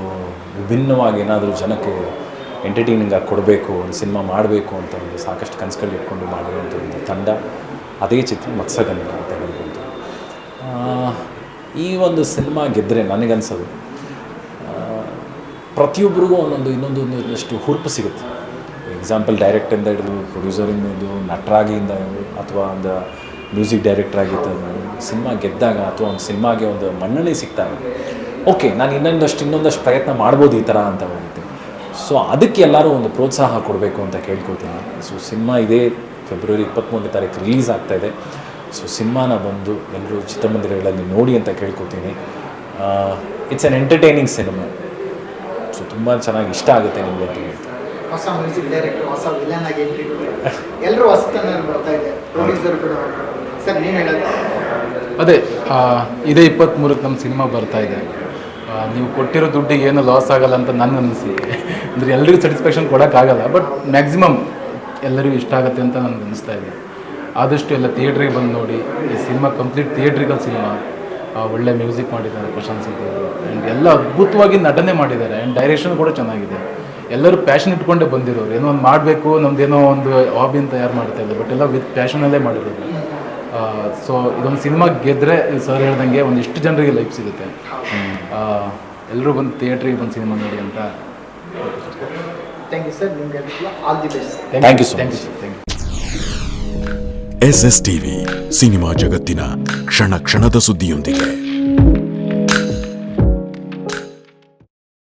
ವಿಭಿನ್ನವಾಗಿ ಏನಾದರೂ ಜನಕ್ಕೆ ಎಂಟರ್ಟೈನಿಂಗ್ ಆಗಿ ಕೊಡಬೇಕು, ಒಂದು ಸಿನಿಮಾ ಮಾಡಬೇಕು ಅಂತ ಒಂದು ಸಾಕಷ್ಟು ಕನಸುಗಳು ಇಟ್ಕೊಂಡು ಮಾಡಿರುವಂಥ ಒಂದು ತಂಡ, ಅದೇ ಚಿತ್ರ ಮತ್ಸ್ಯಗಂಧ ಅಂತ ಹೇಳ್ಬೋದು. ಈ ಒಂದು ಸಿನಿಮಾ ಗೆದ್ದರೆ ನನಗನ್ಸೋದು ಪ್ರತಿಯೊಬ್ಬರಿಗೂ ಇನ್ನೊಂದಷ್ಟು ಹುರುಪು ಸಿಗುತ್ತೆ. ಎಕ್ಸಾಂಪಲ್ ಡೈರೆಕ್ಟರಿಂದ ಹಿಡಿದು ಪ್ರೊಡ್ಯೂಸರಿಂದ ಹಿಡಿದು ನಟರಾಗಿಂದ ಅಥವಾ ಒಂದು ಮ್ಯೂಸಿಕ್ ಡೈರೆಕ್ಟರ್ ಆಗಿತ್ತು ಸಿನಿಮಾ ಗೆದ್ದಾಗ ಅಥವಾ ಒಂದು ಸಿನಿಮಾಗೆ ಒಂದು ಮನ್ನಣೆ ಸಿಕ್ತಾಗ ಓಕೆ ನಾನು ಇನ್ನೊಂದಷ್ಟು ಪ್ರಯತ್ನ ಮಾಡ್ಬೋದು ಈ ಥರ ಅಂತ ಹೇಳ್ತೀನಿ. ಸೊ ಅದಕ್ಕೆ ಎಲ್ಲರೂ ಒಂದು ಪ್ರೋತ್ಸಾಹ ಕೊಡಬೇಕು ಅಂತ ಕೇಳ್ಕೊಳ್ತೀನಿ. ಸೊ ಸಿನಿಮಾ ಇದೇ ಫೆಬ್ರವರಿ 23ನೇ ತಾರೀಕು ರಿಲೀಸ್ ಆಗ್ತಾಯಿದೆ. ಸೊ ಸಿನಿಮಾನ ಬಂದು ಎಲ್ಲರೂ ಚಿತ್ರಮಂದಿರಗಳಲ್ಲಿ ನೋಡಿ ಅಂತ ಕೇಳ್ಕೊತೀನಿ. It's on entertaining cinema. So ತುಂಬ ಚೆನ್ನಾಗಿ ಇಷ್ಟ ಆಗುತ್ತೆ ನಿಮಗೆ ಅಂತ ಹೇಳ್ತೀನಿ. ಹೊಸ ಮ್ಯೂಸಿಕ್ ಡೈರೆಕ್ಟರ್, ಹೊಸ ವಿಲನ್ ಆಗಿ ಎಂಟ್ರಿ ಎಲ್ಲರೂ ಹೊಸತನ ಬರ್ತಾ ಇದೆ. ಪ್ರೊಡ್ಯೂಸರ್ ಕೂಡ ಸರ್ ನೀವು ಹೇಳೋದು ಅದೇ ಇದೇ 23ಕ್ಕೆ ನಮ್ಮ ಸಿನಿಮಾ ಬರ್ತಾ ಇದೆ. ನೀವು ಕೊಟ್ಟಿರೋ ದುಡ್ಡಿಗೆ ಏನು ಲಾಸ್ ಆಗಲ್ಲ ಅಂತ ನನ್ನ ಅನಿಸಿಕೆ. ಅಂದರೆ ಎಲ್ಲರಿಗೂ ಸ್ಯಾಟಿಸ್ಫ್ಯಾಕ್ಷನ್ ಕೊಡೋಕ್ಕಾಗಲ್ಲ, ಬಟ್ ಮ್ಯಾಕ್ಸಿಮಮ್ ಎಲ್ಲರಿಗೂ ಇಷ್ಟ ಆಗುತ್ತೆ ಅಂತ ನನಗೆ ಅನಿಸ್ತಾ ಇದೆ. ಆದಷ್ಟು ಎಲ್ಲ ಥಿಯೇಟ್ರಿಗೆ ಬಂದು ನೋಡಿ. ಈ ಸಿನಿಮಾ ಕಂಪ್ಲೀಟ್ ಥಿಯೇಟ್ರಿಕಲ್ ಸಿನಿಮಾ. ಒಳ್ಳೆ ಮ್ಯೂಸಿಕ್ ಮಾಡಿದ್ದಾರೆ ಪ್ರಶಾಂತ್ ಸಿಂಗ್ ಅವರು, ಆ್ಯಂಡ್ ಎಲ್ಲ ಅದ್ಭುತವಾಗಿ ನಟನೆ ಮಾಡಿದ್ದಾರೆ. ಆ್ಯಂಡ್ ಡೈರೆಕ್ಷನ್ ಕೂಡ ಚೆನ್ನಾಗಿದೆ. ಎಲ್ಲರೂ ಪ್ಯಾಷನ್ ಇಟ್ಕೊಂಡೇ ಬಂದಿರೋರು. ಏನೋ ಒಂದು ಮಾಡಬೇಕು, ನಮ್ದೇನೋ ಒಂದು ಹಾಬಿ ಅಂತ ಯಾರು ಮಾಡ್ತಾ ಇಲ್ಲ, ಬಟ್ ಎಲ್ಲ ವಿತ್ ಪ್ಯಾಷನಲ್ಲೇ ಮಾಡಿರೋದು. ಸೊ ಇದೊಂದು ಸಿನಿಮಾ ಗೆದ್ದರೆ ಸರ್ ಹೇಳ್ದಂಗೆ ಒಂದಿಷ್ಟು ಜನರಿಗೆ ಲೈಫ್ ಸಿಗುತ್ತೆ. ಎಲ್ಲರೂ ಬಂದು ಥಿಯೇಟ್ರಿಗೆ ಬಂದು ಸಿನಿಮಾ ನೋಡಿ ಅಂತ. ಥ್ಯಾಂಕ್ ಯು ಸರ್, ನಿಮಗೆ all the best. Thank you so thank much. You thank you. SS TV cinema ಜಗತ್ತಿನ ಕ್ಷಣ ಕ್ಷಣದ ಸುದ್ದಿಯೊಂದಿಗೆ.